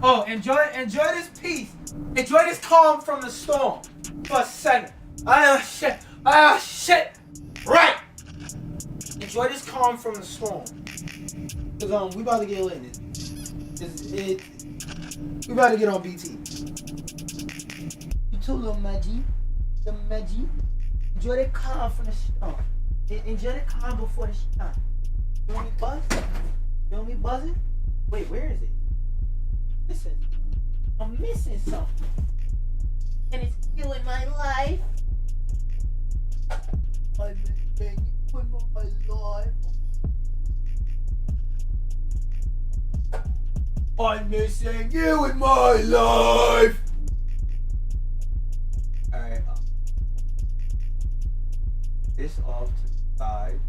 Oh, enjoy this peace. Enjoy this calm from the storm. For a second. Shit. Right. Enjoy this calm from the storm. Cause we about to get lit in it. We about to get on BT. You too, little Maggie. Little Maggie. Enjoy the calm from the storm. Enjoy the calm before the storm. You want me buzz? You want me buzzing? Wait, where is it? Listen, I'm missing something. And it's killing my life. I'm missing you in my life. I'm missing you in my life. Alright, this off to the side.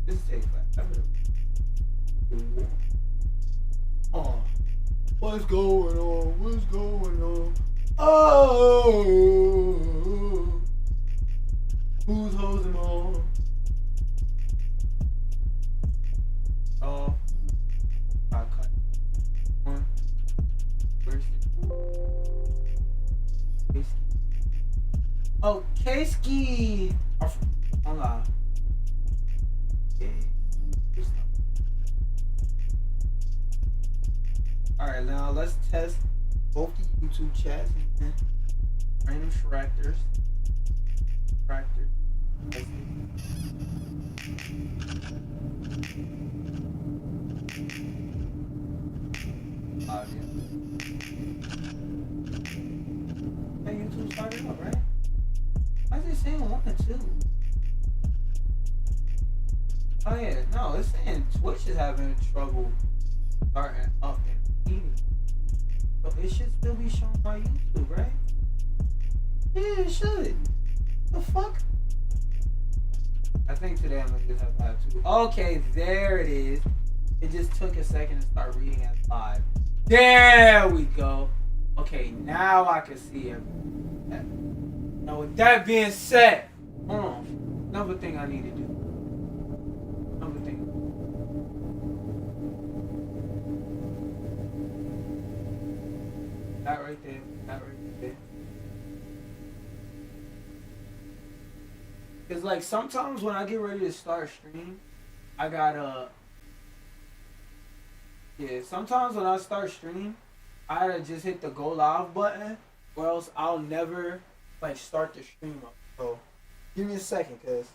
This takes forever. What's going on? What's going on? Oh, who's holding on? Oh, I cut one. Where's it? Oh, K-Ski. Hold on. Alright, now let's test both the YouTube chats and random tractors. Yeah. Hey, YouTube started up, right? Why is it saying 1 and 2? Oh yeah, no, it's saying Twitch is having trouble starting up and eating. So it should still be shown on YouTube, right? Yeah, it should. The fuck? I think today I'm gonna just have to have 2. Okay, there it is. It just took a second to start reading as live. There we go. Okay, now I can see everything. Now with that being said, hold on. Another thing I need to do. Another thing. That right there. That right there. Cause like sometimes when I get ready to start stream, I gotta. Yeah, sometimes when I start stream, I gotta just hit the go live button, or else I'll never like start the stream up. So give me a second, cause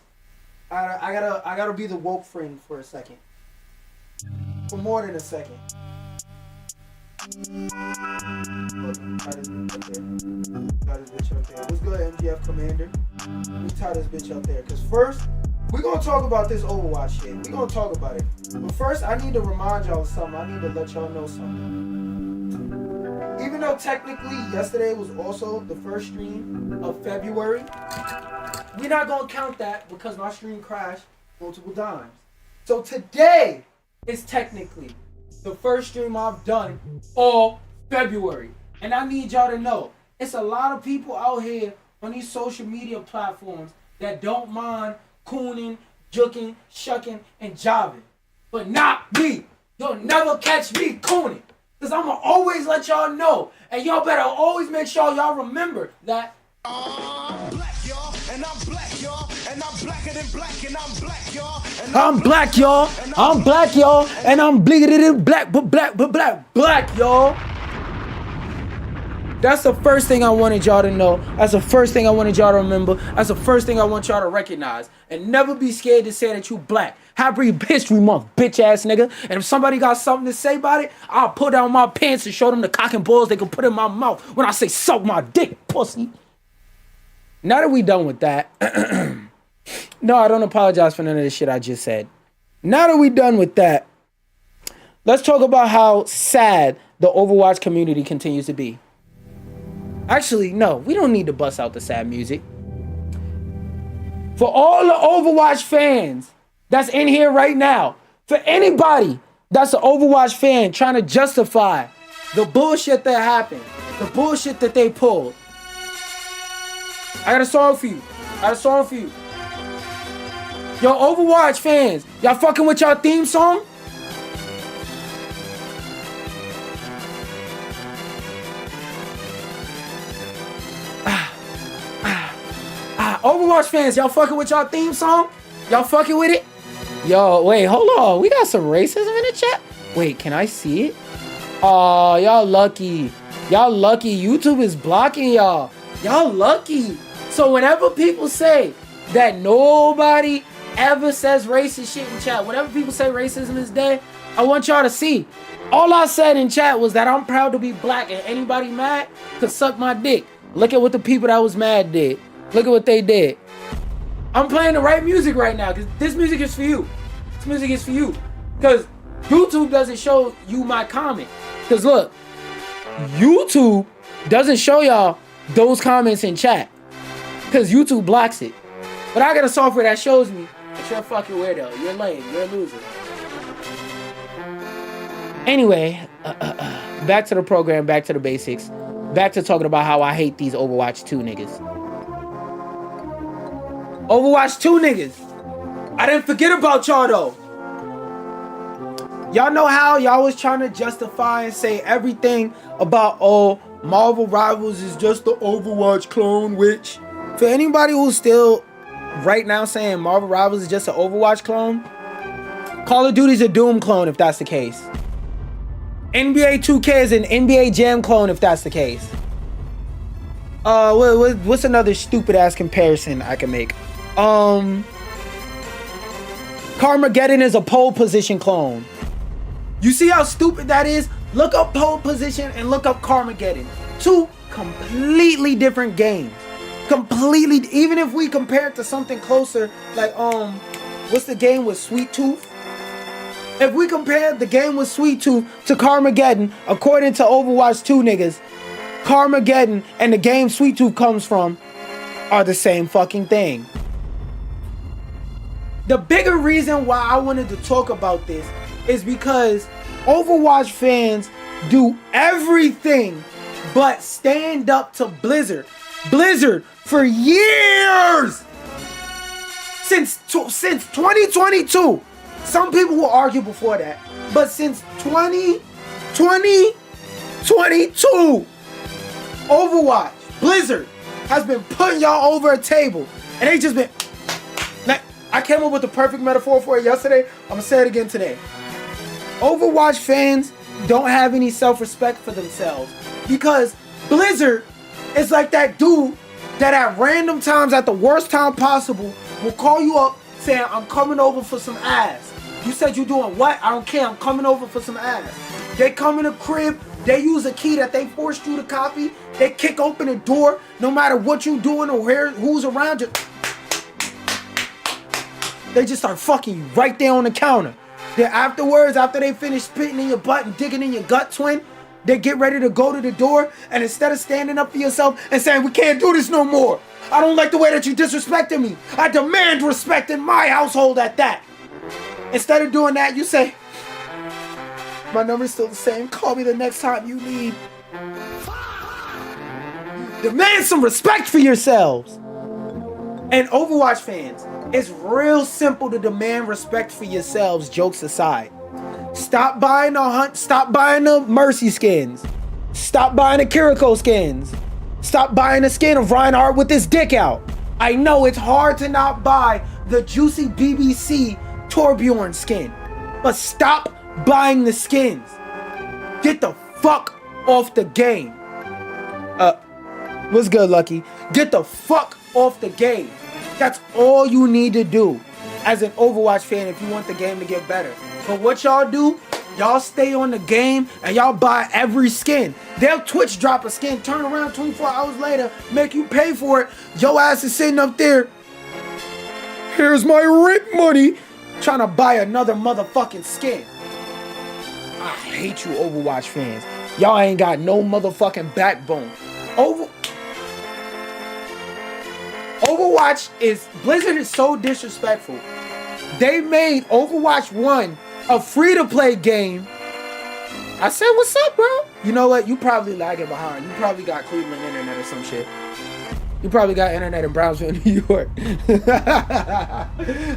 I gotta be the woke friend for a second, for more than a second. Tie this bitch up there. What's good, MGF Commander? We tie this bitch up there, cause first we're gonna talk about this Overwatch shit. We're gonna talk about it. But first, I need to remind y'all of something. I need to let y'all know something. Even though technically yesterday was also the first stream of February, we're not gonna count that because my stream crashed multiple times. So today is technically the first stream I've done all February. And I need y'all to know, it's a lot of people out here on these social media platforms that don't mind cooning, juking, shucking, and jobbing. But not me. You'll never catch me cooning. Because I'm going to always let y'all know. And y'all better always make sure y'all remember that. I'm black, y'all, and I'm black, y'all, and I'm blacker than black, and I'm black, y'all. I'm black, y'all. I'm black, y'all, and I'm bleaker than black, black, y'all. That's the first thing I wanted y'all to know. That's the first thing I wanted y'all to remember. That's the first thing I want y'all to recognize. And never be scared to say that you black. Happy History Month, bitch ass nigga. And if somebody got something to say about it, I'll pull down my pants and show them the cock and balls they can put in my mouth when I say suck my dick, pussy. Now that we done with that, no, I don't apologize for none of this shit I just said. Now that we done with that, let's talk about how sad the Overwatch community continues to be. Actually, no, we don't need to bust out the sad music. For all the Overwatch fans that's in here right now, for anybody that's an Overwatch fan trying to justify the bullshit that happened, the bullshit that they pulled, I got a song for you. Yo, Overwatch fans, y'all fucking with y'all theme song? Overwatch fans, y'all fucking with y'all theme song? Y'all fucking with it? Yo, wait, hold on. We got some racism in the chat? Wait, can I see it? Oh, y'all lucky. Y'all lucky. YouTube is blocking y'all. Y'all lucky. So whenever people say that nobody ever says racist shit in chat, whenever people say racism is dead, I want y'all to see. All I said in chat was that I'm proud to be black, and anybody mad could suck my dick. Look at what the people that was mad did. Look at what they did. I'm playing the right music right now because this music is for you. This music is for you. Because YouTube doesn't show you my comment. Because look, YouTube doesn't show y'all those comments in chat. Because YouTube blocks it. But I got a software that shows me that you're a fucking weirdo. You're lame. You're a loser. Anyway, back to the program, back to the basics. Back to talking about how I hate these Overwatch 2 niggas. Overwatch 2 niggas. I didn't forget about y'all though. Y'all know how y'all was trying to justify and say everything about, oh, Marvel Rivals is just the Overwatch clone, which for anybody who's still right now saying Marvel Rivals is just an Overwatch clone, Call of Duty's a Doom clone if that's the case. NBA 2K is an NBA Jam clone if that's the case. What's another stupid ass comparison I can make? Carmageddon is a pole position clone. You see how stupid that is? Look up pole position and look up Carmageddon. Two completely different games. Completely, even if we compare it to something closer, like what's the game with Sweet Tooth? If we compare the game with Sweet Tooth to Carmageddon, according to Overwatch 2 niggas, Carmageddon and the game Sweet Tooth comes from are the same fucking thing. The bigger reason why I wanted to talk about this is because Overwatch fans do everything but stand up to Blizzard. Blizzard, for years, since 2022, some people will argue before that, but since 2022, Overwatch, Blizzard has been putting y'all over a table, and they just been. I came up with the perfect metaphor for it yesterday. I'm gonna say it again today. Overwatch fans don't have any self-respect for themselves because Blizzard is like that dude that at random times, at the worst time possible, will call you up saying, "I'm coming over for some ass." You said you doing what? I don't care. I'm coming over for some ass. They come in the crib. They use a key that they forced you to copy. They kick open the door. No matter what you doing or who's around you, they just start fucking you right there on the counter. Then afterwards, after they finish spitting in your butt and digging in your gut, twin, they get ready to go to the door. And instead of standing up for yourself and saying, "We can't do this no more. I don't like the way that you disrespected me. I demand respect in my household at that." Instead of doing that, you say, "My number's still the same. Call me the next time you need." Demand some respect for yourselves. And Overwatch fans, it's real simple to demand respect for yourselves, jokes aside. Stop buying the Mercy skins. Stop buying the Kiriko skins. Stop buying the skin of Reinhardt with his dick out. I know it's hard to not buy the juicy BBC Torbjorn skin, but stop buying the skins. Get the fuck off the game. What's good, Lucky? Get the fuck off the game. That's all you need to do as an Overwatch fan if you want the game to get better. But what y'all do, y'all stay on the game and y'all buy every skin. They'll Twitch drop a skin, turn around 24 hours later, make you pay for it. Your ass is sitting up there. "Here's my rent money," trying to buy another motherfucking skin. I hate you Overwatch fans. Y'all ain't got no motherfucking backbone. Blizzard is so disrespectful. They made Overwatch 1 a free-to-play game. I said, "What's up, bro?" You know what? You probably lagging behind. You probably got Cleveland internet or some shit. You probably got internet in Brownsville, New York.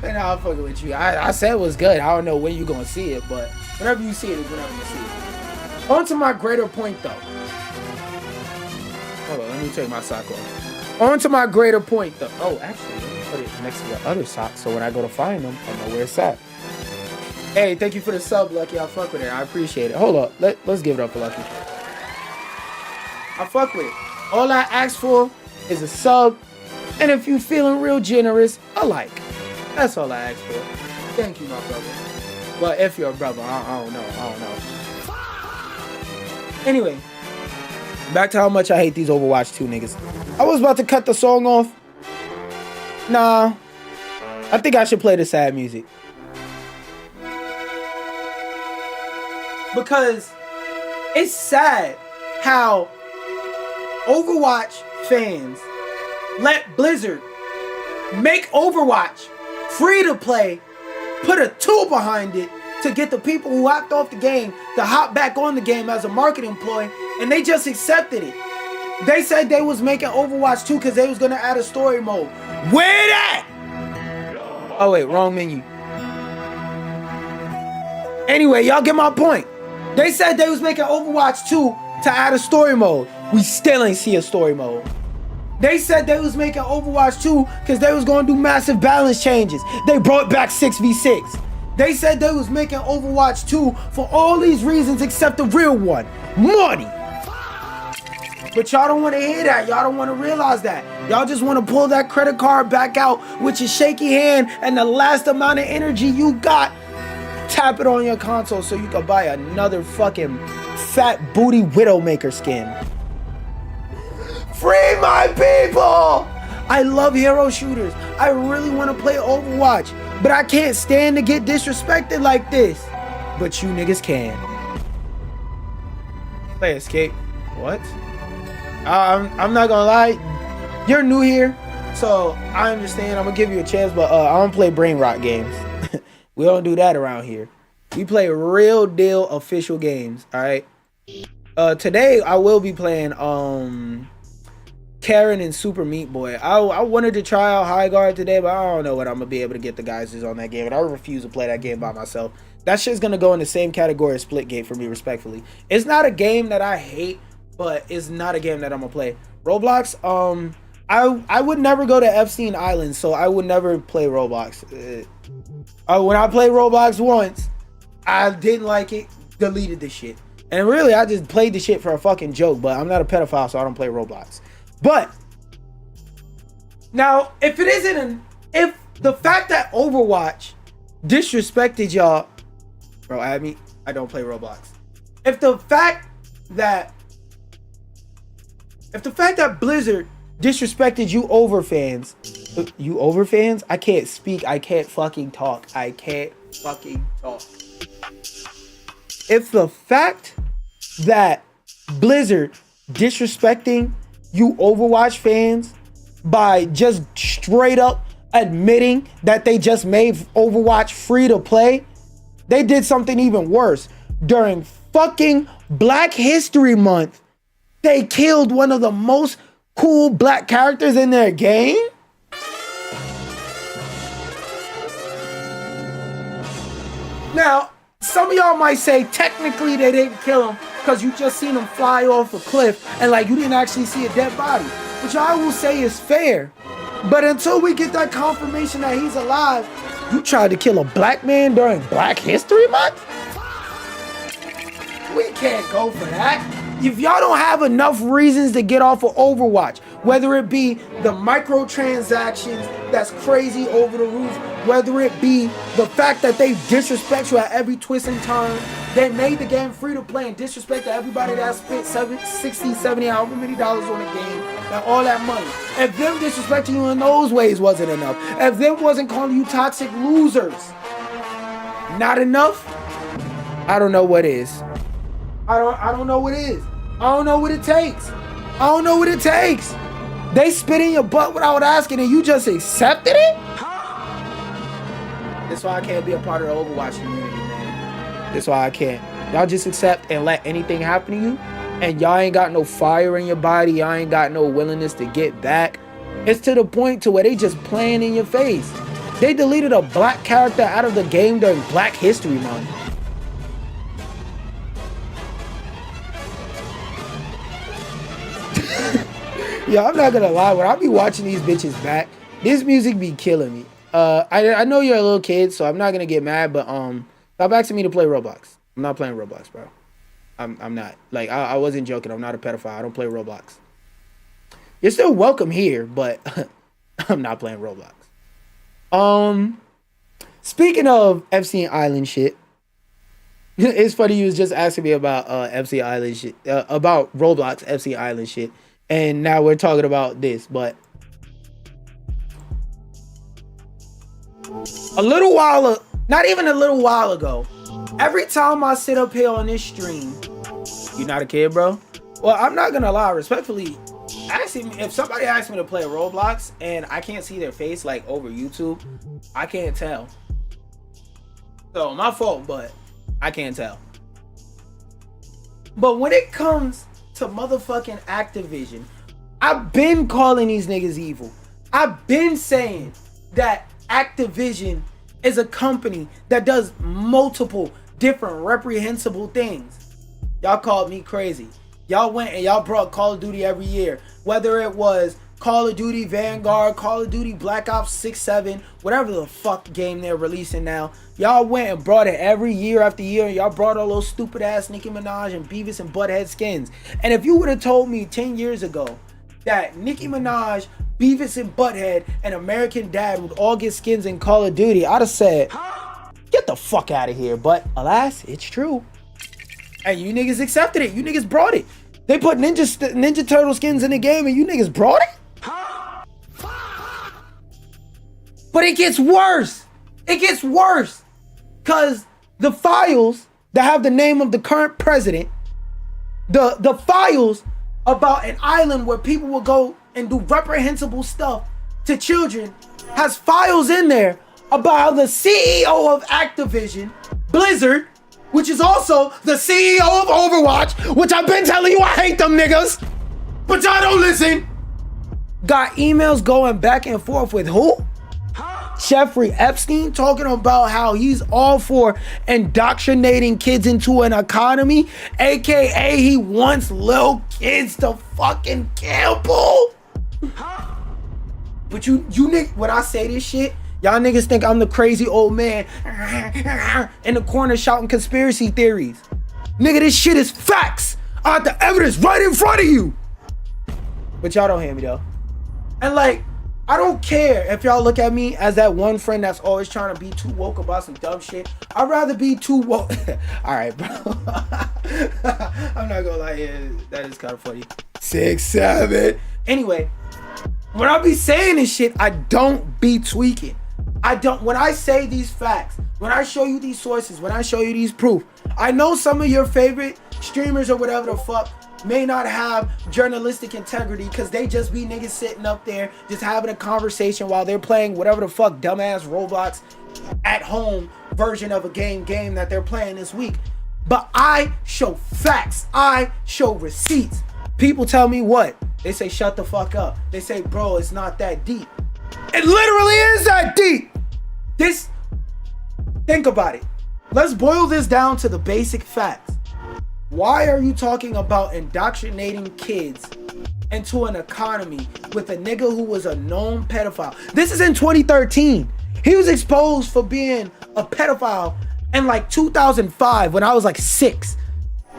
And I'm fucking with you. I said it was good. I don't know when you gonna see it, but whenever you see it is whenever you see it. On to my greater point, though. Hold on, let me take my sock off. On to my greater point, though. Oh, actually, let me put it next to the other sock so when I go to find them, I know where it's at. Hey, thank you for the sub, Lucky. I fuck with it. I appreciate it. Hold up. Let's give it up for Lucky. I fuck with it. All I ask for is a sub, and if you feeling real generous, a like. That's all I ask for. Thank you, my brother. Well, if you're a brother, I don't know. Anyway, back to how much I hate these Overwatch 2 niggas. I was about to cut the song off. Nah, I think I should play the sad music. Because it's sad how Overwatch fans let Blizzard make Overwatch free to play, put a 2 behind it to get the people who hopped off the game to hop back on the game as a marketing ploy, and they just accepted it. They said they was making Overwatch 2 because they was gonna add a story mode. Where that? Oh wait, wrong menu. Anyway, y'all get my point. They said they was making Overwatch 2 to add a story mode. We still ain't see a story mode. They said they was making Overwatch 2 because they was gonna do massive balance changes. They brought back 6v6. They said they was making Overwatch 2 for all these reasons except the real one, money. But y'all don't want to hear that. Y'all don't want to realize that. Y'all just want to pull that credit card back out with your shaky hand and the last amount of energy you got. Tap it on your console so you can buy another fucking fat booty Widowmaker skin. Free my people! I love hero shooters. I really want to play Overwatch, but I can't stand to get disrespected like this. But you niggas can. Play Escape. What? I'm not gonna lie. You're new here, so I understand. I'm gonna give you a chance, but I don't play brain rot games. We don't do that around here. We play real deal official games, all right? Today I will be playing Carin and Super Meat Boy. I wanted to try out High Guard today, but I don't know what I'm gonna be able to get the guys who's on that game, and I refuse to play that game by myself. That shit's gonna go in the same category as Splitgate for me, respectfully. It's not a game that I hate, but it's not a game that I'm gonna play. Roblox, I would never go to Epstein Island, so I would never play Roblox. When I played Roblox once, I didn't like it, deleted the shit. And really, I just played the shit for a fucking joke, but I'm not a pedophile, so I don't play Roblox. But now, if the fact that Overwatch disrespected y'all, bro, I don't play Roblox. If the fact that Blizzard disrespected you over fans, I can't speak, I can't fucking talk. If the fact that Blizzard disrespecting you Overwatch fans by just straight up admitting that they just made Overwatch free to play, they did something even worse. During fucking Black History Month, they killed one of the most cool black characters in their game? Now, some of y'all might say technically they didn't kill him because you just seen him fly off a cliff and like you didn't actually see a dead body, which I will say is fair. But until we get that confirmation that he's alive, you tried to kill a black man during Black History Month? We can't go for that. If y'all don't have enough reasons to get off of Overwatch, whether it be the microtransactions that's crazy over the roof, whether it be the fact that they disrespect you at every twist and turn, they made the game free to play and disrespect everybody that spent 60, 70, however many dollars on the game and all that money. If them disrespecting you in those ways wasn't enough, if them wasn't calling you toxic losers not enough, I don't know what is. I don't know what it is. I don't know what it takes. I don't know what it takes. They spit in your butt without asking and you just accepted it? That's why I can't be a part of the Overwatch community, man. That's why I can't. Y'all just accept and let anything happen to you, and y'all ain't got no fire in your body. Y'all ain't got no willingness to get back. It's to the point to where they just playing in your face. They deleted a black character out of the game during Black History Month. Yeah, I'm not gonna lie. When I be watching these bitches back, this music be killing me. I know you're a little kid, so I'm not gonna get mad. But stop asking me to play Roblox. I'm not playing Roblox, bro. I'm not. Like I wasn't joking. I'm not a pedophile. I don't play Roblox. You're still welcome here, but I'm not playing Roblox. Speaking of FC Island shit, it's funny you was just asking me about FC Island shit, about Roblox FC Island shit, and now we're talking about this. But a little while, not even a little while ago, every time I sit up here on this stream, you not a kid, bro? Well, I'm not gonna lie, respectfully. Actually, if somebody asks me to play Roblox and I can't see their face like over YouTube, I can't tell. So my fault, but I can't tell. But when it comes to motherfucking Activision, I've been calling these niggas evil. I've been saying that Activision is a company that does multiple different reprehensible things. Y'all called me crazy. Y'all went and y'all brought Call of Duty every year. Whether it was Call of Duty Vanguard, Call of Duty Black Ops 6, 7, whatever the fuck game they're releasing now. Y'all went and brought it every year after year. And y'all brought all those stupid ass Nicki Minaj and Beavis and Butthead skins. And if you would have told me 10 years ago that Nicki Minaj, Beavis and Butthead, and American Dad would all get skins in Call of Duty, I'd have said, get the fuck out of here. But alas, it's true. And you niggas accepted it. You niggas brought it. They put Ninja Turtle skins in the game and you niggas brought it? But it gets worse. It gets worse. Because the files that have the name of the current president, the files about an island where people will go and do reprehensible stuff to children, has files in there about how the CEO of Activision, Blizzard, which is also the CEO of Overwatch, which I've been telling you I hate them niggas, but y'all don't listen, got emails going back and forth with who? Jeffrey Epstein, talking about how he's all for indoctrinating kids into an economy, aka he wants little kids to fucking gamble. But you niggas, when I say this shit, y'all niggas think I'm the crazy old man in the corner shouting conspiracy theories. Nigga, this shit is facts. I have the evidence right in front of you. But y'all don't hear me though. And like, I don't care if y'all look at me as that one friend that's always trying to be too woke about some dumb shit. I'd rather be too woke. All right, bro. I'm not gonna lie, yeah, that is kind of funny. 6, 7. Anyway, when I be saying this shit, I don't be tweaking. I don't. When I say these facts, when I show you these sources, when I show you these proof, I know some of your favorite streamers or whatever the fuck may not have journalistic integrity because they just be niggas sitting up there just having a conversation while they're playing whatever the fuck dumbass Roblox at home version of a game that they're playing this week. But I show facts. I show receipts. People tell me what? They say shut the fuck up. They say, bro, it's not that deep. It literally is that deep. Think about it. Let's boil this down to the basic facts. Why are you talking about indoctrinating kids into an economy with a nigga who was a known pedophile? This is in 2013. He was exposed for being a pedophile in like 2005 when I was like 6.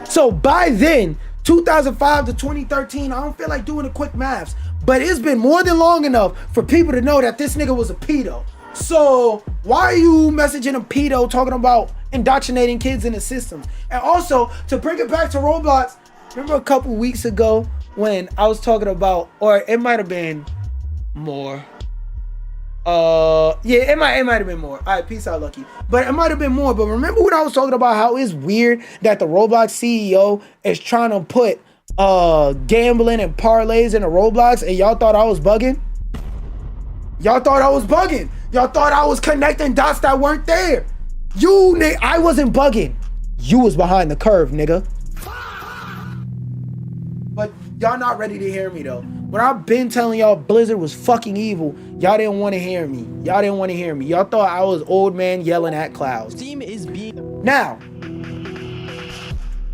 So by then, 2005 to 2013, I don't feel like doing the quick maths, but it's been more than long enough for people to know that this nigga was a pedo. So why are you messaging a pedo talking about indoctrinating kids in the system? And also, to bring it back to Roblox, remember a couple weeks ago when I was talking about, or it might have been more. Yeah, it might have been more. All right, peace out, Lucky. But it might have been more. But remember when I was talking about how it's weird that the Roblox CEO is trying to put gambling and parlays into Roblox, and y'all thought I was bugging? Y'all thought I was bugging. Y'all thought I was connecting dots that weren't there. I wasn't bugging. You was behind the curve, nigga. But y'all not ready to hear me though. When I've been telling y'all Blizzard was fucking evil, y'all didn't want to hear me. Y'all thought I was old man yelling at clouds. Steam is being... Now,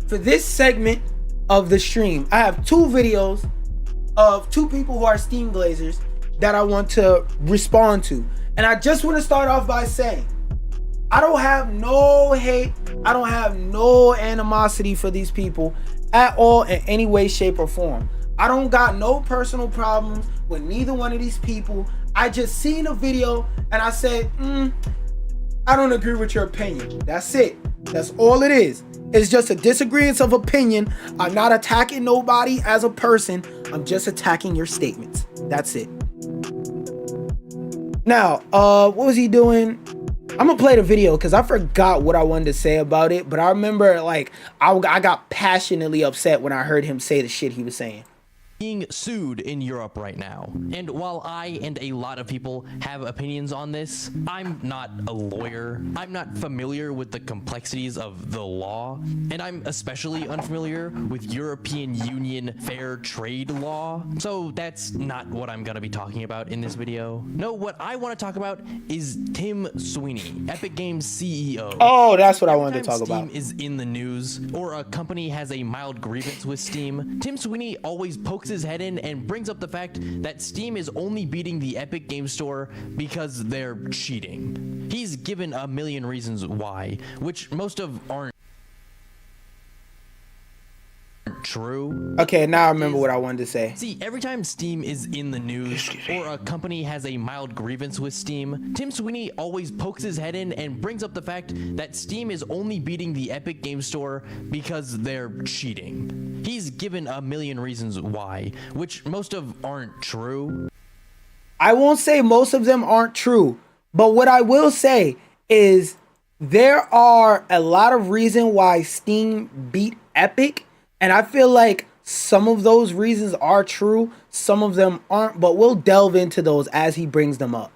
for this segment of the stream, I have 2 videos of two people who are Steam Glazers that I want to respond to. And I just want to start off by saying, I don't have no hate. I don't have no animosity for these people at all in any way, shape, or form. I don't got no personal problems with neither one of these people. I just seen a video and I said, I don't agree with your opinion. That's it. That's all it is. It's just a disagreement of opinion. I'm not attacking nobody as a person. I'm just attacking your statements. That's it. Now, what was he doing? I'm gonna play the video because I forgot what I wanted to say about it. But I remember, like, I got passionately upset when I heard him say the shit he was saying. Being sued in Europe right now. And while I and a lot of people have opinions on this, I'm not a lawyer. I'm not familiar with the complexities of the law, and I'm especially unfamiliar with European Union fair trade law. So that's not what I'm gonna be talking about in this video. No, what I want to talk about is Tim Sweeney, Epic Games CEO. Oh, that's what I wanted to talk Steam about. is in the news, or a company has a mild grievance with Steam, Tim Sweeney always pokes his head in and brings up the fact that Steam is only beating the Epic Games Store because they're cheating. He's given a million reasons why, which most of aren't true. Okay, now I remember what I wanted to say. See, every time Steam is in the news, or a company has a mild grievance with Steam, Tim Sweeney always pokes his head in and brings up the fact that Steam is only beating the Epic Games Store because they're cheating. He's given a million reasons why, which most of aren't true. I won't say most of them aren't true, but what I will say is there are a lot of reasons why Steam beat Epic. And I feel like some of those reasons are true, some of them aren't, but we'll delve into those as he brings them up.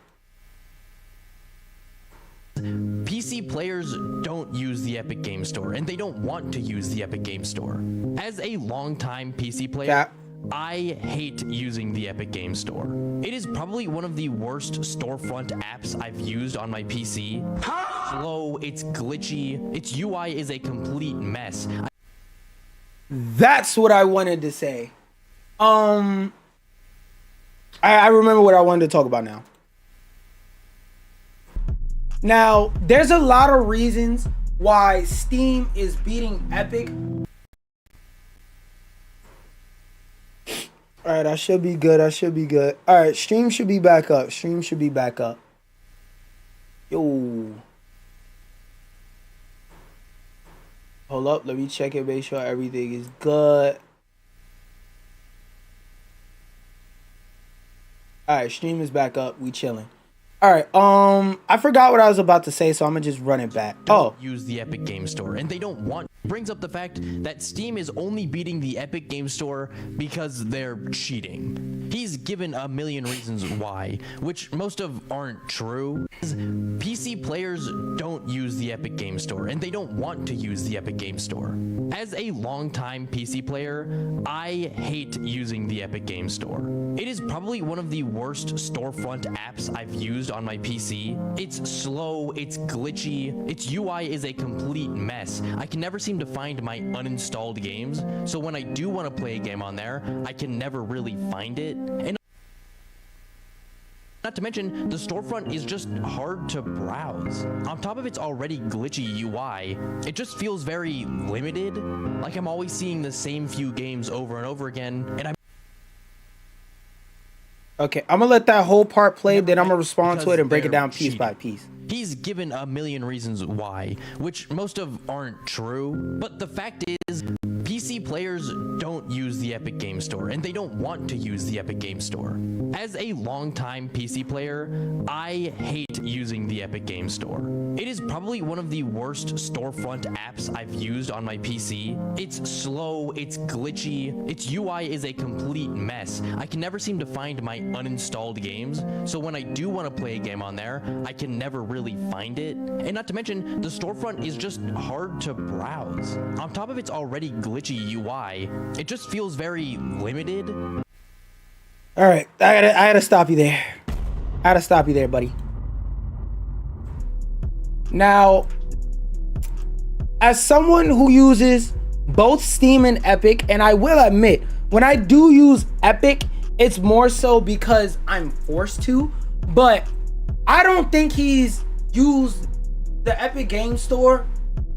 PC players don't use the Epic Games Store, and they don't want to use the Epic Games Store. As a longtime PC player, Cap. I hate using the Epic Games Store. It is probably one of the worst storefront apps I've used on my PC. It's slow, it's glitchy, its UI is a complete mess. That's what I wanted to say. I remember what I wanted to talk about now. Now, there's a lot of reasons why Steam is beating Epic. All right, I should be good. I should be good. All right, stream should be back up. Stream should be back up. Yo. Hold up, let me check it, make sure everything is good. Alright, stream is back up. We chilling. Alright, I forgot what I was about to say, so I'm gonna just run it back. Oh. Use the Epic Games Store, and they don't want. Brings up the fact that Steam is only beating the Epic Games Store because they're cheating. He's given a million reasons why, which most of aren't true. PC players don't use the Epic Games Store, and they don't want to use the Epic Games Store. As a longtime PC player, I hate using the Epic Games Store. It is probably one of the worst storefront apps I've used on my PC. It's slow, it's glitchy, its UI is a complete mess. I can never seem to find my uninstalled games, so when I do want to play a game on there, I can never really find it. And not to mention, the storefront is just hard to browse. On top of its already glitchy UI, it just feels very limited, like I'm always seeing the same few games over and over again, and I'm Okay, I'm gonna let that whole part play, then I'm gonna respond to it and break it down piece by piece. He's given a million reasons why, which most of aren't true, but the fact is, PC players don't use the Epic Games Store, and they don't want to use the Epic Games Store. As a longtime PC player, I hate using the Epic Games Store. It is probably one of the worst storefront apps I've used on my PC. It's slow, it's glitchy, its UI is a complete mess. I can never seem to find my uninstalled games, so when I do want to play a game on there, I can never really find it. And not to mention, the storefront is just hard to browse. On top of its already glitchy UI, it just feels very limited. All right, I gotta stop you there. I gotta stop you there, buddy. Now, as someone who uses both Steam and Epic, and I will admit, when I do use Epic, it's more so because I'm forced to, but I don't think he's used the Epic Game Store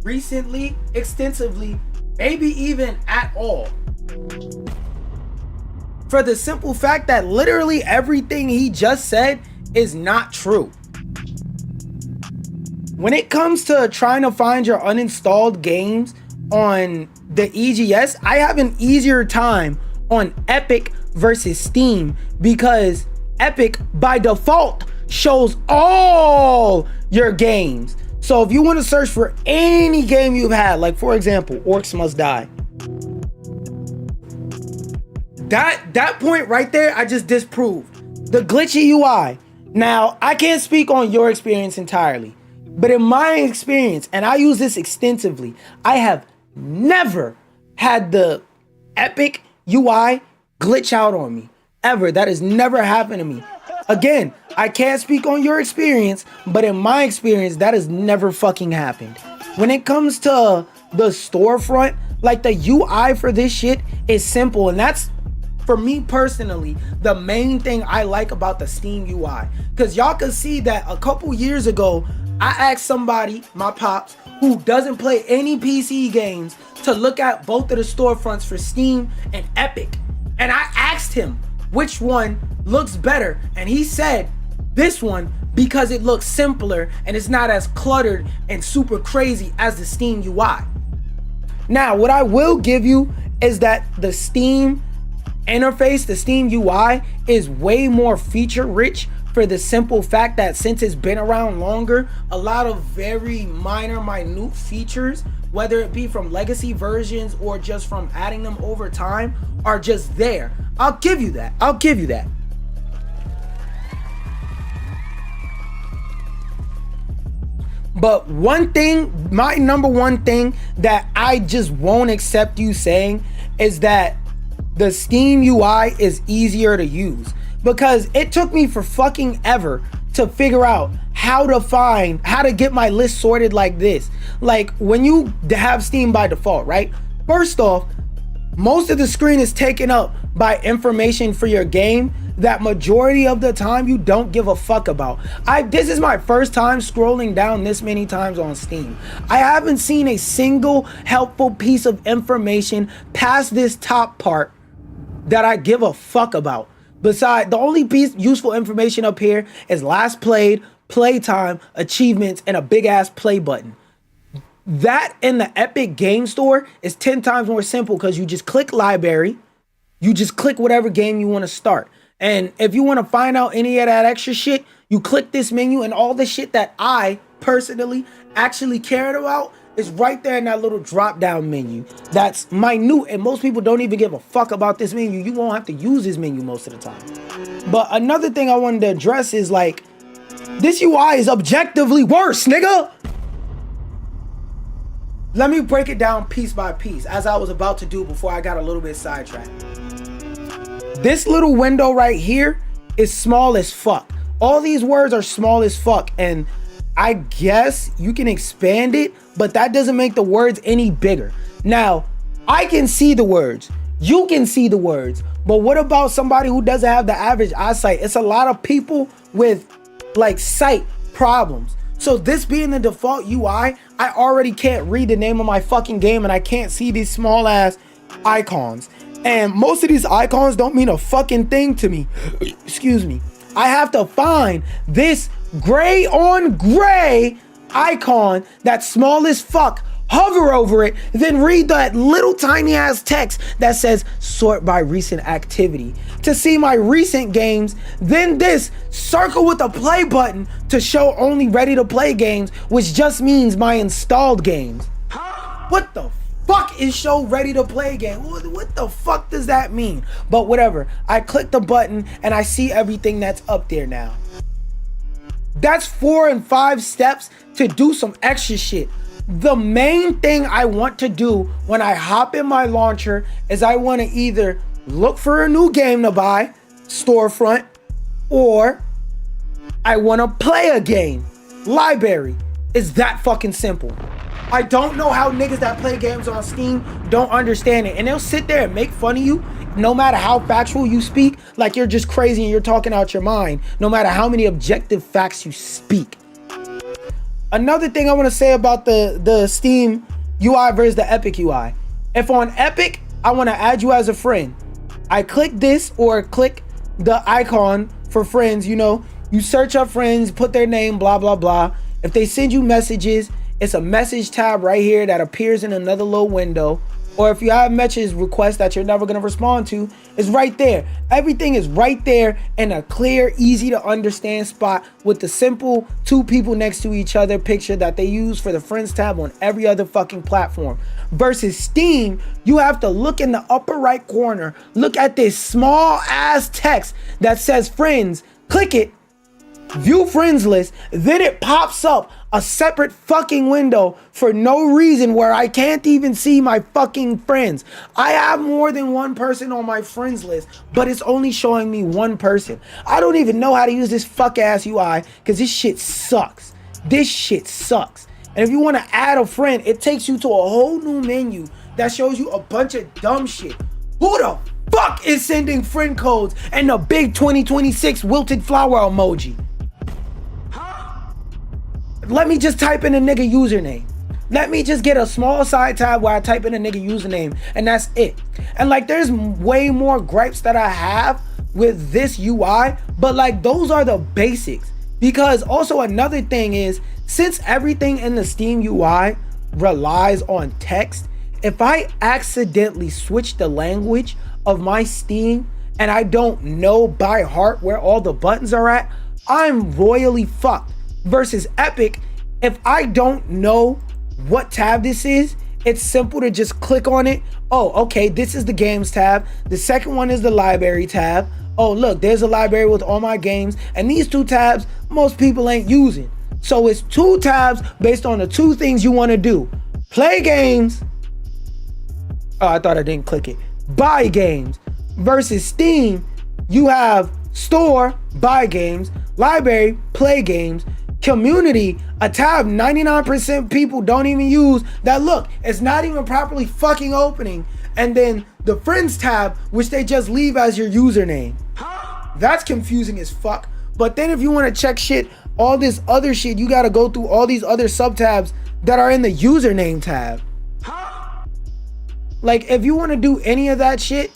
recently, extensively, maybe even at all. For the simple fact that literally everything he just said is not true. When it comes to trying to find your uninstalled games on the EGS, I have an easier time on Epic versus Steam because Epic by default shows all your games. So if you want to search for any game you've had, like for example, Orcs Must Die, that point right there, I just disproved the glitchy UI. Now, I can't speak on your experience entirely, but in my experience, and I use this extensively, I have never had the Epic UI glitch out on me, ever. That has never happened to me. Again, I can't speak on your experience, but in my experience, that has never fucking happened. When it comes to the storefront, like the UI for this shit is simple, and that's, for me personally, the main thing I like about the Steam UI. Because y'all can see that a couple years ago, I asked somebody, my pops, who doesn't play any PC games, to look at both of the storefronts for Steam and Epic. And I asked him which one looks better. And he said this one because it looks simpler and it's not as cluttered and super crazy as the Steam UI. Now, what I will give you is that the Steam interface, the Steam UI, is way more feature rich for the simple fact that since it's been around longer, a lot of very minute features, whether it be from legacy versions or just from adding them over time, are just there. I'll give you that. I'll give you that. But one thing, my number one thing that I just won't accept you saying is that the Steam UI is easier to use, because it took me for fucking ever to figure out how to get my list sorted like this. Like when you have Steam by default, right? First off, most of the screen is taken up by information for your game that majority of the time you don't give a fuck about. This is my first time scrolling down this many times on Steam. I haven't seen a single helpful piece of information past this top part that I give a fuck about. Besides, the only piece useful information up here is last played, playtime, achievements, and a big ass play button. That in the Epic Game Store is 10 times more simple because you just click library, you just click whatever game you want to start. And if you want to find out any of that extra shit, you click this menu, and all the shit that I personally actually cared about is right there in that little drop down menu. That's minute, and most people don't even give a fuck about this menu. You won't have to use this menu most of the time. But another thing I wanted to address is like, this UI is objectively worse, nigga. Let me break it down piece by piece, as I was about to do before I got a little bit sidetracked. This little window right here is small as fuck. All these words are small as fuck, and I guess you can expand it, but that doesn't make the words any bigger. Now, I can see the words, you can see the words, but what about somebody who doesn't have the average eyesight? It's a lot of people with like sight problems. So this being the default UI, I already can't read the name of my fucking game, and I can't see these small ass icons. And most of these icons don't mean a fucking thing to me. Excuse me. I have to find this gray on gray icon that's small as fuck, hover over it, then read that little tiny ass text that says sort by recent activity to see my recent games, then this circle with a play button to show only ready to play games, which just means my installed games. What the fuck is show ready to play game? What the fuck does that mean? But whatever, I click the button and I see everything that's up there now. That's 4 and 5 steps to do some extra shit. The main thing I want to do when I hop in my launcher is I want to either look for a new game to buy, storefront, or I want to play a game, library. It's that fucking simple. I don't know how niggas that play games on Steam don't understand it, and they'll sit there and make fun of you no matter how factual you speak, like you're just crazy and you're talking out your mind, no matter how many objective facts you speak. Another thing I want to say about the Steam UI versus the Epic UI. If on Epic, I want to add you as a friend, I click this or click the icon for friends, you know, you search up friends, put their name, blah, blah, blah. If they send you messages, it's a message tab right here that appears in another little window. Or if you have message requests that you're never going to respond to, it's right there. Everything is right there in a clear, easy to understand spot with the simple two people next to each other picture that they use for the friends tab on every other fucking platform. Versus Steam, you have to look in the upper right corner, look at this small ass text that says friends, click it, view friends list, then it pops up a separate fucking window for no reason where I can't even see my fucking friends. I have more than one person on my friends list, but it's only showing me one person. I don't even know how to use this fuck ass UI because this shit sucks. This shit sucks. And if you want to add a friend, it takes you to a whole new menu that shows you a bunch of dumb shit. Who the fuck is sending friend codes and the big 2026 wilted flower emoji? Let me just type in a nigga username. Let me just get a small side tab where I type in a nigga username and that's it. And like there's way more gripes that I have with this UI, but like those are the basics. Because also another thing is, since everything in the Steam UI relies on text, if I accidentally switch the language of my Steam and I don't know by heart where all the buttons are at, I'm royally fucked. Versus Epic, if I don't know what tab this is, it's simple to just click on it. Oh, okay, this is the games tab. The second one is the library tab. Oh, look, there's a library with all my games. And these two tabs, most people ain't using. So it's two tabs based on the two things you want to do. Play games. Oh, I thought I didn't click it. Buy games. Versus Steam, you have store, buy games, library, play games, community, a tab 99% people don't even use that, look, it's not even properly fucking opening, and then the friends tab, which they just leave as your username. That's confusing as fuck. But then if you want to check shit, all this other shit, you got to go through all these other sub tabs that are in the username tab. Like if you want to do any of that shit,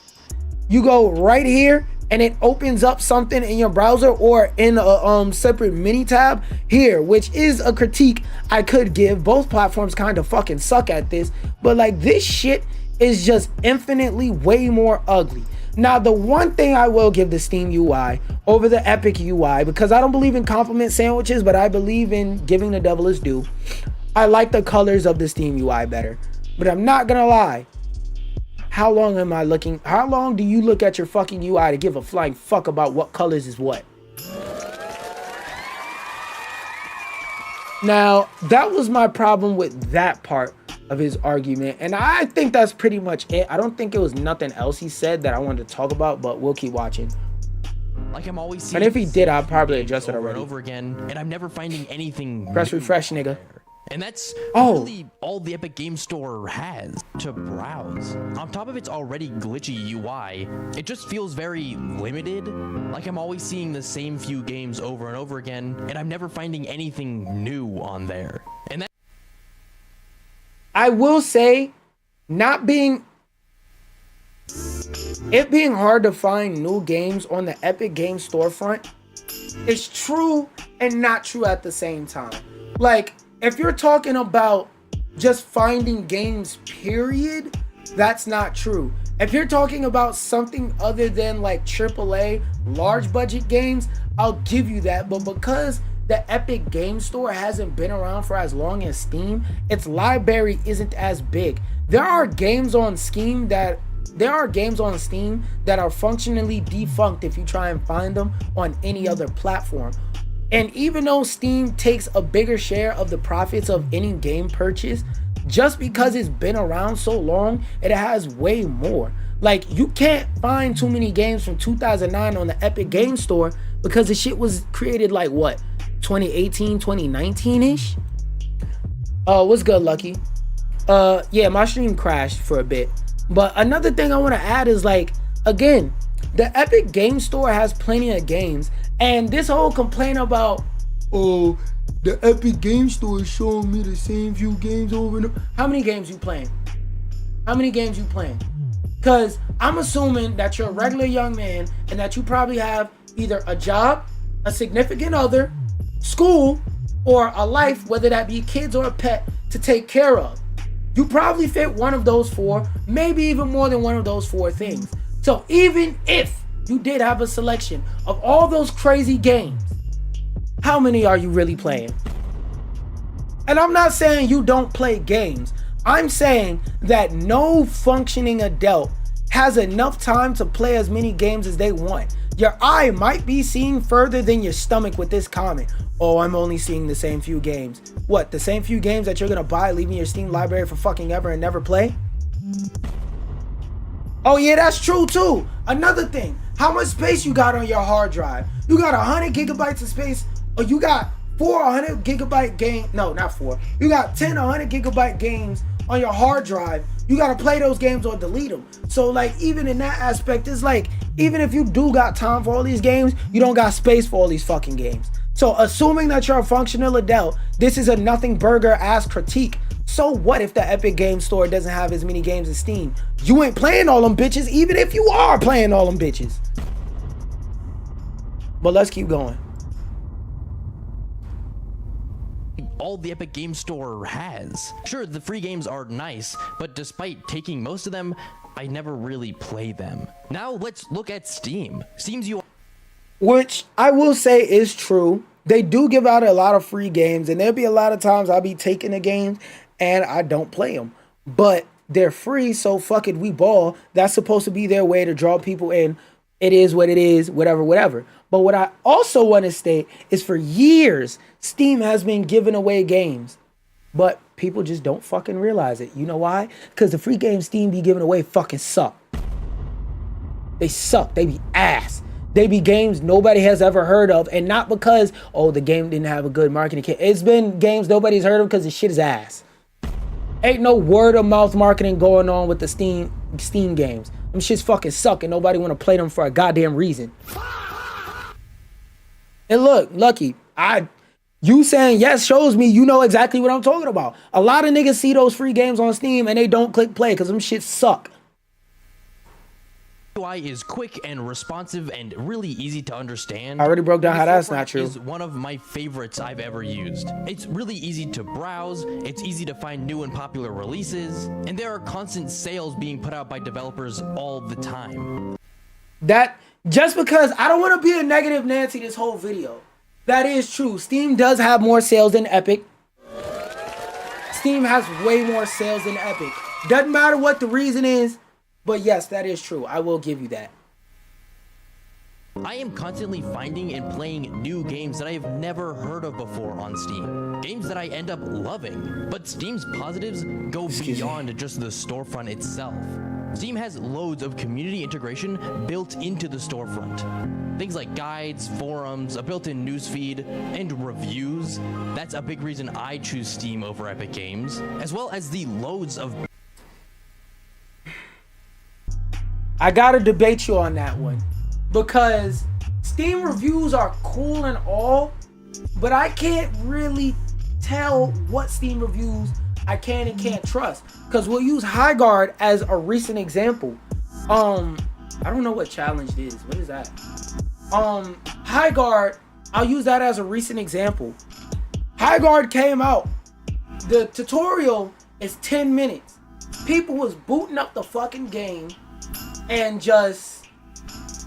you go right here and it opens up something in your browser or in a separate mini tab here, which is a critique I could give. Both platforms kind of fucking suck at this, but like this shit is just infinitely way more ugly. Now, the one thing I will give the Steam UI over the Epic UI, because I don't believe in compliment sandwiches, but I believe in giving the devil his due, I like the colors of the Steam UI better. But I'm not gonna lie, how long am I looking? How long do you look at your fucking UI to give a flying fuck about what colors is what? Now, that was my problem with that part of his argument, and I think that's pretty much it. I don't think it was nothing else he said that I wanted to talk about, but we'll keep watching. Like I'm always seeing, and if he did, I'll probably adjust it over already. And over again, and I'm never finding anything. Press refresh, nigga. And that's really all the Epic Game Store has to browse. On top of its already glitchy UI, it just feels very limited. Like I'm always seeing the same few games over and over again, and I'm never finding anything new on there. And that, I will say, it being hard to find new games on the Epic Game Storefront is true and not true at the same time. Like, if you're talking about just finding games, period, that's not true. If you're talking about something other than like AAA, large budget games, I'll give you that. But because the Epic Game Store hasn't been around for as long as Steam, its library isn't as big. There are games on Steam that are functionally defunct if you try and find them on any other platform. And even though Steam takes a bigger share of the profits of any game purchase, just because it's been around so long, it has way more. Like, you can't find too many games from 2009 on the Epic Game Store because the shit was created like, what, 2018, 2019-ish? What's good, Lucky? Yeah, my stream crashed for a bit. But another thing I want to add is, like, again, the Epic Game Store has plenty of games, and this whole complaint about, oh, the Epic Game Store is showing me the same few games over and over. How many games you playing? How many games you playing? Because I'm assuming that you're a regular young man and that you probably have either a job, a significant other, school, or a life, whether that be kids or a pet, to take care of. You probably fit one of those four, maybe even more than one of those four things. So even if you did have a selection of all those crazy games, how many are you really playing? And I'm not saying you don't play games. I'm saying that no functioning adult has enough time to play as many games as they want. Your eye might be seeing further than your stomach with this comment. Oh, I'm only seeing the same few games. What, the same few games that you're gonna buy, leaving your Steam library for fucking ever and never play? Oh yeah, that's true too. Another thing, how much space you got on your hard drive? You got 100 gigabytes of space, or you got 400 gigabyte game? No, not 4. You got 10 100 gigabyte games on your hard drive. You gotta play those games or delete them. So like, even in that aspect, it's like, even if you do got time for all these games, you don't got space for all these fucking games. So assuming that you're a functional adult, this is a nothing burger ass critique. So what if the Epic Game Store doesn't have as many games as Steam? You ain't playing all them bitches, even if you are playing all them bitches. But let's keep going. All the Epic Game Store has. Sure, the free games are nice, but despite taking most of them, I never really play them. Now let's look at Steam. Steam's UI, which I will say is true. They do give out a lot of free games, and there'll be a lot of times I'll be taking the games and I don't play them. But they're free, so fuck it, we ball. That's supposed to be their way to draw people in. It is what it is, whatever, whatever. But what I also want to state is, for years, Steam has been giving away games, but people just don't fucking realize it. You know why? Because the free games Steam be giving away fucking suck. They suck. They be ass. They be games nobody has ever heard of, and not because, oh, the game didn't have a good marketing kit. It's been games nobody's heard of because the shit is ass. Ain't no word of mouth marketing going on with the Steam games. Them shits fucking suck, and nobody want to play them for a goddamn reason. And look, Lucky, you saying yes shows me you know exactly what I'm talking about. A lot of niggas see those free games on Steam and they don't click play because them shits suck. UI is quick and responsive and really easy to understand. I already broke down how that's not Storefront true. is one of my favorites I've ever used. It's really easy to browse, it's easy to find new and popular releases, and there are constant sales being put out by developers all the time. That, just because I don't want to be a negative Nancy this whole video, that is true. Steam does have more sales than Epic. Steam has way more sales than Epic. Doesn't matter what the reason is, but yes, that is true. I will give you that. I am constantly finding and playing new games that I have never heard of before on Steam. Games that I end up loving. But Steam's positives go beyond just the storefront itself. Steam has loads of community integration built into the storefront. Things like guides, forums, a built-in newsfeed, and reviews. That's a big reason I choose Steam over Epic Games, as well as the loads of... I gotta debate you on that one, because Steam reviews are cool and all, but I can't really tell what Steam reviews I can and can't trust, because we'll use Highguard as a recent example. I don't know what challenged is. What is that? Highguard, I'll use that as a recent example. Highguard came out. The tutorial is 10 minutes. People was booting up the fucking game and just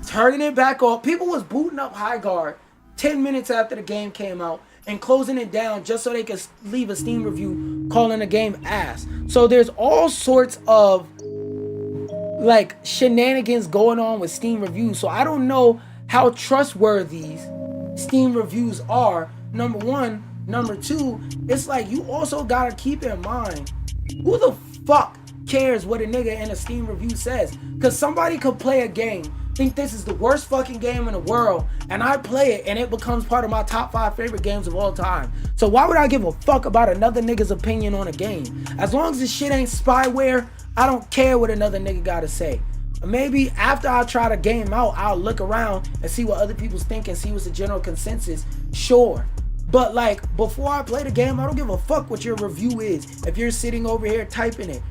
turning it back off. People was booting up Highguard 10 minutes after the game came out and closing it down just so they could leave a Steam review calling the game ass. So there's all sorts of like shenanigans going on with Steam reviews. So I don't know how trustworthy Steam reviews are, number one. Number two, it's like you also gotta keep in mind, who the fuck cares what a nigga in a Steam review says? Because somebody could play a game, think this is the worst fucking game in the world, and I play it and it becomes part of my top 5 favorite games of all time. So why would I give a fuck about another nigga's opinion on a game? As long as this shit ain't spyware, I don't care what another nigga gotta say. Maybe after I try the game out, I'll look around and see what other people's think and see what's the general consensus. Sure. But like, before I play the game, I don't give a fuck what your review is. If you're sitting over here typing it,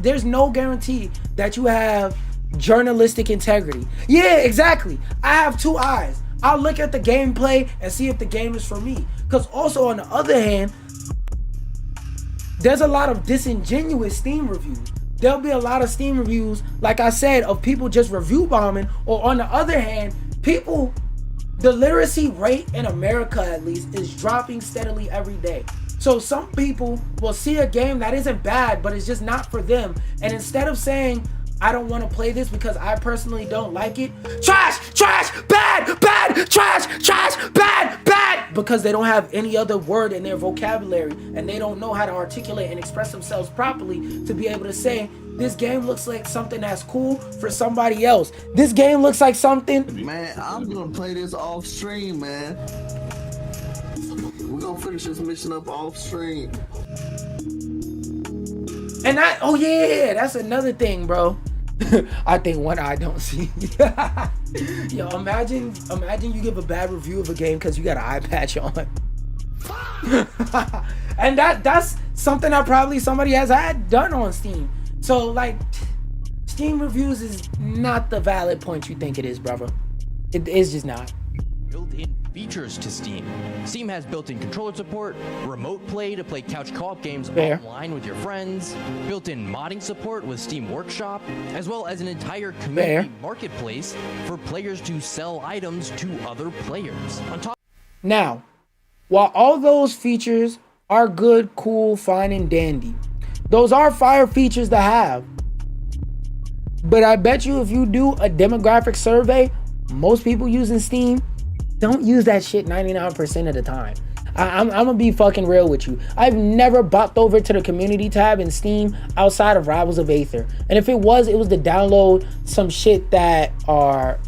there's no guarantee that you have journalistic integrity. Yeah, exactly. I have 2 eyes. I'll look at the gameplay and see if the game is for me. Because also on the other hand, there's a lot of disingenuous Steam reviews. There'll be a lot of Steam reviews, like I said, of people just review bombing. Or on the other hand, the literacy rate in America at least is dropping steadily every day. So some people will see a game that isn't bad, but it's just not for them. And instead of saying, I don't want to play this because I personally don't like it, trash, bad, trash, bad, because they don't have any other word in their vocabulary and they don't know how to articulate and express themselves properly to be able to say, this game looks like something that's cool for somebody else. This game looks like something. Man, I'm gonna play this off stream, man. We're gonna finish this mission up off stream. And oh yeah, that's another thing, bro. I think one eye don't see. Yo, imagine you give a bad review of a game because you got an eye patch on. And that's something that probably somebody has had done on Steam. So like, Steam reviews is not the valid point you think it is, brother. It is just not. Built-in features to Steam. Steam has built-in controller support, remote play to play couch co-op games online with your friends, built-in modding support with Steam Workshop, as well as an entire community marketplace for players to sell items to other players. Now, while all those features are good, cool, fine, and dandy, those are fire features to have. But I bet you if you do a demographic survey, most people using Steam don't use that shit 99% of the time. I'm gonna be fucking real with you. I've never bopped over to the community tab in Steam outside of Rivals of Aether. And if it was to download some shit that are...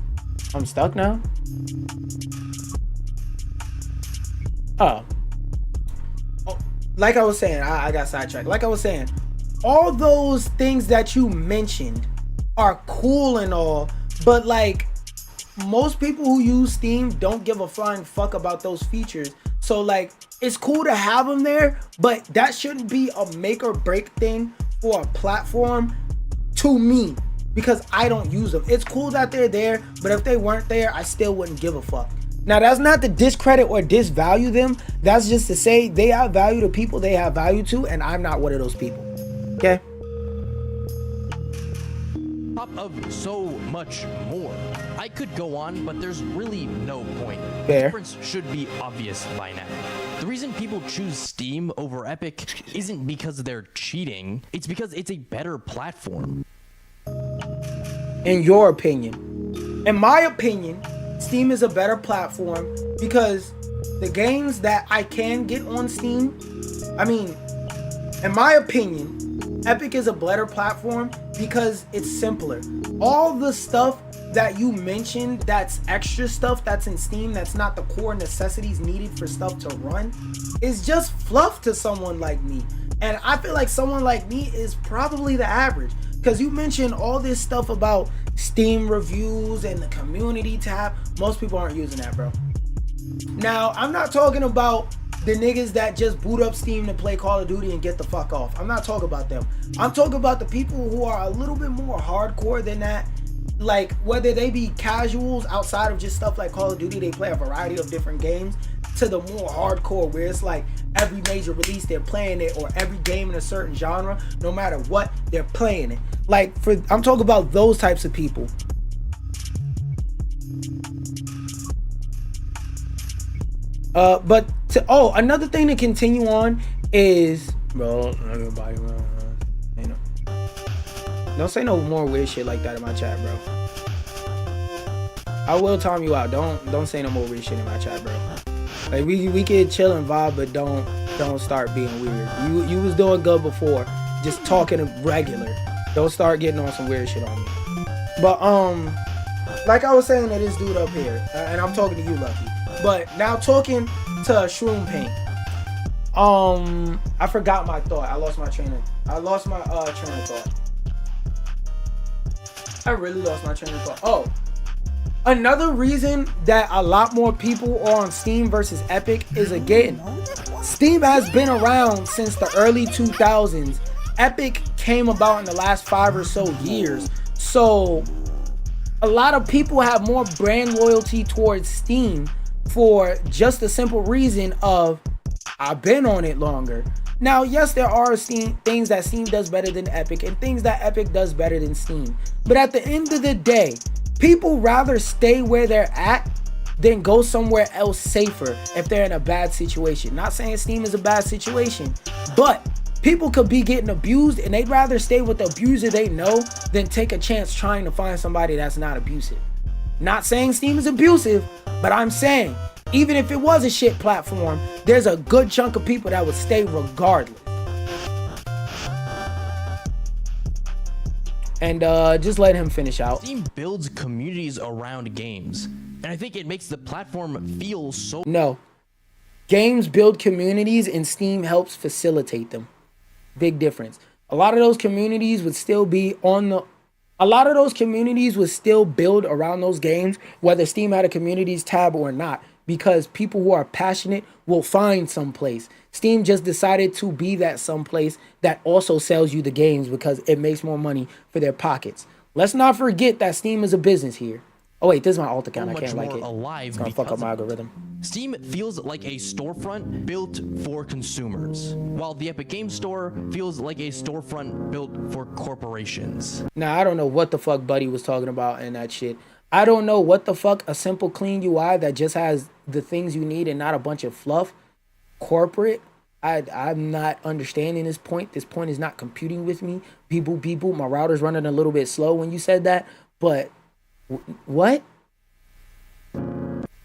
I'm stuck now? Oh. Like I was saying, I got sidetracked. Like I was saying, all those things that you mentioned are cool and all, but like, most people who use Steam don't give a flying fuck about those features. So like, it's cool to have them there, but that shouldn't be a make or break thing for a platform to me, because I don't use them. It's cool that they're there, but if they weren't there, I still wouldn't give a fuck. Now, that's not to discredit or disvalue them. That's just to say they have value to people they have value to, and I'm not one of those people. Okay? Top of so much more. I could go on, but there's really no point. Fair. The difference should be obvious by now. The reason people choose Steam over Epic isn't because they're cheating. It's because it's a better platform. In your opinion. In my opinion, Steam is a better platform because the games that I can get on Steam, I mean, in my opinion, Epic is a better platform because it's simpler. All the stuff that you mentioned, that's extra stuff that's in Steam, that's not the core necessities needed for stuff to run, is just fluff to someone like me. And I feel like someone like me is probably the average, because you mentioned all this stuff about Steam reviews and the community tab. Most people aren't using that, bro. Now, I'm not talking about the niggas that just boot up Steam to play Call of Duty and get the fuck off. I'm not talking about them. I'm talking about the people who are a little bit more hardcore than that. Like, whether they be casuals outside of just stuff like Call of Duty, they play a variety of different games, to the more hardcore where it's like every major release they're playing it, or every game in a certain genre, no matter what, they're playing it. Like, I'm talking about those types of people. But another thing to continue on is, bro, everybody, you know, don't say no more weird shit like that in my chat, bro. I will time you out. Don't say no more weird shit in my chat, bro. Like, we can chill and vibe, but don't start being weird. You was doing good before, just talking regular. Don't start getting on some weird shit on me. But like I was saying to this dude up here, and I'm talking to you, Lucky. But now talking to Shroom Paint. I forgot my thought. I lost my train of thought. I really lost my train of thought. Oh, another reason that a lot more people are on Steam versus Epic is, again, Steam has been around since the early 2000s. Epic came about in the last 5 or so years. So a lot of people have more brand loyalty towards Steam for just the simple reason of, I've been on it longer. Now, yes, there are things that Steam does better than Epic and things that Epic does better than Steam. But at the end of the day, people rather stay where they're at than go somewhere else safer if they're in a bad situation. Not saying Steam is a bad situation, but people could be getting abused and they'd rather stay with the abuser they know than take a chance trying to find somebody that's not abusive. Not saying Steam is abusive, but I'm saying even if it was a shit platform, there's a good chunk of people that would stay regardless. And just let him finish out. Steam builds communities around games, and I think it makes the platform feel so... No. Games build communities and Steam helps facilitate them. Big difference. A lot of those communities would still be on the... A lot of those communities would still build around those games, whether Steam had a communities tab or not, because people who are passionate will find some place. Steam just decided to be that someplace that also sells you the games because it makes more money for their pockets. Let's not forget that Steam is a business here. Oh wait, this is my alt account. I can't like it. Alive, it's gonna fuck up my algorithm. Steam feels like a storefront built for consumers, while the Epic Games Store feels like a storefront built for corporations. Now, I don't know what the fuck Buddy was talking about in that shit. I don't know what the fuck a simple clean UI that just has the things you need and not a bunch of fluff. Corporate. I'm not understanding this point. This point is not computing with me. Beep boop, beep boop. My router's running a little bit slow when you said that. But what?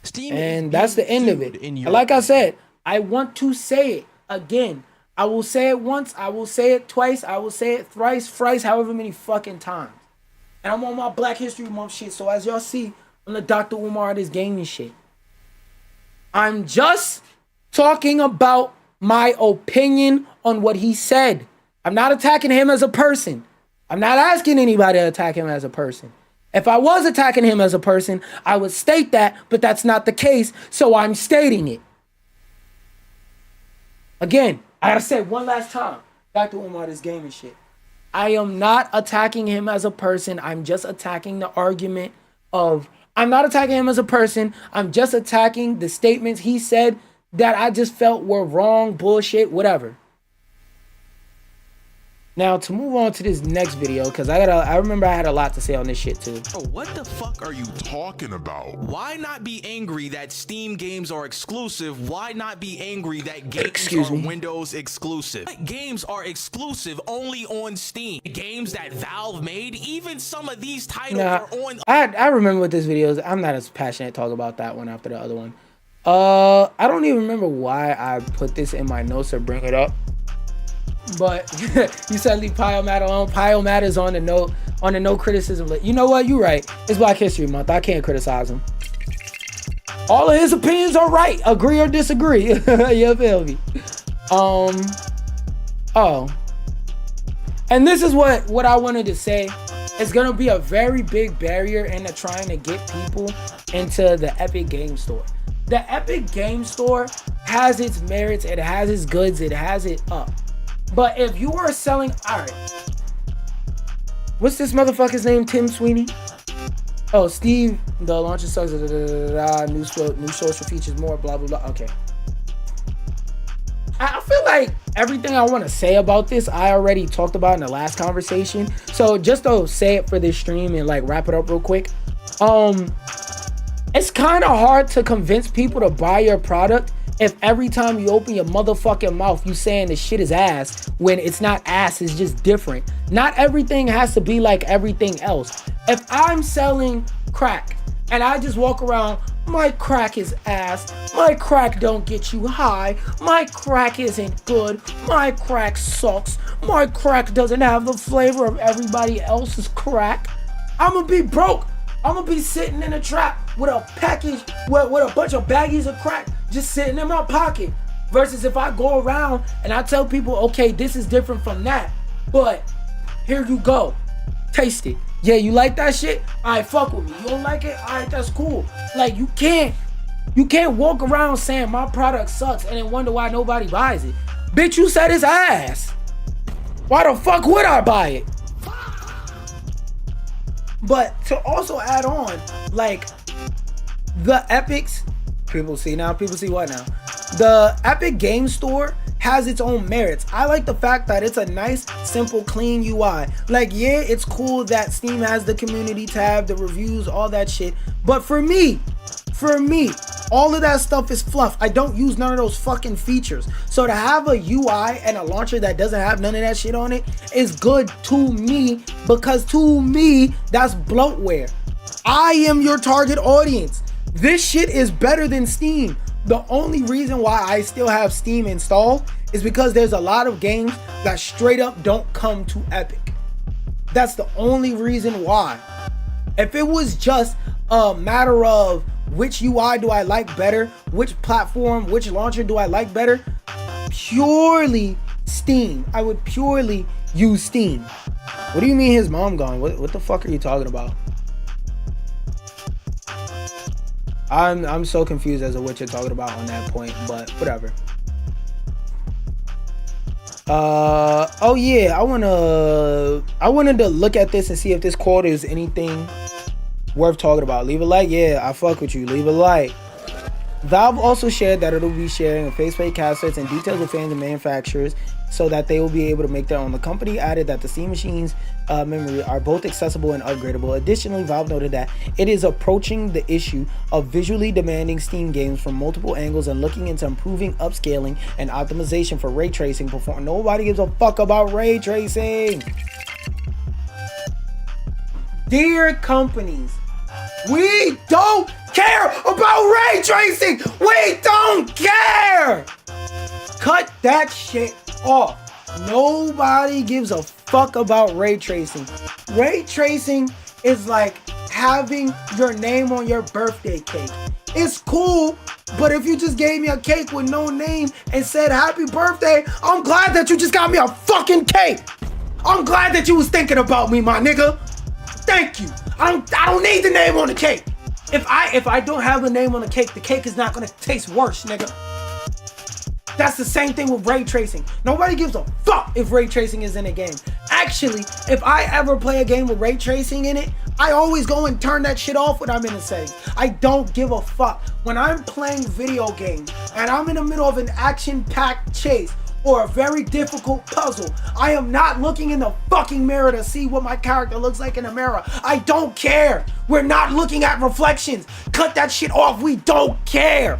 Steam and that's the end of it. Like I said, I want to say it again. I will say it once. I will say it twice. I will say it thrice, however many fucking times. And I'm on my Black History Month shit. So as y'all see, I'm the Dr. Umar of this gaming shit. I'm just talking about my opinion on what he said. I'm not attacking him as a person. I'm not asking anybody to attack him as a person. If I was attacking him as a person, I would state that, but that's not the case, so I'm stating it. Again, I gotta say it one last time. Dr. Umar, this gaming shit. I am not attacking him as a person. I'm just attacking the argument of... I'm not attacking him as a person. I'm just attacking the statements he said that I just felt were wrong, bullshit, whatever. Now, to move on to this next video, because I remember I had a lot to say on this shit too. Oh, what the fuck are you talking about? Why not be angry that Steam games are exclusive? Why not be angry that games are Windows exclusive? Games are exclusive only on Steam. Games that Valve made, even some of these titles are on... I remember what this video is. I'm not as passionate to talk about that one after the other one. I don't even remember why I put this in my notes or bring it up. But you said leave Pyomat alone. Pyomat is on the no criticism list. You know what? You're right. It's Black History Month. I can't criticize him. All of his opinions are right. Agree or disagree. You feel me? Oh. And this is what I wanted to say. It's gonna be a very big barrier into trying to get people into the Epic Game Store. The Epic Game Store has its merits. It has its goods. It has it up. But if you are selling, all right, what's this motherfucker's name? Tim Sweeney? Oh, Steve, the launcher sucks, new social features, more, blah, blah, blah. Okay. I feel like everything I want to say about this, I already talked about in the last conversation. So just to say it for this stream and like wrap it up real quick. It's kind of hard to convince people to buy your product if every time you open your motherfucking mouth, you saying the shit is ass when it's not ass, it's just different. Not everything has to be like everything else. If I'm selling crack and I just walk around, my crack is ass, my crack don't get you high, my crack isn't good, my crack sucks, my crack doesn't have the flavor of everybody else's crack, I'm gonna be broke. I'm gonna be sitting in a trap with a package, with a bunch of baggies of crack just sitting in my pocket. Versus if I go around and I tell people, okay, this is different from that, but here you go. Taste it. Yeah, you like that shit? Alright, fuck with me. You don't like it? Alright, that's cool. Like, you can't walk around saying my product sucks and then wonder why nobody buys it. Bitch, you said it's ass. Why the fuck would I buy it? But to also add on, like, the Epics, people see what now? The Epic Game Store has its own merits. I like the fact that it's a nice, simple, clean UI. Like, yeah, it's cool that Steam has the community tab, the reviews, all that shit. But for me, all of that stuff is fluff. I don't use none of those fucking features. So to have a UI and a launcher that doesn't have none of that shit on it is good to me, because to me, that's bloatware. I am your target audience. This shit is better than Steam. The only reason why I still have Steam installed is because there's a lot of games that straight up don't come to Epic. That's the only reason why. If it was just a matter of which UI do I like better, which platform, which launcher do I like better, purely Steam. I would purely use Steam. What do you mean his mom gone? What the fuck are you talking about? I'm so confused as to what you're talking about on that point, but whatever. Oh yeah, I wanted to look at this and see if this quote is anything worth talking about. Leave a like. Yeah, I fuck with you. Leave a like. Valve also shared that it'll be sharing a faceplate cassettes and details with fans and manufacturers so that they will be able to make their own. The company added that the Steam machines memory are both accessible and upgradable. Additionally, Valve noted that it is approaching the issue of visually demanding Steam games from multiple angles and looking into improving upscaling and optimization for ray tracing performance. Nobody gives a fuck about ray tracing. Dear companies, we don't care about ray tracing. We don't care. Cut that shit off. Nobody gives a fuck about ray tracing. Ray tracing is like having your name on your birthday cake. It's cool, but if you just gave me a cake with no name and said happy birthday, I'm glad that you just got me a fucking cake. I'm glad that you was thinking about me, my nigga. Thank you. I don't need the name on the cake. If I don't have the name on the cake is not gonna taste worse, nigga. That's the same thing with ray tracing. Nobody gives a fuck if ray tracing is in a game. Actually, if I ever play a game with ray tracing in it, I always go and turn that shit off when I'm in the settings. I don't give a fuck. When I'm playing video games and I'm in the middle of an action-packed chase or a very difficult puzzle, I am not looking in the fucking mirror to see what my character looks like in the mirror. I don't care. We're not looking at reflections. Cut that shit off. We don't care.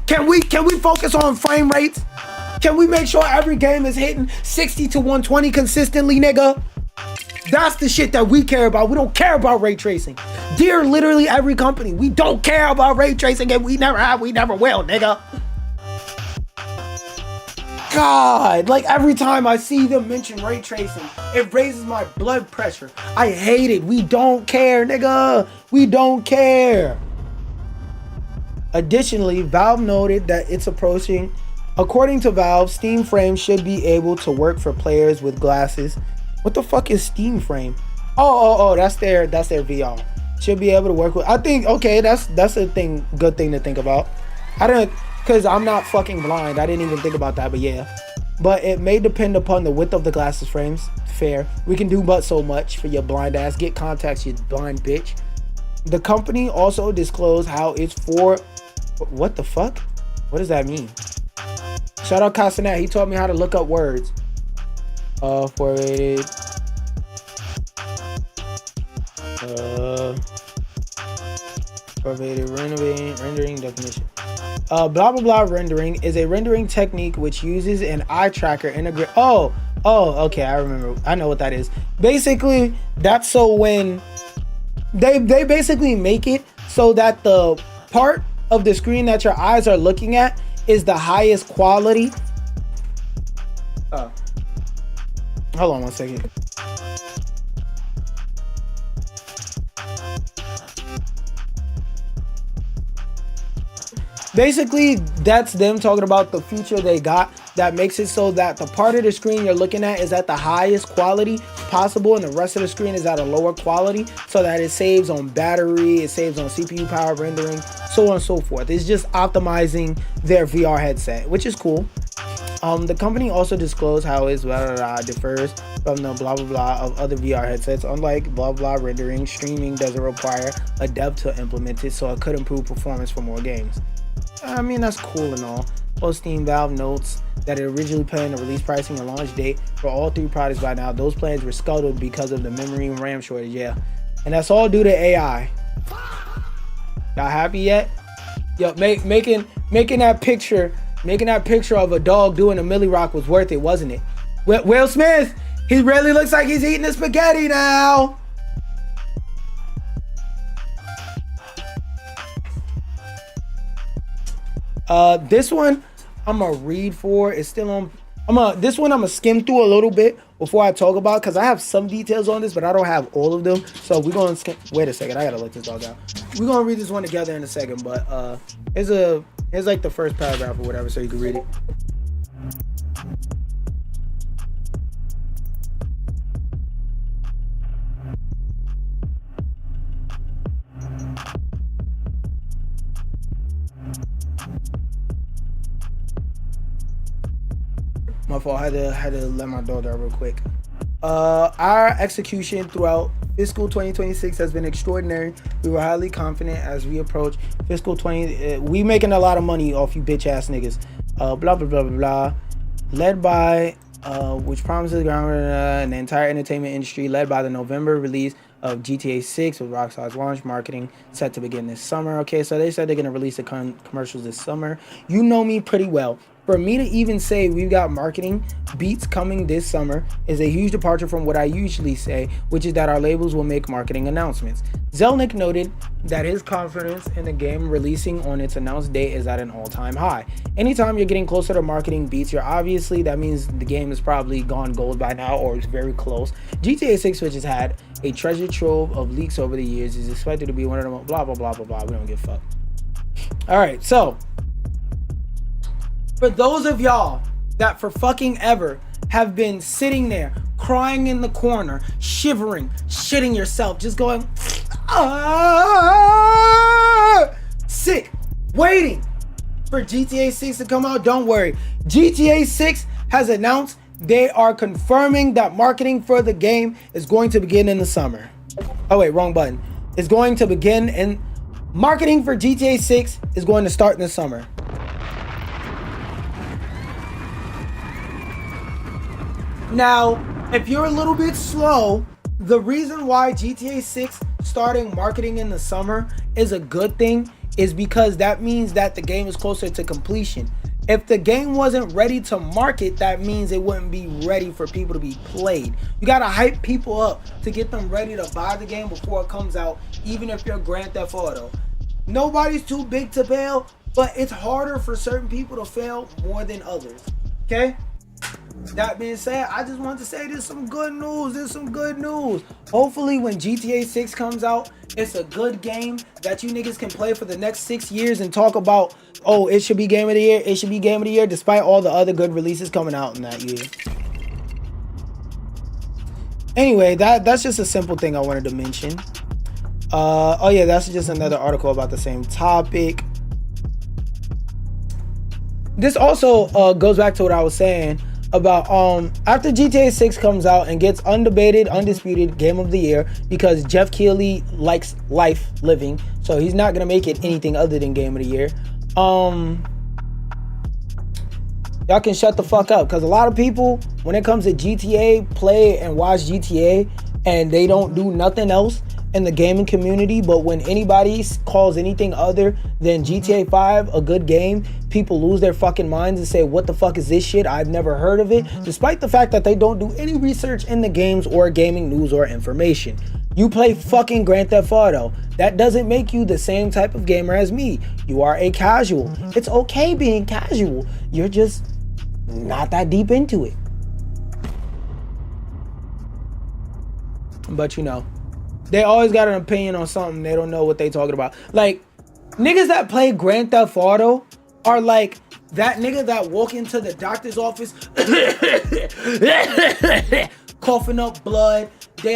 Can we focus on frame rates? Can we make sure every game is hitting 60 to 120 consistently, nigga? That's the shit that we care about. We don't care about ray tracing. Dear literally every company, we don't care about ray tracing, and we never have, we never will, nigga. God, like every time I see them mention ray tracing, it raises my blood pressure. I hate it. We don't care, nigga. We don't care. Additionally, Valve noted that it's approaching. According to Valve, Steam Frame should be able to work for players with glasses. What the fuck is Steam Frame? Oh, that's their VR. Should be able to work with. I think okay, that's a thing, good thing to think about. I don't, cause I'm not fucking blind. I didn't even think about that, but yeah. But it may depend upon the width of the glasses frames. Fair. We can do but so much for your blind ass. Get contacts, you blind bitch. The company also disclosed how it's for. What the fuck? What does that mean? Shout out Carin. He taught me how to look up words. Forwarded. Forwarded rendering definition. Blah blah blah rendering is a rendering technique which uses an eye tracker integrate. Oh, okay, I remember. I know what that is. Basically, that's so when they basically make it so that the part of the screen that your eyes are looking at is the highest quality. Hold on one second. basically that's them talking about the feature they got that makes it so that the part of the screen you're looking at is at the highest quality possible and the rest of the screen is at a lower quality, so that it saves on battery, it saves on CPU power, rendering, so on and so forth. It's just optimizing their VR headset, which is cool. The company also disclosed how it differs from the blah blah blah of other VR headsets. Unlike blah blah rendering, streaming doesn't require a dev to implement it, so it could improve performance for more games. I mean, that's cool and all. Steam Valve notes that it originally planned a release pricing and launch date for all 3 products by now. Those plans were scuttled because of the memory and RAM shortage, yeah. And that's all due to AI. Y'all happy yet? Yo, making that picture of a dog doing a Millie Rock was worth it, wasn't it? Will Smith, he really looks like he's eating the spaghetti now. This one I'm gonna read for. It's still on. This one I'm gonna skim through a little bit before I talk about, because I have some details on this, but I don't have all of them. So we're gonna skim. Wait a second, I gotta let this dog out. We're gonna read this one together in a second, but here's like the first paragraph or whatever, so you can read it. My fault, I had to let my dog out real quick. Our execution throughout fiscal 2026 has been extraordinary. We were highly confident as we approach fiscal 20. We making a lot of money off you bitch ass niggas. Blah blah blah blah blah. Led by which promises ground in the entire entertainment industry. Led by the November release of GTA 6 with Rockstar's launch marketing set to begin this summer. Okay, so they said they're gonna release the commercials this summer. You know me pretty well. For me to even say we've got marketing beats coming this summer is a huge departure from what I usually say, which is that our labels will make marketing announcements. Zelnick noted that his confidence in the game releasing on its announced date is at an all-time high. Anytime you're getting closer to marketing beats, that means the game is probably gone gold by now or is very close. GTA 6, which has had a treasure trove of leaks over the years, is expected to be one of them. Blah blah blah blah blah. We don't give a fuck. All right, so for those of y'all that for fucking ever have been sitting there crying in the corner, shivering, shitting yourself, just going sick, waiting for GTA 6 to come out, don't worry. GTA 6 has announced they are confirming that marketing for the game is going to begin in the summer. Oh wait, wrong button. It's going to begin in marketing for GTA 6 is going to start in the summer. Now, if you're a little bit slow, the reason why GTA 6 starting marketing in the summer is a good thing is because that means that the game is closer to completion. If the game wasn't ready to market, that means it wouldn't be ready for people to be played. You gotta hype people up to get them ready to buy the game before it comes out, even if you're Grand Theft Auto. Nobody's too big to fail, but it's harder for certain people to fail more than others, okay? That being said, I just want to say there's some good news. Hopefully when GTA 6 comes out, it's a good game that you niggas can play for the next 6 years and talk about, oh, it should be game of the year, despite all the other good releases coming out in that year. Anyway, that's just a simple thing I wanted to mention. Oh yeah, that's just another article about the same topic. This also goes back to what I was saying about after GTA 6 comes out and gets undebated, undisputed game of the year, because Jeff Keighley likes life living, so he's not gonna make it anything other than game of the year. Y'all can shut the fuck up, because a lot of people, when it comes to GTA, play and watch GTA and they don't do nothing else in the gaming community. But when anybody calls anything other than GTA 5 a good game, people lose their fucking minds and say, what the fuck is this shit? I've never heard of it, despite the fact that they don't do any research in the games or gaming news or information. You play fucking Grand Theft Auto. That doesn't make you the same type of gamer as me. You are a casual. It's okay being casual. You're just not that deep into it. But you know, they always got an opinion on something. They don't know what they talking about. Like, Niggas that play Grand Theft Auto are like that nigga that walk into the doctor's office coughing up blood. They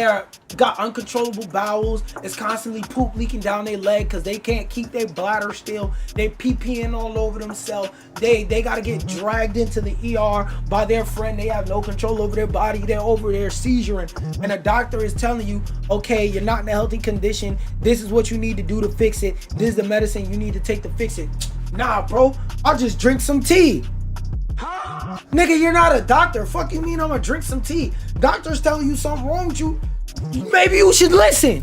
got uncontrollable bowels. It's constantly poop leaking down their leg because they can't keep their bladder still. They pee-peeing all over themselves. They gotta get dragged into the ER by their friend. They have no control over their body. They're over there seizuring. And a doctor is telling you, okay, you're not in a healthy condition. This is what you need to do to fix it. This is the medicine you need to take to fix it. Nah, bro, I'll just drink some tea. Nigga, you're not a doctor. Fuck you mean I'm gonna drink some tea? Doctor's telling you something wrong with you. Maybe you should listen.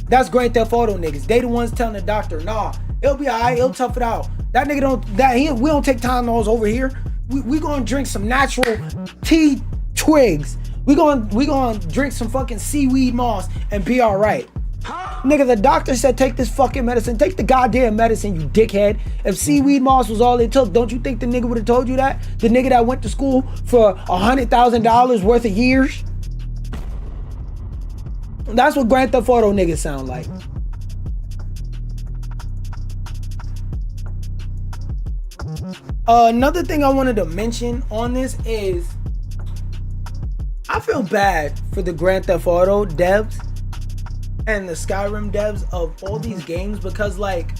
That's Grand Theft Auto niggas. They the ones telling the doctor, nah, it'll be alright, he'll tough it out. That nigga we don't take Tylenols over here. We gonna drink some natural tea twigs. We gonna drink some fucking seaweed moss and be alright. Nigga, the doctor said take this fucking medicine. Take the goddamn medicine, you dickhead. If seaweed moss was all it took, don't you think the nigga would have told you that? The nigga that went to school for $100,000 worth of years? That's what Grand Theft Auto niggas sound like. Another thing I wanted to mention on this is I feel bad for the Grand Theft Auto devs and the Skyrim devs of all these games because like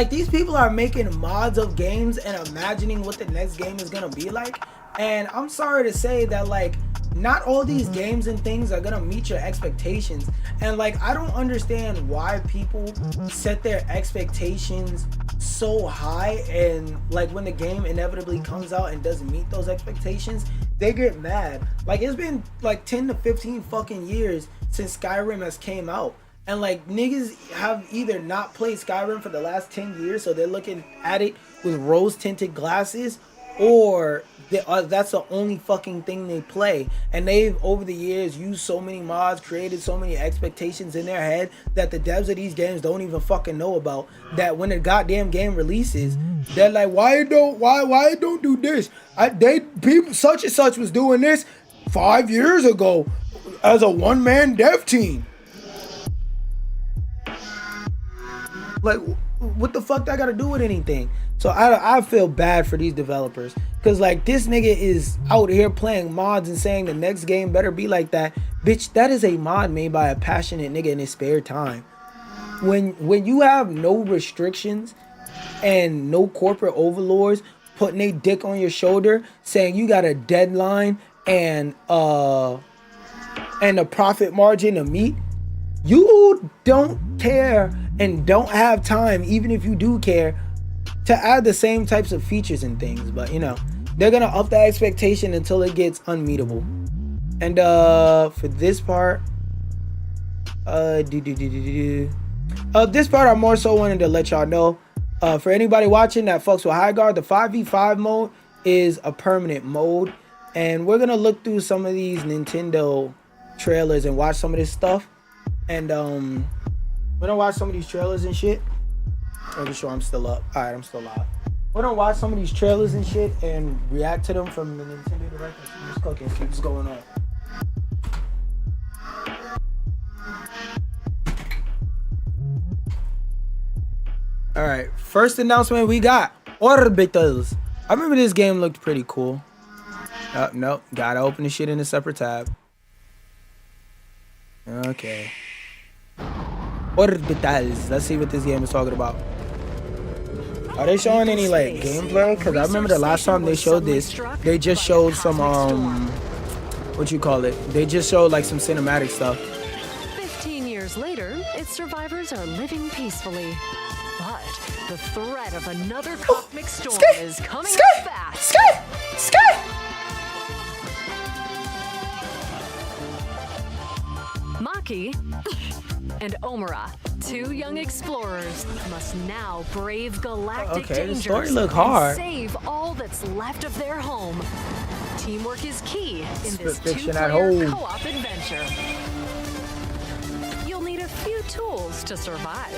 these people are making mods of games and imagining what the next game is gonna be like, and I'm sorry to say that like not all these games and things are gonna meet your expectations, and like I don't understand why people set their expectations so high, and like when the game inevitably comes out and doesn't meet those expectations, they get mad. Like it's been like 10 to 15 fucking years since Skyrim has came out, and like niggas have either not played Skyrim for the last 10 years, so they're looking at it with rose tinted glasses, or that's the only fucking thing they play. And they've over the years used so many mods, created so many expectations in their head that the devs of these games don't even fucking know about, that when the goddamn game releases they're like, why it don't do this? People such and such was doing this 5 years ago as a one-man dev team. Like, what the fuck that got to do with anything? So I feel bad for these developers, because like this nigga is out here playing mods and saying the next game better be like that. Bitch, that is a mod made by a passionate nigga in his spare time. When you have no restrictions and no corporate overlords putting a dick on your shoulder saying you got a deadline and a profit margin to meet, you don't care and don't have time, even if you do care, to add the same types of features and things. But you know, they're gonna up the expectation until it gets unmeetable. And for this part, this part I more so wanted to let y'all know, for anybody watching that fucks with High Guard, the 5v5 mode is a permanent mode, and we're gonna look through some of these Nintendo trailers and watch some of this stuff. And we're gonna watch some of these trailers and shit. Making sure I'm still up. Alright, I'm still live. We're gonna watch some of these trailers and shit and react to them from the Nintendo Direct and see what's cooking, see what's going on. Alright, first announcement we got Orbitals. I remember this game looked pretty cool. Nope, gotta open this shit in a separate tab. Okay. Orbitals. Let's see what this game is talking about. Are they showing any like gameplay? Because I remember the last time they showed this, they just showed some what you call it? They just showed like some cinematic stuff. 15 years later, its survivors are living peacefully. But the threat of another cosmic storm is coming up fast. Maki and Omura, two young explorers, must now brave galactic dangers the story look hard. and save all that's left of their home. Teamwork is key in this Fiction at two-player home. co-op adventure. You'll need a few tools to survive.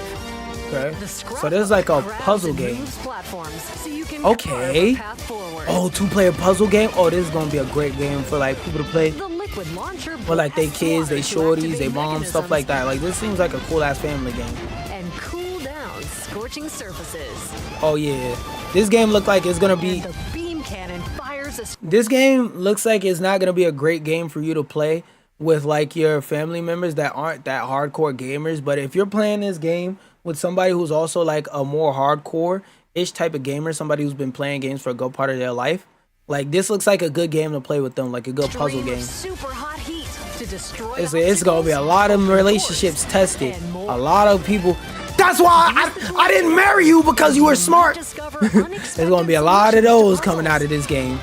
Okay. The scrub So this is like a grabs puzzle and game. moves platforms so you can Okay. carve a path forward. Oh, 2-player puzzle game. Oh, this is gonna be a great game for like people to play. The liquid launcher Or like they blasts kids, they water to shorties, they activate moms, stuff like that. Like this seems like a cool ass family game. and cool down scorching surfaces. Oh yeah, this game looked like it's gonna be. And the beam cannon fires a This game looks like it's not gonna be a great game for you to play with like your family members that aren't that hardcore gamers. But if you're playing this game with somebody who's also like a more hardcore-ish type of gamer, somebody who's been playing games for a good part of their life, like this looks like a good game to play with them, like a good puzzle game. super hot heat to destroy It's gonna be a lot of relationships tested. A lot of people. That's why I didn't marry you because you were smart. There's gonna be a lot of those coming out of this game.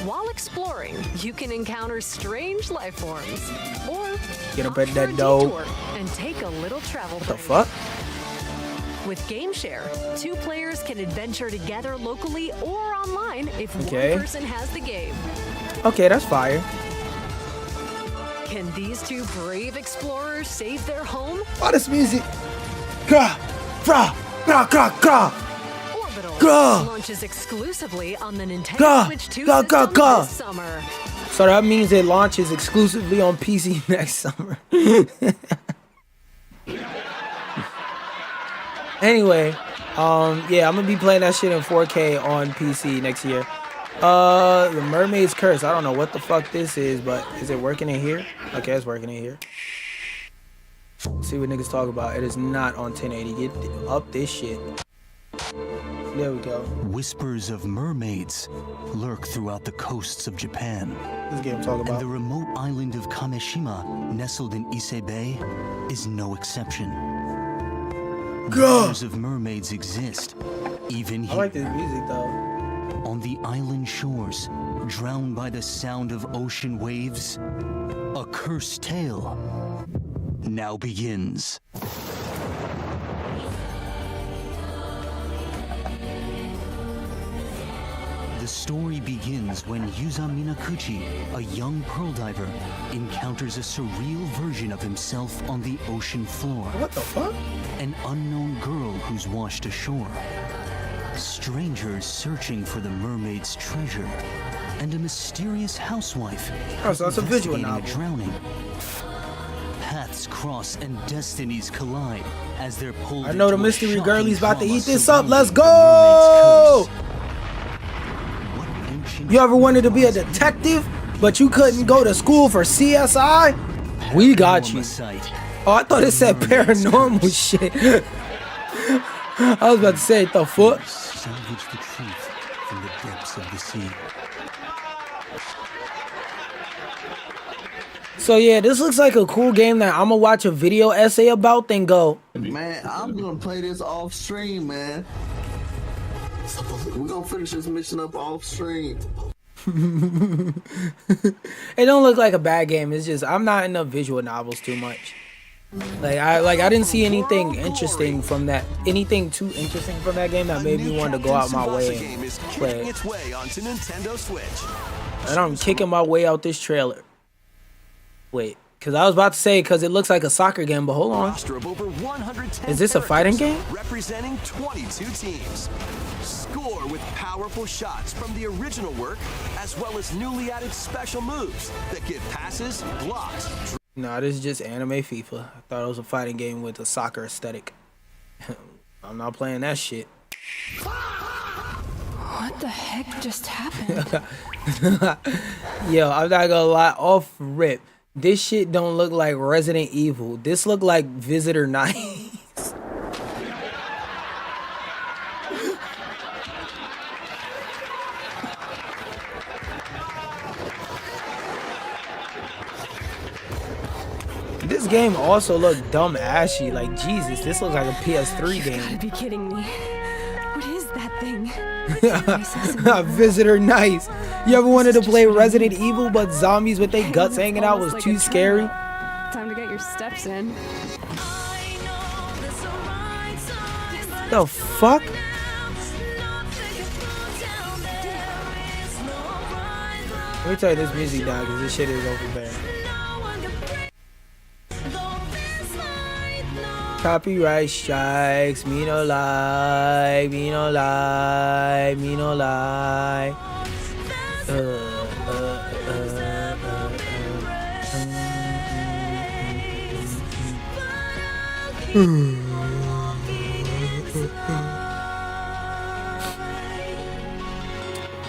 While exploring, you can encounter strange life forms, or Get up at opt that for a door. detour and take a little travel. What the fuck? With GameShare, 2 players can adventure together locally or online if Okay. one person has the game. Okay, that's fire. Can these 2 brave explorers save their home? Oh, this music. Gra, gra, gra, gra, gra. Orbital Gah! launches exclusively on the Nintendo Gah! Switch 2 Gah, system gah, gah! this summer. So that means it launches exclusively on PC next summer. Anyway, yeah, I'm gonna be playing that shit in 4K on PC next year. The Mermaid's Curse. I don't know what the fuck this is, but is it working in here? Okay, it's working in here. See what niggas talk about. It is not on 1080. Get up this shit. There we go. Whispers of mermaids lurk throughout the coasts of Japan. This game talk And about. the remote island of Kameshima, nestled in Ise Bay, is no exception. Whispers of mermaids exist, even I here. like this music though. On the island shores, drowned by the sound of ocean waves, a cursed tale now begins. The story begins when Yuza Minakuchi, a young pearl diver, encounters a surreal version of himself on the ocean floor. What the fuck? An unknown girl who's washed ashore. Strangers searching for the mermaid's treasure. And a mysterious housewife Oh, so that's a visual investigating novel. a drowning. Paths cross and destinies collide as they're pulled I know the into a mystery shocking girlie's about to drama eat this up. surrounding Let's the go! mermaid's curse. What ancient You ever wanted to be a detective, but you couldn't go to school for CSI? We got you. site. Oh, I thought it said paranormal shit. I was about to say, the fuck? Salvage the truth from the depths of the sea. So yeah, this looks like a cool game that I'm gonna watch a video essay about, then go. Man, I'm gonna play this off stream, man. We're gonna finish this mission up off stream. It don't look like a bad game. It's just I'm not into visual novels too much. I didn't see anything interesting from that. Anything too interesting from that game that made me want to go out my way game and is play kicking it. its way onto Nintendo Switch. And I'm kicking my way out this trailer. Wait, because I was about to say because it looks like a soccer game, but hold on. Roster of over 110 Is this a fighting characters game? Representing 22 teams. Score with powerful shots from the original work, as well as newly added special moves that give passes, blocks, No, this is just anime FIFA. I thought it was a fighting game with a soccer aesthetic. I'm not playing that shit. What the heck just happened? Yo, I'm not gonna lie, off rip. This shit don't look like Resident Evil. This look like Visitor Nights. This game also looked dumb ashy. Like Jesus, this looks like a PS3 Gotta game. be kidding me. What is that thing? Visitor Nights. You ever wanted to play Resident Evil, but zombies with their guts hanging out was too scary? Time to get your steps in. The fuck? Let me tell you this music down, because this shit is overbearing. Copyright strikes, me no lie, me no lie, me no lie.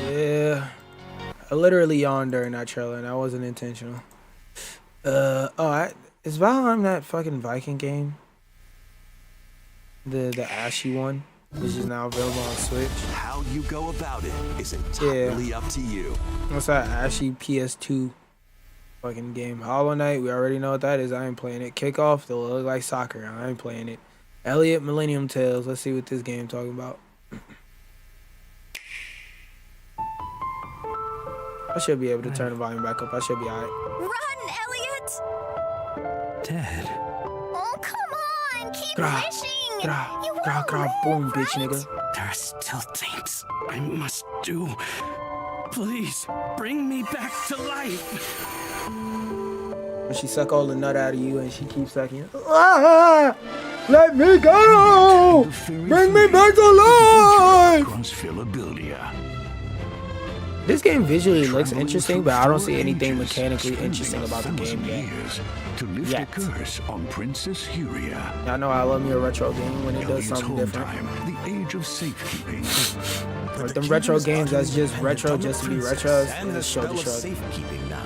Yeah. I literally yawned during that trailer, and that wasn't intentional. Is Valheim that fucking Viking game? The ashy one, which is now available on Switch. How you go about it is entirely up to you. What's that ashy PS2 fucking game? Hollow Knight, we already know what that is. I ain't playing it. Kickoff, they'll look like soccer. I ain't playing it. Elliot Millennium Tales. Let's see what this game talking about. I should be able to turn the volume back up. I should be alright. Run, Elliot! Dad. Oh, come on! Keep fishing! Boom, bitch, nigga. There are still things I must do. Please, bring me back to life. When she suck all the nut out of you and she keeps sucking. Ah! Let me go! Bring me back to life! This game visually looks interesting, but I don't see anything mechanically interesting about the game yet. To lift a curse on Princess Huria. Y'all know I love me a retro game when it does something different. The age of safekeeping. Like them retro games that's just retro just to be retro. Just show the show. Safekeeping now.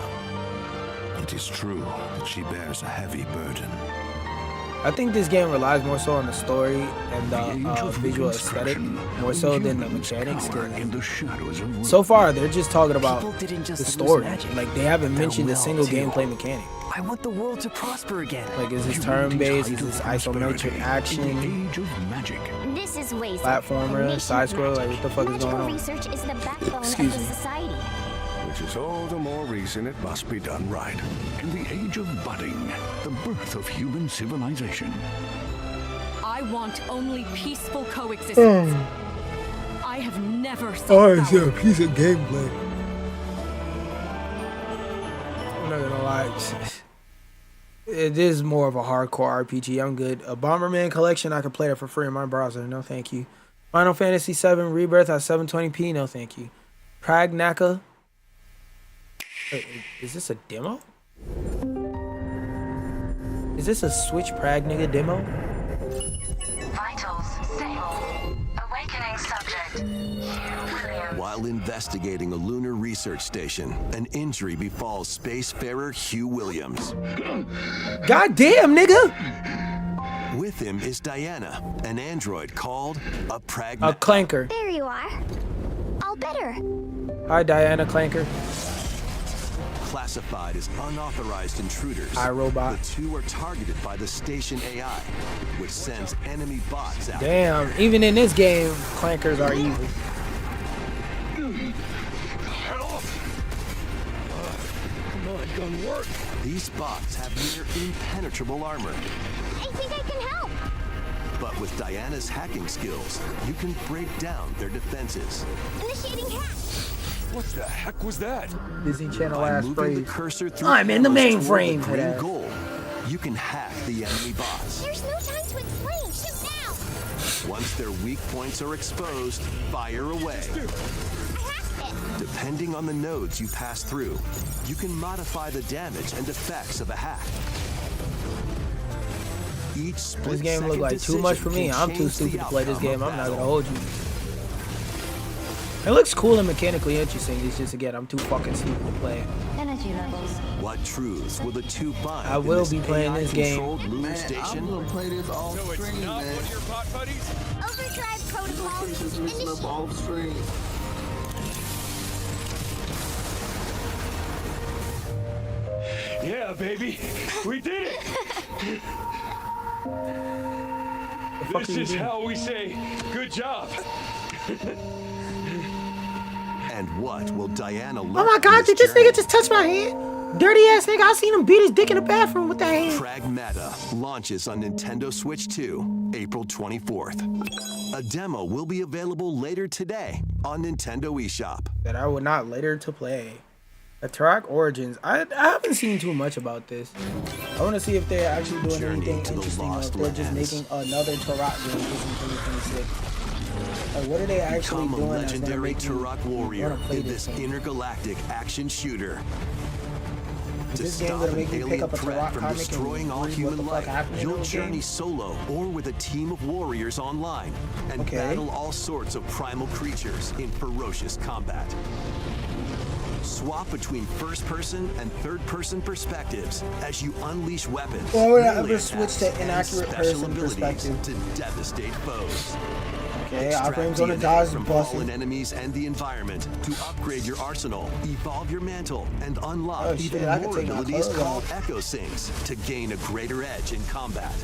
It is true that she bears a heavy burden. I think this game relies more so on the story and the visual aesthetic, more so than the mechanics. So far, they're just talking about the story. Like, they haven't mentioned a single gameplay mechanic. I want the world to prosper again. Like, is this turn-based? Is this isometric action? This is ways Platformer, side-scroller? Like, what the fuck is going on? Research is the backbone Excuse of me. the society. Which is all the more reason it must be done right. In the age of budding, the birth of human civilization. I want only peaceful coexistence. I have never sought power. A piece of gameplay. I'm not gonna lie. It is more of a hardcore RPG. I'm good. A Bomberman collection, I could play that for free in my browser. No, thank you. Final Fantasy VII Rebirth at 720p. No, thank you. Pragnaka. Wait, is this a demo? Is this a Switch Pragnaka demo? Vitals stable. Awakening subject. While investigating a lunar research station, an injury befalls spacefarer Hugh Williams. Goddamn, nigga! With him is Diana, an android called a A Clanker. There you are. All better. Hi, Diana Clanker. Classified as unauthorized intruders, iRobot. The two are targeted by the station AI, which sends enemy bots out. Damn, even in this game, clankers are evil. Come on, gun work. These bots have near impenetrable armor. I think I can help. But with Diana's hacking skills, you can break down their defenses. Initiating hack. What the heck was that? Disney Channel By last moving the phrase. cursor through I'm in the cameras toward mainframe the for green that. goal, you can hack the enemy bots. There's no time to explain. Shoot now. Once their weak points are exposed, fire away. I hacked it. Depending on the nodes you pass through, you can modify the damage and effects of a hack. Each split This game look like too much for me. I'm too stupid to play this game. I'm not gonna hold you. It looks cool and mechanically interesting. It's just, again, I'm too fucking stupid to play it. Energy levels. What truths will the two find? I will be playing this game. Man, I'm gonna play this off stream, man. Overdrive protocol. Finish this mission up off stream. Yeah, baby, we did it. This is how we say good job. And what will Diana learn? Oh my god, did this nigga just touch my hand? Dirty ass nigga, I seen him beat his dick in the bathroom with that hand. Pragmata launches on Nintendo Switch 2, April 24th. A demo will be available later today on Nintendo eShop. That I would not later to play. A Turok Origins. I haven't seen too much about this. I want to see if they're actually doing anything interesting or if they're just making another Turok game in 2026. Like, what are they actually Become a doing? legendary Turok warrior in this intergalactic action shooter. To this game stop gonna an make me pick alien up a threat Turok from comic destroying and all read what human the fuck life, happened in you'll those journey games? solo or with a team of warriors online and battle all sorts of primal creatures in ferocious combat. Swap between first-person and third-person perspectives as you unleash weapons, Why would I melee ever switch to attacks, and inaccurate special person abilities perspective? to devastate foes. Okay, Extract Operame's gonna DNA dodge from busted. fallen enemies and the environment to upgrade your arsenal, evolve your mantle, and unlock Oh, shit, even I can more take my abilities clothes called off. Echo Syncs to gain a greater edge in combat.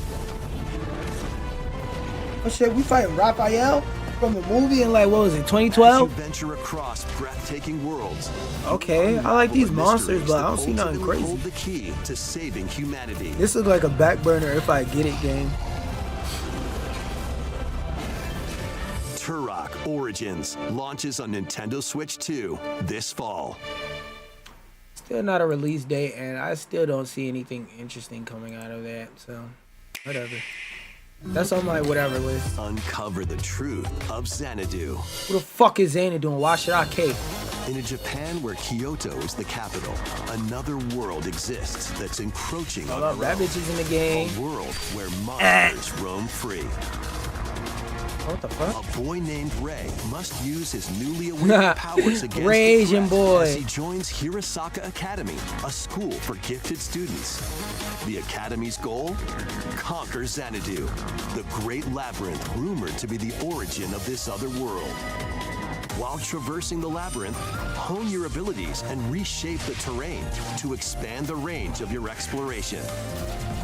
Oh shit, we fighting Raphael from the movie in like, what was it, As you 2012? venture across breathtaking worlds, Okay, I like these unravel monsters, mysteries but I that don't see nothing ultimately crazy. hold the key to saving humanity. This looks like a back burner if I get it game. Turok Origins launches on Nintendo Switch 2 this fall. Still not a release date, and I still don't see anything interesting coming out of that, so whatever. That's on my whatever list. Uncover the truth of Xanadu. Who the fuck is Xana doing? Why should I care? In a Japan where Kyoto is the capital, another world exists that's encroaching Hold on up, our that own. bitch is in the game. A world where monsters roam free. What the fuck? A boy named Ray must use his newly awakened powers against Ray the Asian threat boy. as he joins Hirosaka Academy, a school for gifted students. The Academy's goal? Conquer Xanadu, the great labyrinth rumored to be the origin of this other world. While traversing the labyrinth, hone your abilities and reshape the terrain to expand the range of your exploration.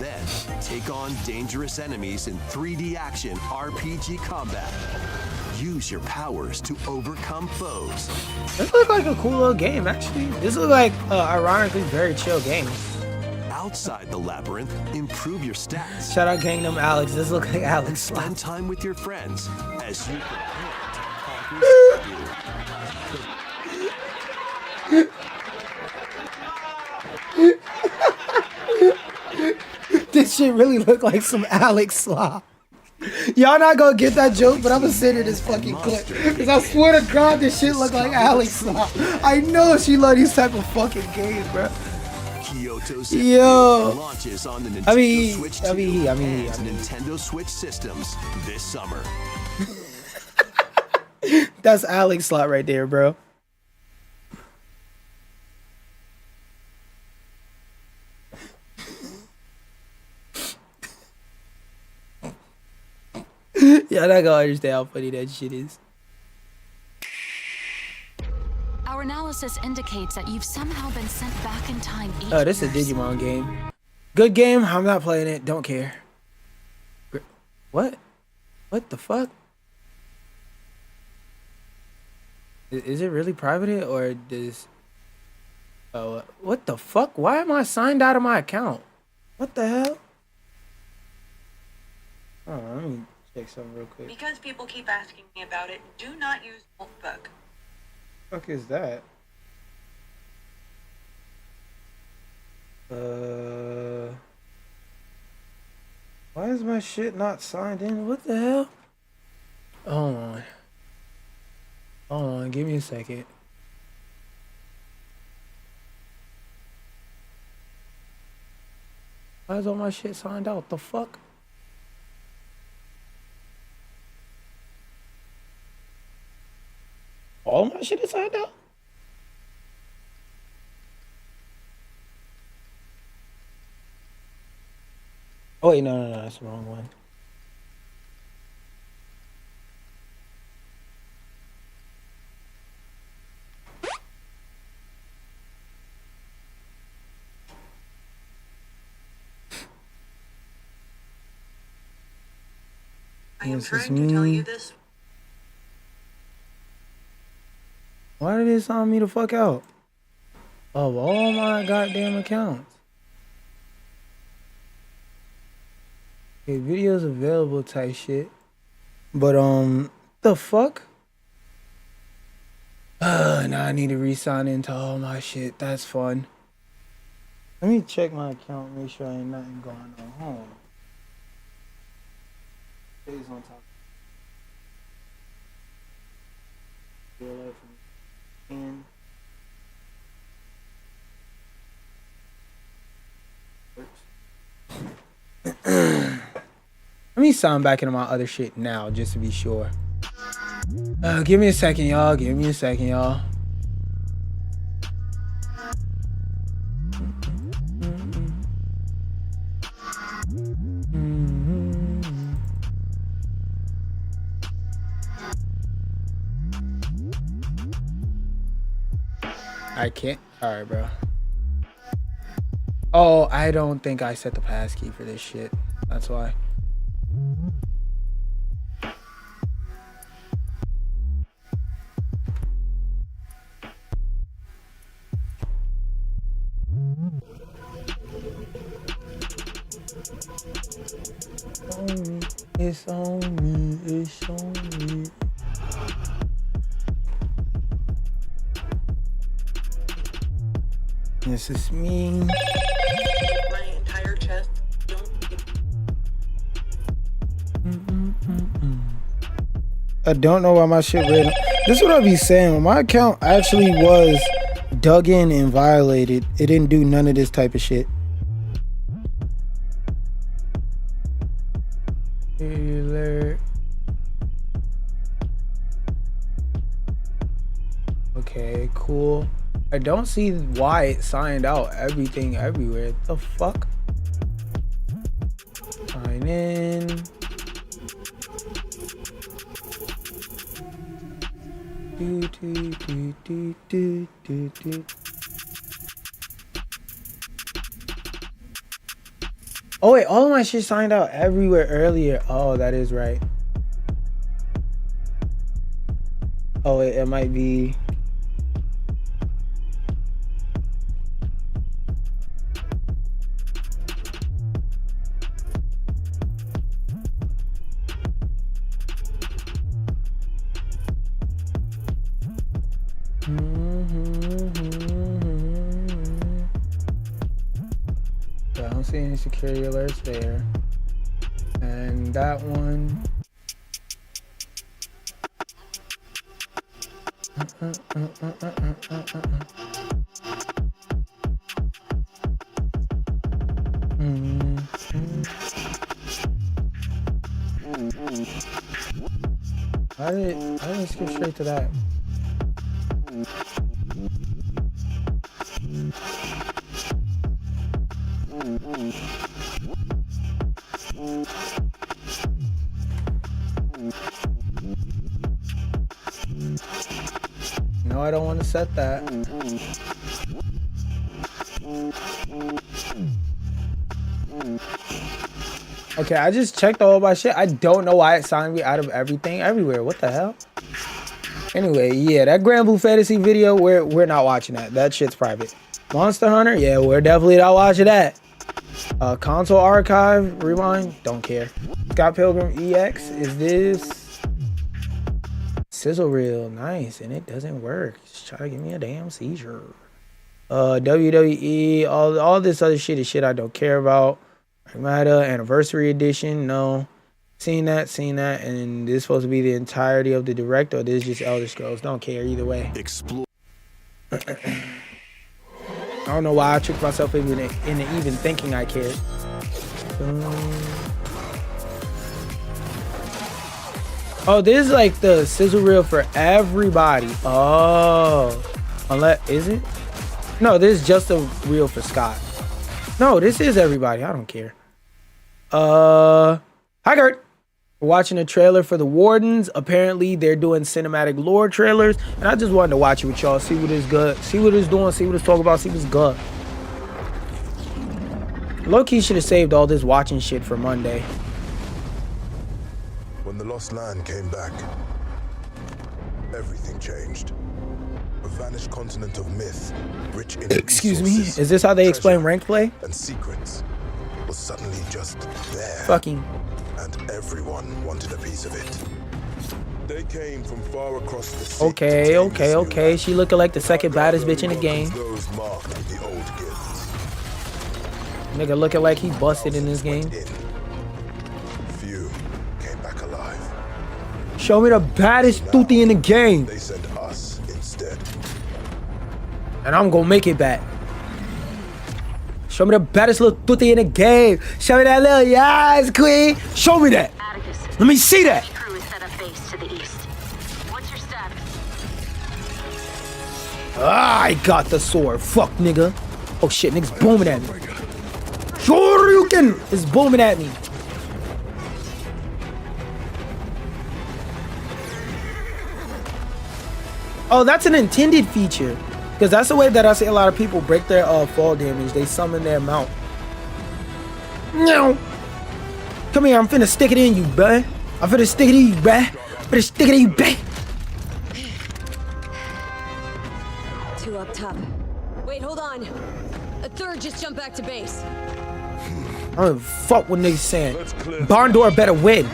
Then, take on dangerous enemies in 3D action RPG combat. Use your powers to overcome foes. This looks like a cool little game, actually. This looks like, ironically, very chill game. Outside the labyrinth, improve your stats. Shout out Gangnam Alex. This looks like Alex. Spend time with your friends as you prepare to conquer Xanadu. This shit really look like some Alex slop. Y'all not gonna get that joke, but I'm gonna send her this fucking clip. Cause I swear to God, this shit look like Alex slop. I know she love these type of fucking games, bro. Kyoto Yo. launches on the Nintendo I mean, Switch 2 and Nintendo Switch systems this summer. That's Alex slot right there, bro. Yeah, I gotta understand how funny that shit is. Our analysis indicates that you've somehow been sent back in time. Oh, this is a Digimon game. Good game. I'm not playing it. Don't care. What? What the fuck? Is it really private or does... Oh, what the fuck? Why am I signed out of my account? What the hell? Oh, let me check something real quick. Because people keep asking me about it, do not use Notebook. What the fuck is that? Why is my shit not signed in? What the hell? Hold on. Hold on, give me a second. Why is all my shit signed out? The fuck? All my shit is signed out? Oh wait, no, that's the wrong one. I am trying to tell you this. Why did it sign me the fuck out? Of all my goddamn accounts. Okay, videos available type shit. But the fuck? Now I need to re-sign into all my shit. That's fun. Let me check my account, make sure ain't nothing going on. Hold on. Days on top. Real life and me sign back into my other shit now, just to be sure. Give me a second, y'all. Give me a second, y'all. I can't. All right, bro. Oh, I don't think I set the passkey for this shit. That's why. It's on me. It's on me. This is me. My entire chest. I don't know why my shit red. This is what I be saying. When my account actually was dug in and violated, it didn't do none of this type of shit. Okay, cool. I don't see why it signed out everything everywhere. The fuck? Sign in. Oh wait, all of my shit signed out everywhere earlier. Oh, that is right. Oh wait, it might be. I don't see any security alerts there. And that one. I didn't skip straight to that. No, I don't want to set that. Okay, I just checked all my shit. I don't know why it signed me out of everything everywhere. What the hell? Anyway, yeah, that Grand Blue Fantasy video, we're not watching that. That shit's private. Monster Hunter, yeah, we're definitely not watching that. Console Archive, Rewind, don't care. Scott Pilgrim EX, is this sizzle reel? Nice, and it doesn't work. Just try to give me a damn seizure. WWE, all this other shit is shit I don't care about. Armada Anniversary Edition, no. Seen that, and this is supposed to be the entirety of the direct, or this is just Elder Scrolls. Don't care either way. Explore. I don't know why I tricked myself into even thinking I cared. Oh, this is like the sizzle reel for everybody. Oh, unless, is it? No, this is just a reel for Scott. No, this is everybody. I don't care. Hi, Kurt. We're watching a trailer for the Wardens. Apparently, they're doing cinematic lore trailers, and I just wanted to watch it with y'all, see what is good, see what it's doing, see what it's talking about, see what's good. Low-key should have saved all this watching shit for Monday. When the Lost Land came back, everything changed. A vanished continent of myth, rich in Excuse me, is this how they explain ranked play? And secrets was suddenly just there. Fucking. And everyone wanted a piece of it. They came from far across the sea. Okay. She looking like the second baddest bitch in the game. Those marked with the old guilds. Nigga looking like he busted in this game. Few came back alive. Show me the baddest tutti in the game. They sent us instead. And I'm gonna make it back. Show me the baddest little tutti in the game. Show me that little yes, queen. Show me that. Let me see that. Crew is set up base to the east. What's your status? I got the sword. Fuck, nigga. Oh shit, niggas booming at me. Shoryuken is booming at me. Oh, that's an intended feature. Because that's the way that I see a lot of people break their fall damage. They summon their mount. No. Come here, I'm finna stick it in you, bruh. I'm finna stick it in you, bruh. I'm finna stick it in you, bruh. 2 up top. Wait, hold on. A third just jumped back to base. I don't fuck what niggas saying. Bondor better win.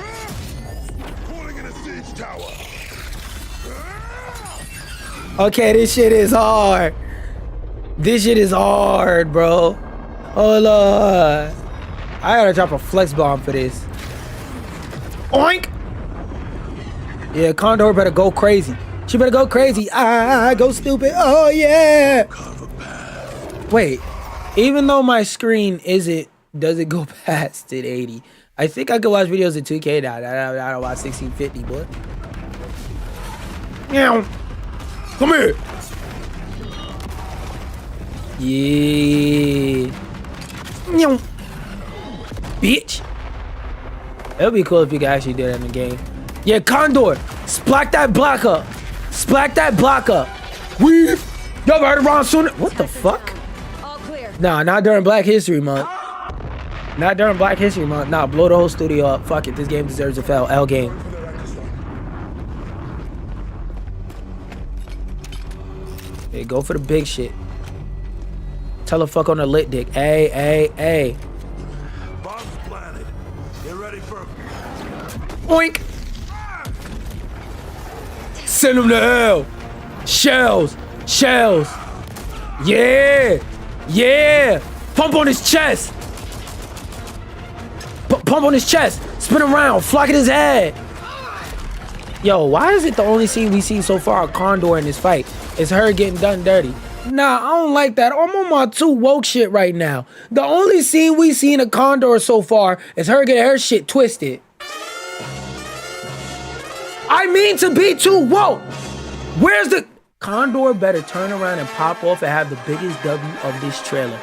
Okay, this shit is hard. This shit is hard, bro. Hold on. I gotta drop a flex bomb for this. Oink! Yeah, Condor better go crazy. She better go crazy. Go stupid. Oh, yeah. Wait, even though my screen doesn't go past 1080, I think I can watch videos in 2K now. I don't watch 1650, boy. Meow. Come here. Yeah. Meow. Bitch. It would be cool if you could actually do that in the game. Yeah, Condor. Splack that block up. Splack that block up. Weave. Y'all heard of Ron sooner? What the fuck? All clear. Nah, not during Black History Month. Not during Black History Month. Nah, blow the whole studio up. Fuck it. This game deserves a fail. L game. Hey, go for the big shit. Tell her fuck on the lit dick. Hey. Bombs planted. Get ready for Oink. Send him to hell. Shells. Yeah. Pump on his chest. Pump on his chest. Spin around. Flock at his head. Yo, why is it the only scene we've seen so far of Condor in this fight? It's her getting done dirty. Nah, I don't like that. I'm on my too woke shit right now. The only scene we've seen of Condor so far is her getting her shit twisted. I mean to be too woke. Where's the... Condor better turn around and pop off and have the biggest W of this trailer.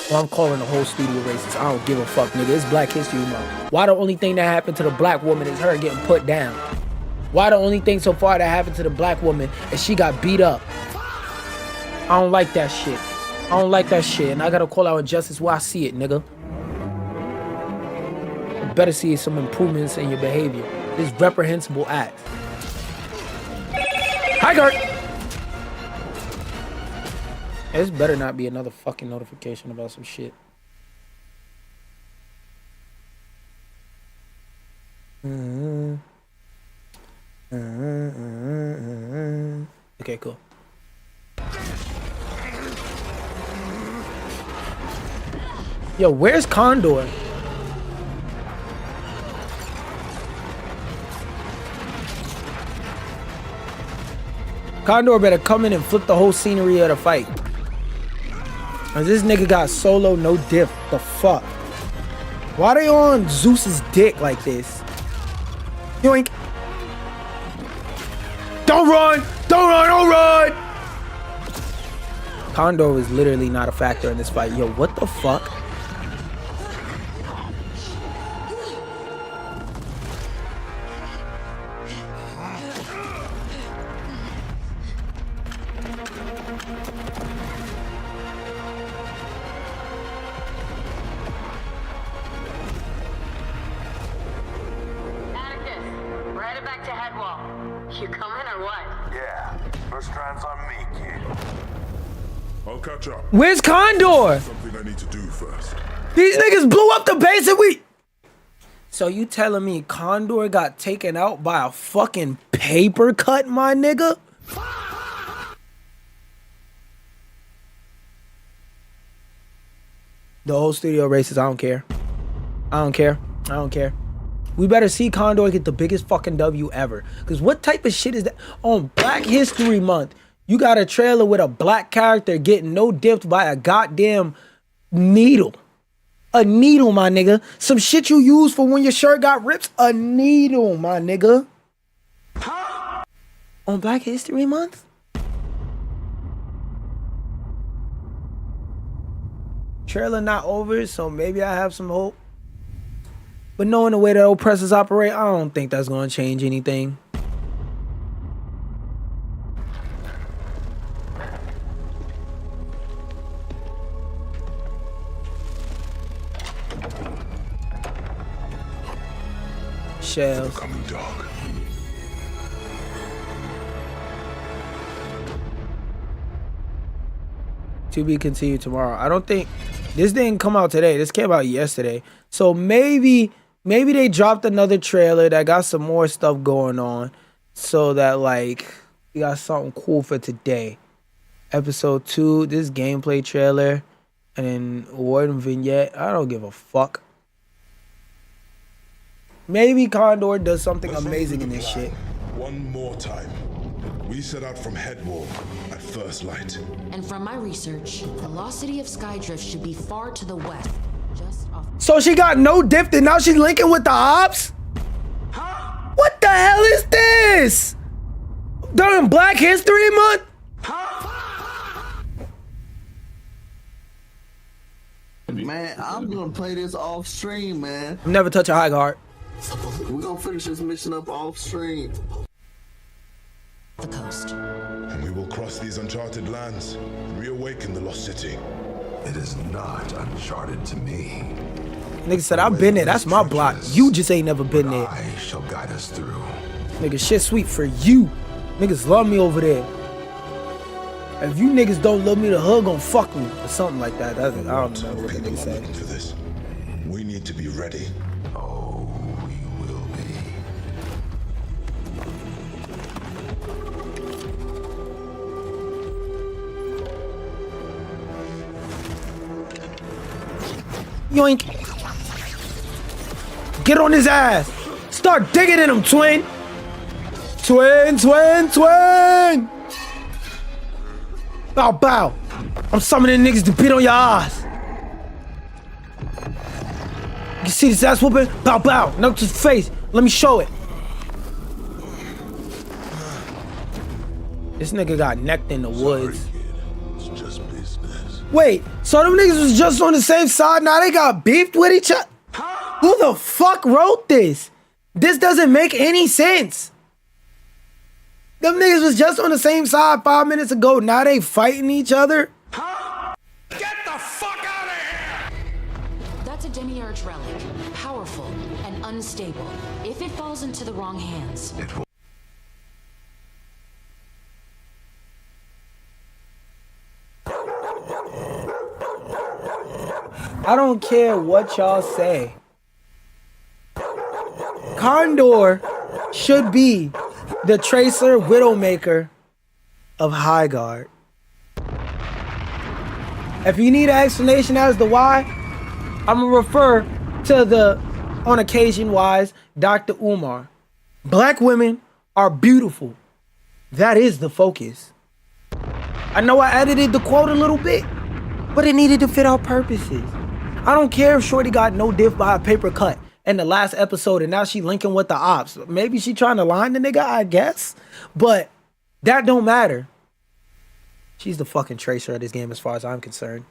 Well, I'm calling the whole studio racist. I don't give a fuck, nigga. It's Black History Month. Why the only thing that happened to the black woman is her getting put down? Why the only thing so far that happened to the black woman is she got beat up? I don't like that shit. And I gotta call out injustice where I see it, nigga. You better see some improvements in your behavior. This reprehensible act. Hi, Gert. This better not be another fucking notification about some shit. Okay, cool. Yo, where's Condor? Condor better come in and flip the whole scenery of the fight. This nigga got solo, no diff. The fuck? Why they on Zeus's dick like this? Yoink. Don't run! Don't run! Condor was literally not a factor in this fight. Yo, what the fuck? You coming or what? Yeah. First trans on me, kid. I'll catch up. Where's Condor? Something I need to do first. These niggas blew up the base and we... So you telling me Condor got taken out by a fucking paper cut, my nigga? The whole studio racist. I don't care. I don't care. We better see Condor get the biggest fucking W ever. Because what type of shit is that? On Black History Month, you got a trailer with a black character getting no dipped by a goddamn needle. A needle, my nigga. Some shit you use for when your shirt got ripped. A needle, my nigga. On Black History Month? Trailer not over, so maybe I have some hope. But knowing the way that oppressors operate, I don't think that's going to change anything. Shells. Coming dog. To be continued tomorrow. I don't think this didn't come out today. This came out yesterday. So maybe they dropped another trailer that got some more stuff going on so that like we got something cool for today. Episode 2, this gameplay trailer and then Warden vignette. I don't give a fuck. Maybe Condor does something amazing in this shit. One more time. We set out from Headwall at first light. And from my research, the velocity of Skydrift should be far to the west, just off. So she got no diff and now she's linking with the ops? What the hell is this? During Black History Month? Man, I'm gonna play this off stream, man. Never touch a high guard. We're gonna finish this mission up off stream. The coast. And we will cross these uncharted lands and reawaken the lost city. It is not uncharted to me. Nigga said, I've been there. That's my block. You just ain't never been there. I shall guide us through. Nigga, shit sweet for you. Niggas love me over there. If you niggas don't love me, the hood gon' fuck me. Or something like that. I don't know what the nigga said. For this, we need to be ready. Oh, we will be. Yoink. Get on his ass. Start digging in him, twin. Twin, twin, twin. Bow, bow. I'm summoning niggas to beat on your ass. You see this ass whooping? Bow, bow. Knock to his face. Let me show it. This nigga got necked in the woods. Sorry, kid. It's just business. Wait, so them niggas was just on the same side, now they got beefed with each other? Who the fuck wrote this? This doesn't make any sense. Them niggas was just on the same side 5 minutes ago, now they fighting each other? Get the fuck out of here! That's a demiurge relic, powerful and unstable. If it falls into the wrong hands, It will. I don't care what y'all say. Condor should be the Tracer Widowmaker of Highguard. If you need an explanation as to why, I'm gonna refer to the, on occasion wise, Dr. Umar. Black women are beautiful. That is the focus. I know I edited the quote a little bit, but it needed to fit our purposes. I don't care if Shorty got no diff by a paper cut in the last episode and now she linking with the ops. Maybe she trying to line the nigga, I guess. But that don't matter. She's the fucking Tracer of this game as far as I'm concerned.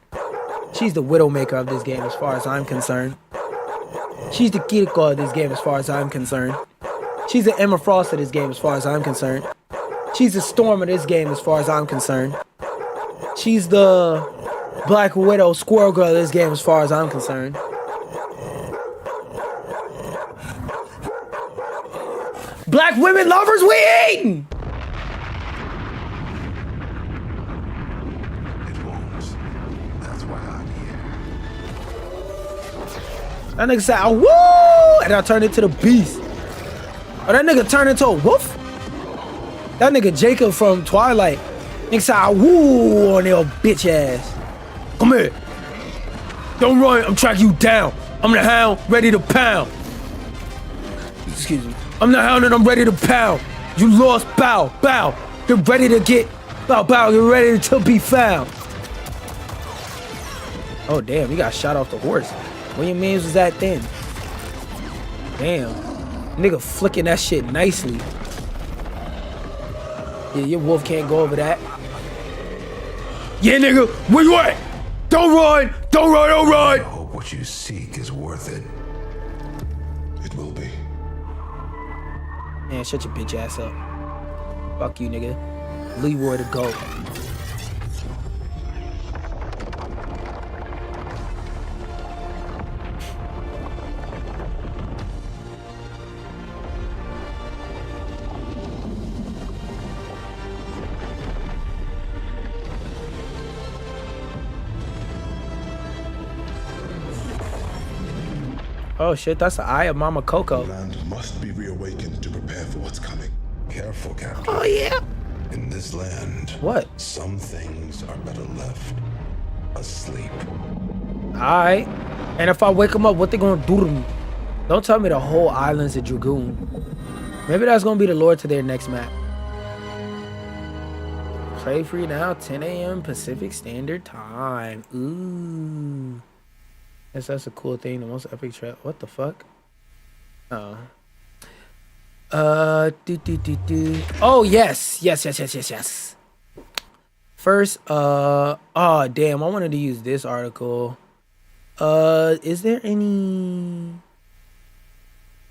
She's the Widowmaker of this game as far as I'm concerned. She's the Kiriko of this game as far as I'm concerned. She's the Emma Frost of this game as far as I'm concerned. She's the Storm of this game as far as I'm concerned. She's the Black Widow Squirrel Girl of this game as far as I'm concerned. Black women lovers, we eating! It won't. That's why I'm here. That nigga said, "Ah, woo!" And I turned into the beast. Or that nigga turned into a wolf? That nigga Jacob from Twilight. Nigga said, "Ah, woo!" on your bitch ass. Come here. Don't run, I'm tracking you down. I'm the hound, ready to pound. Excuse me. I'm the hound and I'm ready to pound. You lost, bow, bow. Get ready to get, bow, bow, get ready to be found. Oh, damn, he got shot off the horse. When your mans was that thin? Damn. Nigga flicking that shit nicely. Yeah, your wolf can't go over that. Yeah, nigga, where you at? Don't run! Don't run, don't run! I hope what you seek is worth it. It will be. Man, shut your bitch ass up. Fuck you, nigga. Leroy the GOAT. Oh shit, that's the eye of Mama Coco. The land must be reawakened to prepare for what's coming. Careful, Captain. Oh yeah. In this land, what? Some things are better left asleep. Alright. And if I wake them up, what they gonna do to me? Don't tell me the whole island's a dragoon. Maybe that's gonna be the lore to their next map. Play free now, 10 a.m. Pacific Standard Time. Ooh. Yes, that's a cool thing. The most epic trap. What the fuck? Oh. Oh, yes. First, oh, damn. I wanted to use this article. Is there any...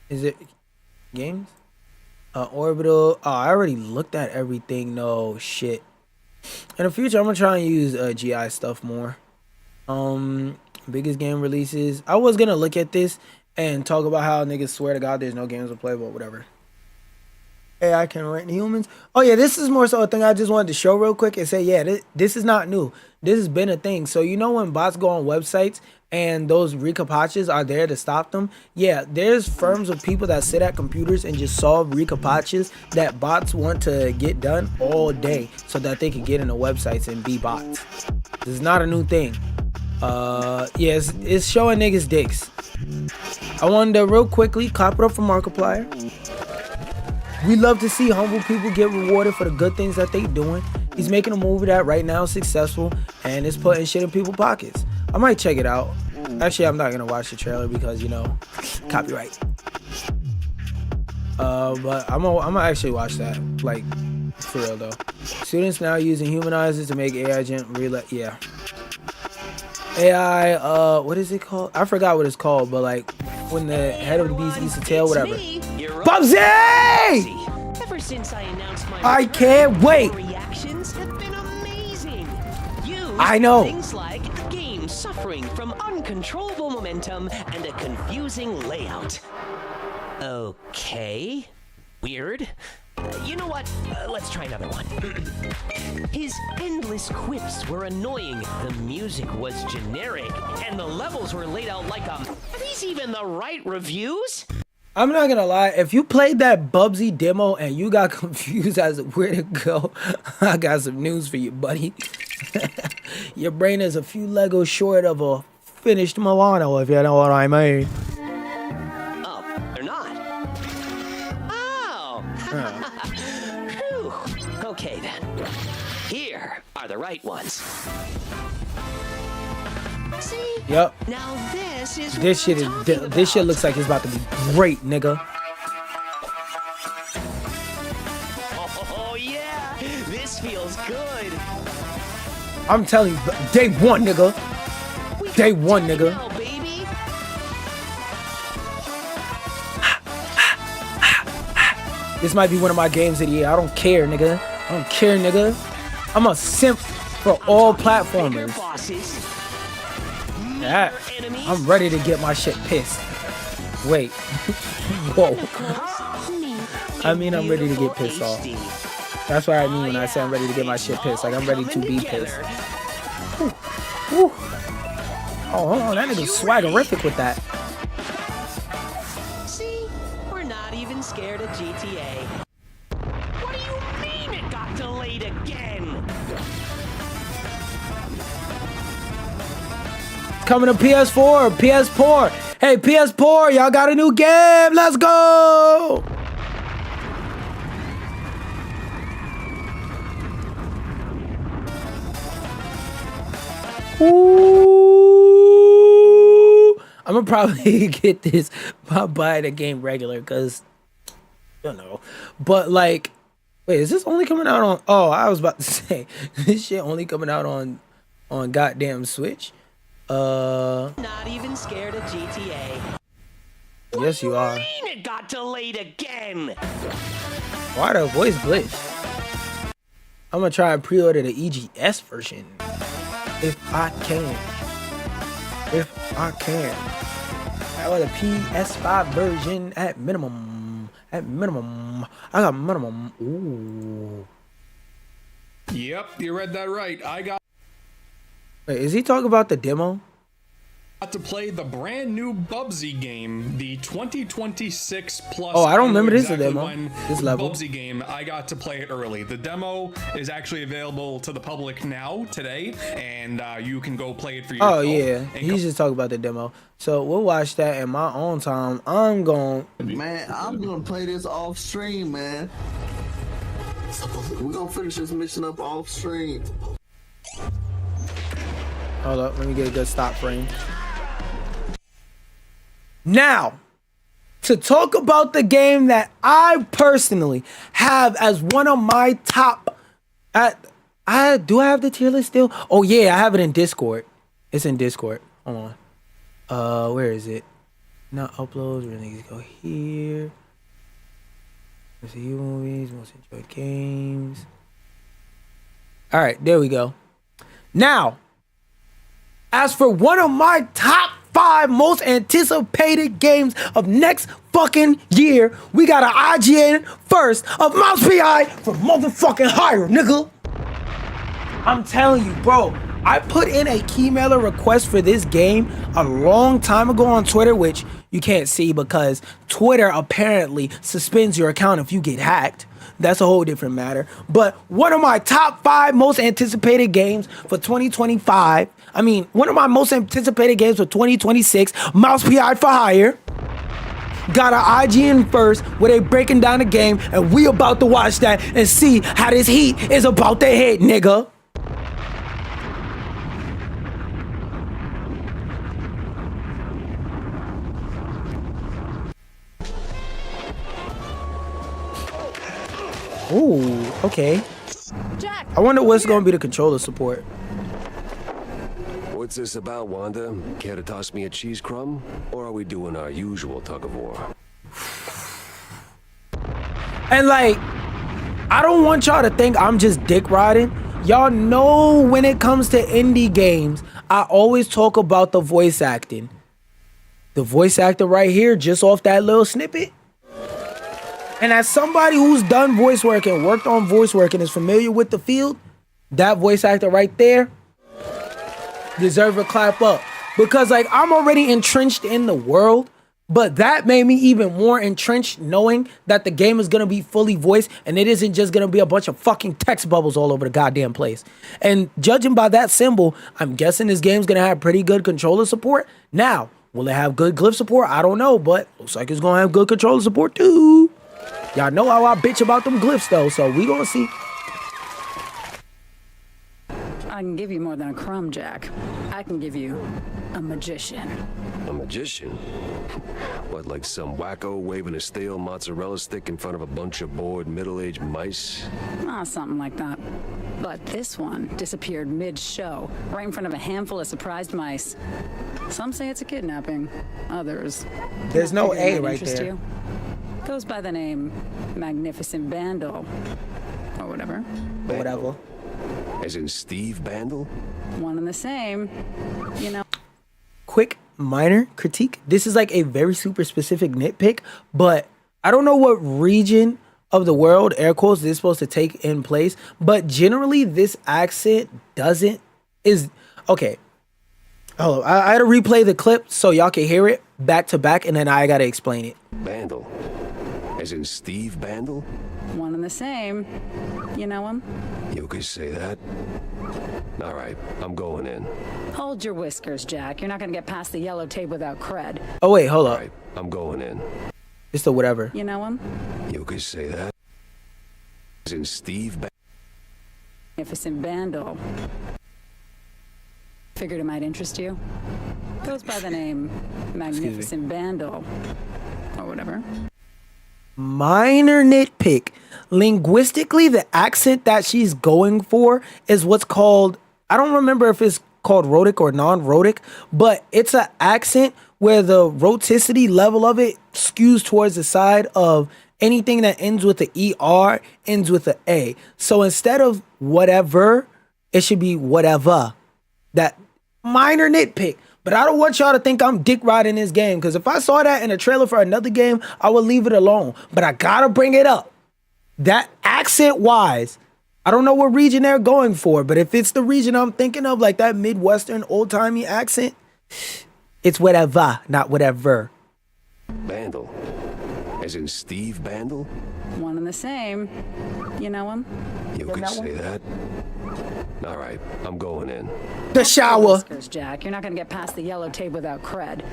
Is it games? Orbital. Oh, I already looked at everything. No, shit. In the future, I'm gonna try and use GI stuff more. Biggest game releases. I was gonna look at this and talk about how niggas swear to God there's no games to play, but whatever. AI can rank humans. Oh yeah, this is more so a thing I just wanted to show real quick and say, yeah, this is not new. This has been a thing. So you know when bots go on websites and those recaptchas are there to stop them? Yeah, there's firms of people that sit at computers and just solve recaptchas that bots want to get done all day so that they can get into websites and be bots. This is not a new thing. Yes, it's showing niggas dicks. I wanted to real quickly cop it up from Markiplier. We love to see humble people get rewarded for the good things that they doing. He's making a movie that right now is successful and is putting shit in people's pockets. I might check it out. Actually, I'm not gonna watch the trailer because, you know, copyright. But I'm gonna actually watch that, like, for real though. Students now using humanizers to make AI yeah. AI, what is it called? I forgot what it's called, but like when the head of the beast eats the tail, whatever. Bubsy! Ever since I announced my I can't wait. Reactions have been amazing. I know. Things like games suffering from uncontrollable momentum and a confusing layout. Okay. Weird. You know what? Let's try another one. His endless quips were annoying. The music was generic, and the levels were laid out like Are these even the right reviews? I'm not gonna lie, if you played that Bubsy demo and you got confused as to where to go, I got some news for you, buddy. Your brain is a few Legos short of a finished Milano, if you know what I mean. Oh, they're not. Oh. Phew. Okay then. Here are the right ones. See? Yep. Now this is This shit looks like it's about to be great, nigga. Oh yeah, this feels good. I'm telling you, day one, nigga. Day one, nigga. Now, baby. This might be one of my games of the year. I don't care, nigga. I don't care, nigga. I'm a simp for all platformers. Yeah, I'm ready to get my shit pissed. Wait. Whoa. I mean, I'm ready to get pissed off. That's what I mean when I say I'm ready to get my shit pissed. Like, I'm ready to be pissed. Whew. Whew. Oh, hold on. That nigga's swaggerific with that. See, we're not even scared of GTA. What do you mean it got delayed again? Coming to PS4, PS4. Hey, PS4, y'all got a new game. Let's go. Ooh. I'm gonna probably get this by buying the game regular, cause you know. But like, wait, is this only coming out on? Oh, I was about to say this shit only coming out on goddamn Switch. Not even scared of GTA. Yes, you are. It got delayed again. Why the voice glitch? I'm gonna try and pre-order the EGS version if I can. If I can. Or the PS5 version at minimum. At minimum. I got minimum. Ooh. Yep, you read that right. I got Wait, is he talking about the demo? to play the brand new Bubsy game, the 2026 plus. Oh, I don't remember this exactly demo. when This level. Bubsy game. I got to play it early. The demo is actually available to the public now today, and you can go play it for yourself. Oh yeah, he's just talking about the demo. So we'll watch that in my own time. I'm gonna play this off stream, man. We're gonna finish this mission up off stream. Hold up, let me get a good stop frame. Now, to talk about the game that I personally have as one of my top. Do I have the tier list still? Oh yeah, I have it in Discord. It's in Discord. Hold on. Where is it? Not uploads. We're gonna go here. Let's see movies, most enjoyed games. All right, there we go. Now, as for one of my top 5 most anticipated games of next fucking year, we got an IGN first of Mouse PI for motherfucking hire, nigga. I'm telling you, bro. I put in a key mailer request for this game a long time ago on Twitter, which you can't see because Twitter apparently suspends your account if you get hacked. That's a whole different matter. But one of my top 5 most anticipated games for 2025. I mean, one of my most anticipated games for 2026, Mouse PI for Hire. Got an IGN first where they breaking down the game, and we about to watch that and see how this heat is about to hit, nigga. Ooh, okay. Jack, I wonder what's gonna be the controller support. What's this about, Wanda? Care to toss me a cheese crumb? Or are we doing our usual tug of war? And like, I don't want y'all to think I'm just dick riding. Y'all know when it comes to indie games, I always talk about the voice acting. The voice actor right here, just off that little snippet. And as somebody who's done voice work and worked on voice work and is familiar with the field, that voice actor right there deserve a clap up. Because like, I'm already entrenched in the world, but that made me even more entrenched knowing that the game is going to be fully voiced and it isn't just going to be a bunch of fucking text bubbles all over the goddamn place. And judging by that symbol, I'm guessing this game's going to have pretty good controller support. Now, will it have good glyph support? I don't know, but looks like it's going to have good controller support too. Y'all know how I bitch about them glyphs though, so we gonna see. I can give you more than a crumb, Jack. I can give you a magician. A magician? What, like some wacko waving a stale mozzarella stick in front of a bunch of bored middle-aged mice? Something like that. But this one disappeared mid-show, right in front of a handful of surprised mice. Some say it's a kidnapping. Others. There's no A right interest there. You. Goes by the name Magnificent Bandle. Or whatever. Whatever. As in Steve Bandle? One and the same. You know. Quick minor critique. This is like a very super specific nitpick, but I don't know what region of the world, air quotes, this is supposed to take in place, but generally this accent okay. Hold on. I had to replay the clip so y'all can hear it back to back, and then I gotta explain it. Bandle. As in Steve Bandle? One and the same. You know him? You could say that. All right, I'm going in. Hold your whiskers, Jack. You're not gonna get past the yellow tape without cred. Oh wait, hold up. All right, I'm going in. It's the whatever. You know him? You could say that. As in Steve Magnificent Bandle. Figured it might interest you. Goes by the name Magnificent Vandal. Or whatever. Minor nitpick. Linguistically, the accent that she's going for is what's called, I don't remember if it's called rhotic or non-rhotic, but it's an accent where the rhoticity level of it skews towards the side of anything that ends with the ER ends with the A. So instead of whatever, it should be whatever. That minor nitpick. But I don't want y'all to think I'm dick riding this game, because if I saw that in a trailer for another game, I would leave it alone. But I gotta bring it up. That accent-wise, I don't know what region they're going for, but if it's the region I'm thinking of, like that Midwestern old-timey accent, it's whatever, not whatever. Bandle. As in Steve Bandle? One and the same. You know him? You could say that. All right, I'm going in. The shower. Whiskers, Jack. You're not gonna get past the yellow tape without cred.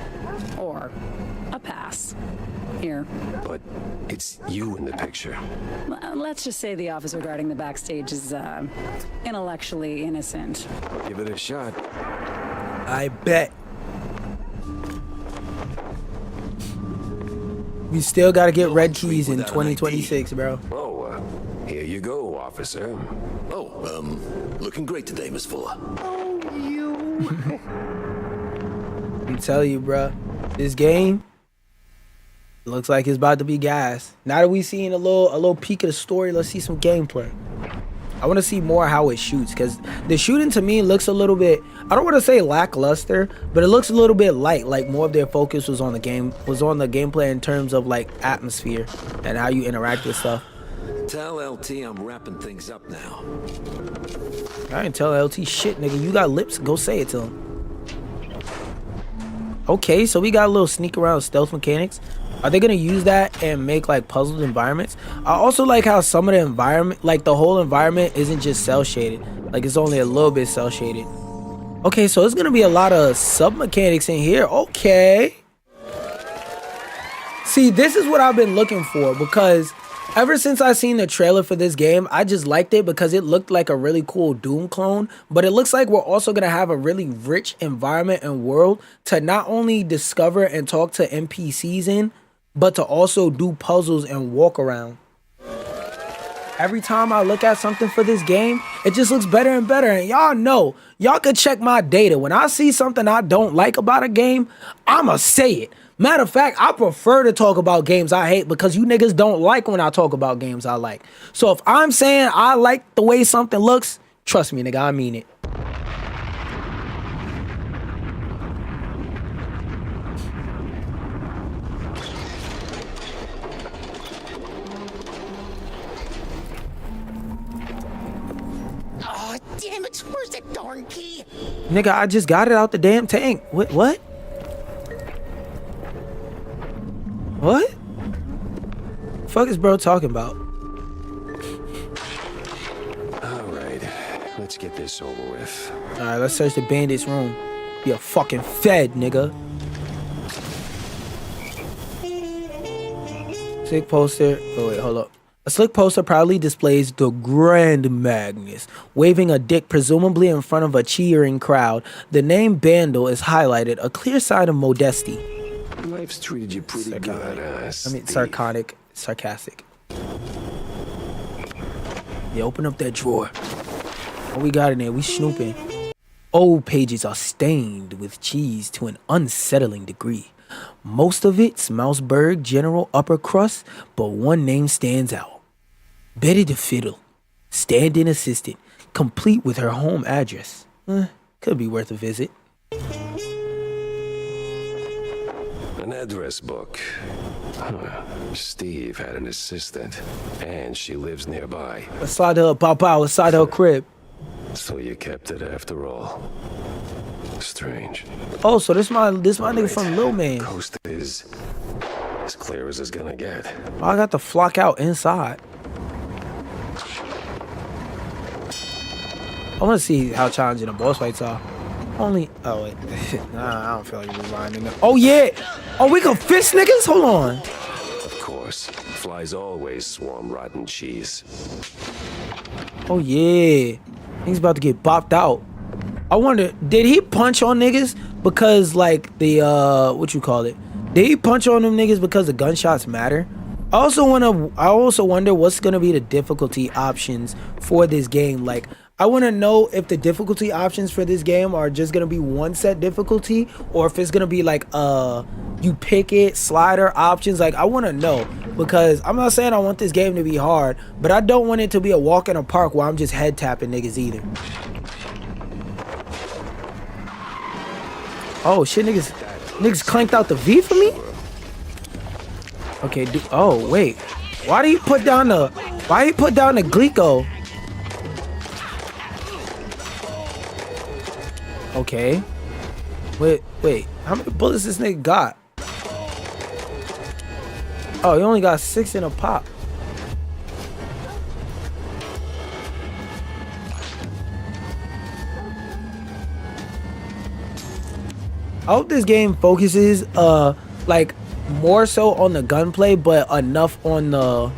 Or a pass. Here. But it's you in the picture. Let's just say the officer guarding the backstage is intellectually innocent. Give it a shot. I bet. We still gotta get red keys in 2026, bro. Oh, here you go, officer. Oh, looking great today, Miss Fuller. Oh, you. I'm telling you, bro. This game looks like it's about to be gas. Now that we seen a little peek of the story, let's see some gameplay. I want to see more how it shoots, because the shooting to me looks a little bit, I don't want to say lackluster, but it looks a little bit light. Like more of their focus was on the gameplay in terms of like atmosphere and how you interact with stuff. Tell LT I'm wrapping things up now. I didn't tell LT shit, nigga. You got lips, go say it to him. Okay, so we got a little sneak around stealth mechanics. Are they gonna use that and make like puzzled environments? I also like how some of the environment, like the whole environment isn't just cell shaded. Like it's only a little bit cell shaded. Okay, so it's gonna be a lot of sub mechanics in here. Okay. See, this is what I've been looking for, because ever since I seen the trailer for this game, I just liked it because it looked like a really cool Doom clone. But it looks like we're also going to have a really rich environment and world to not only discover and talk to NPCs in, but to also do puzzles and walk around. Every time I look at something for this game, it just looks better and better. And y'all know, y'all can check my data. When I see something I don't like about a game, I'ma say it. Matter of fact, I prefer to talk about games I hate because you niggas don't like when I talk about games I like. So if I'm saying I like the way something looks, trust me, nigga, I mean it. Oh, damn it. Where's that darn key? Nigga, I just got it out the damn tank. What? What? Fuck is bro talking about? All right, let's get this over with. All right, let's search the bandit's room. Be a fucking fed, nigga. Slick poster. Oh wait, hold up. A slick poster proudly displays the Grand Magnus, waving a dick presumably in front of a cheering crowd. The name Bandle is highlighted, a clear sign of modesty. Life's treated you pretty good, I mean, sarcastic. Yeah, open up that drawer. What we got in there? We snooping. Old pages are stained with cheese to an unsettling degree. Most of it's Mouseburg General Upper Crust, but one name stands out. Betty the Fiddle, stand-in assistant, complete with her home address. Could be worth a visit. An address book. Steve had an assistant, and she lives nearby. Beside her papa, beside her crib. So you kept it after all. Strange. Oh, so this my nigga from Lil Man. Coast is as clear as it's gonna get. Oh, I got the flock out inside. I want to see how challenging the boss fights are. Oh wait. Nah, I don't feel like rewinding them. Oh yeah. Oh, we can fist niggas? Hold on. Of course. Flies always swarm rotten cheese. Oh yeah. He's about to get bopped out. I wonder, did he punch on niggas because like the what you call it? Did he punch on them niggas because the gunshots matter? I also wonder what's gonna be the difficulty options for this game. Like, I want to know if the difficulty options for this game are just gonna be one set difficulty, or if it's gonna be like you pick it, slider options. Like, I want to know, because I'm not saying I want this game to be hard, but I don't want it to be a walk in a park where I'm just head tapping niggas either. Oh shit, niggas clanked out the V for me? Okay, oh wait. Why do you put down the Glico? Okay. Wait. How many bullets this nigga got? Oh, he only got 6 in a pop. I hope this game focuses like more so on the gunplay, but enough on the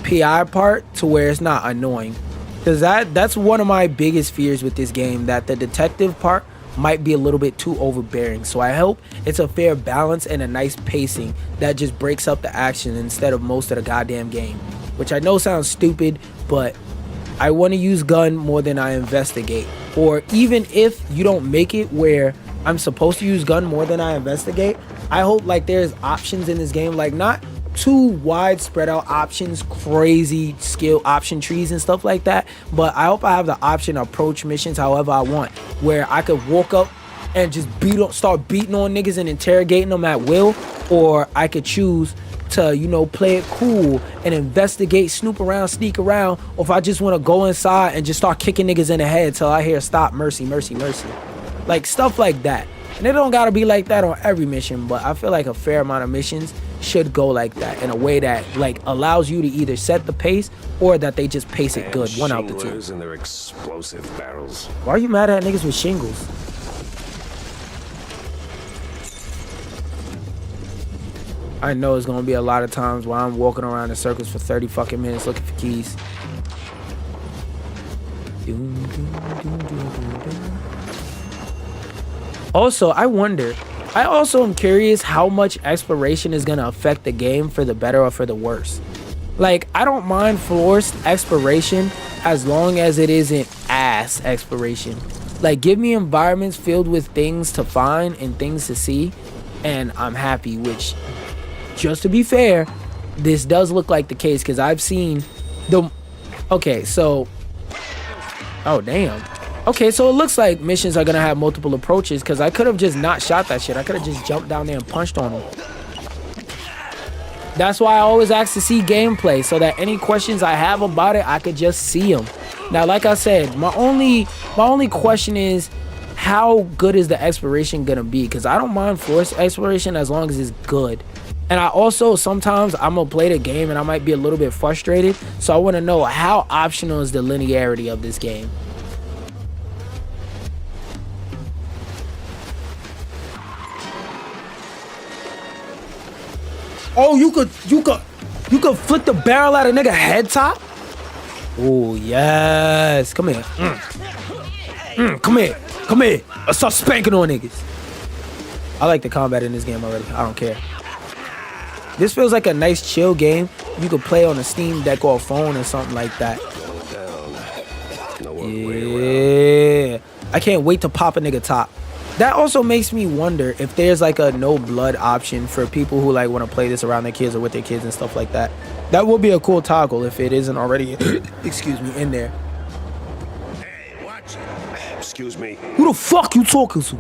PI part to where it's not annoying. Because that's one of my biggest fears with this game, that the detective part might be a little bit too overbearing. So I hope it's a fair balance and a nice pacing that just breaks up the action instead of most of the goddamn game. Which I know sounds stupid, but I want to use gun more than I investigate. Or even if you don't make it where I'm supposed to use gun more than I investigate, I hope like there's options in this game, like not too wide spread out options, crazy skill option trees and stuff like that, but I hope I have the option to approach missions however I want, where I could walk up and just start beating on niggas and interrogating them at will, or I could choose to, you know, play it cool and investigate, snoop around, sneak around, or if I just want to go inside and just start kicking niggas in the head till I hear stop, mercy, mercy, mercy. Like stuff like that. And it don't gotta be like that on every mission, but I feel like a fair amount of missions should go like that, in a way that like allows you to either set the pace or that they just pace it good. One out the two. And their explosive barrels. Why are you mad at niggas with shingles? I know it's gonna be a lot of times while I'm walking around in circles for 30 fucking minutes looking for keys. Also, I also am curious how much exploration is gonna affect the game for the better or for the worse. Like, I don't mind forced exploration as long as it isn't ass exploration. Like, give me environments filled with things to find and things to see, and I'm happy, which, just to be fair, this does look like the case, because I've seen the... Okay, so... Oh, damn. Okay, so it looks like missions are gonna have multiple approaches, because I could have just not shot that shit. I could have just jumped down there and punched on them. That's why I always ask to see gameplay, so that any questions I have about it, I could just see them. Now, like I said, my only question is, how good is the exploration gonna be? Because I don't mind forced exploration as long as it's good. And I also, sometimes I'm gonna play the game and I might be a little bit frustrated, so I want to know how optional is the linearity of this game. Oh, you could flick the barrel at a nigga head top? Oh, yes. Come here. Come here. Let's start spanking on niggas. I like the combat in this game already. I don't care. This feels like a nice chill game. You could play on a Steam Deck or a phone or something like that. Yeah. I can't wait to pop a nigga top. That also makes me wonder if there's like a no blood option for people who like want to play this around their kids or with their kids and stuff like that. That would be a cool toggle if it isn't already, excuse me, in there. Hey, watch it. Excuse me. Who the fuck you talking to?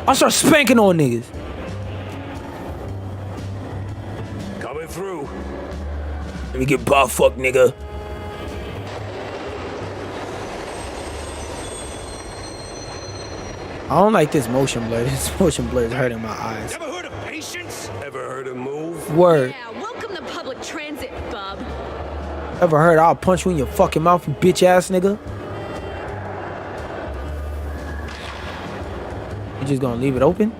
I start spanking on niggas. Coming through. Let me get butt fuck, nigga. I don't like this motion blur. This motion blur is hurting my eyes. Ever heard of patience? Ever heard of move? Word. Yeah, welcome to public transit, bub. Ever heard I'll punch you in your fucking mouth, you bitch ass nigga? You just gonna leave it open?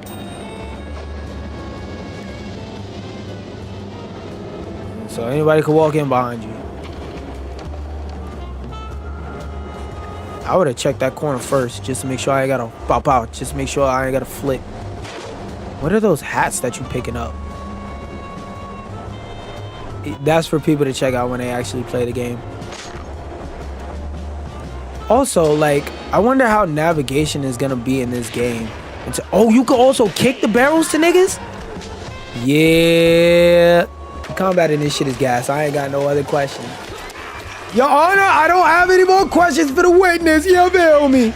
So anybody can walk in behind you. I would have checked that corner first just to make sure I ain't gotta pop out. Just make sure I ain't gotta flip. What are those hats that you picking up? That's for people to check out when they actually play the game. Also, like, I wonder how navigation is gonna be in this game. Oh, you can also kick the barrels to niggas? Yeah. The combat in this shit is gas. I ain't got no other questions. Your Honor, I don't have any more questions for the witness. You feel me?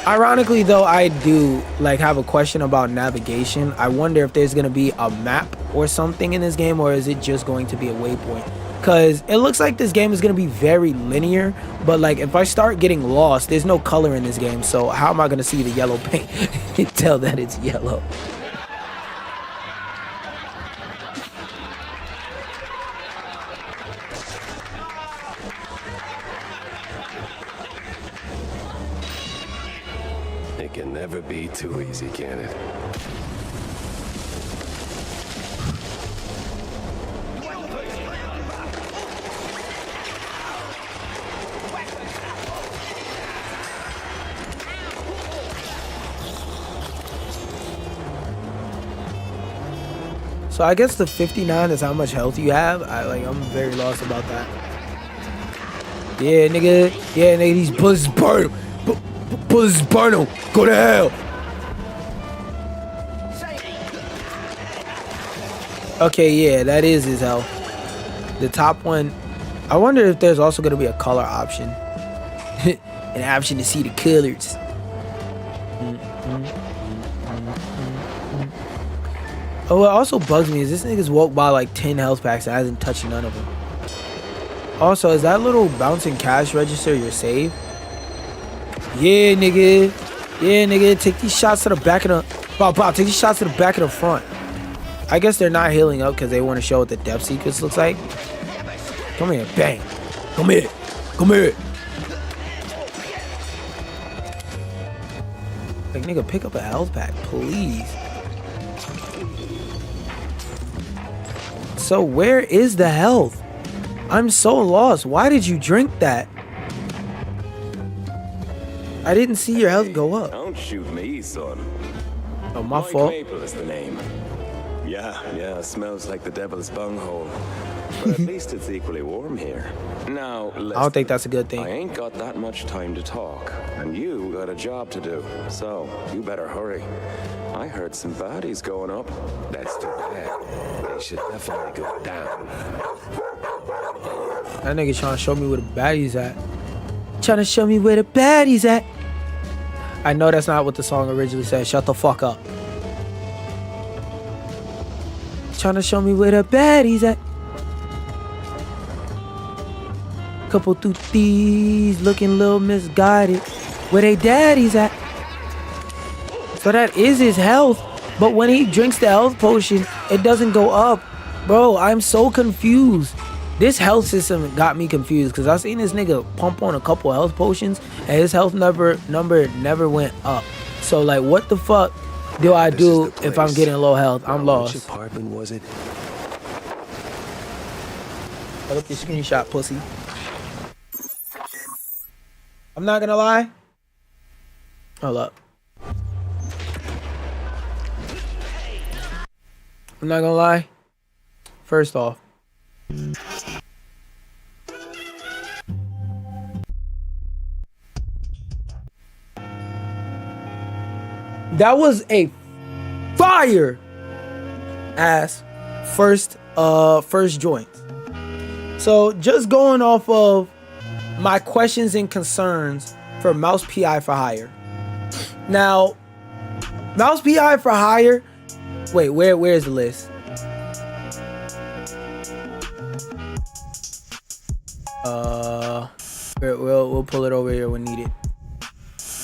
Ironically, though, I do, like, have a question about navigation. I wonder if there's gonna be a map or something in this game, or is it just going to be a waypoint? Because it looks like this game is going to be very linear, but like if I start getting lost, there's no color in this game, so how am I going to see the yellow paint and tell that it's yellow? It can never be too easy, can it? So I guess the 59 is how much health you have. I'm very lost about that. Yeah, nigga. Yeah, nigga, these bullets burn him. Bullets burn him. Go to hell. Okay, yeah, that is his health. The top one. I wonder if there's also going to be a color option. An option to see the colors. Oh, what also bugs me is this nigga's walked by like 10 health packs and hasn't touched none of them. Also, is that little bouncing cash register your save? Yeah, nigga. Yeah, nigga. Take these shots to the back of the... Bow, take these shots to the back of the front. I guess they're not healing up because they want to show what the depth sequence looks like. Come here. Bang. Come here. Come here. Like, nigga, pick up a health pack, please. So where is the health? I'm so lost. Why did you drink that? I didn't see your health go up. Don't shoot me, son. Oh, my fault. Maple is the name. Yeah, it smells like the devil's bunghole. But at least it's equally warm here. Now, listen, I don't think that's a good thing. I ain't got that much time to talk, and you got a job to do. So, you better hurry. I heard some baddies going up. That's too bad. They should definitely go down. That nigga trying to show me where the baddies at. Trying to show me where the baddies at. I know that's not what the song originally said. Shut the fuck up. Trying to show me where the baddies at. Couple tooties looking a little misguided. Where they daddies at? So that is his health. But when he drinks the health potion, it doesn't go up. Bro, I'm so confused. This health system got me confused because I seen this nigga pump on a couple health potions and his health number never went up. So like, what the fuck do I do if I'm getting low health? I'm lost. Which apartment was it? Look up your screenshot, pussy. I'm not gonna lie. Hold up. I'm not gonna lie. First off, that was a fire ass first joint. So just going off of my questions and concerns for Mouse PI for Hire. Now, Mouse PI for Hire. Wait, where's the list? We'll pull it over here when needed.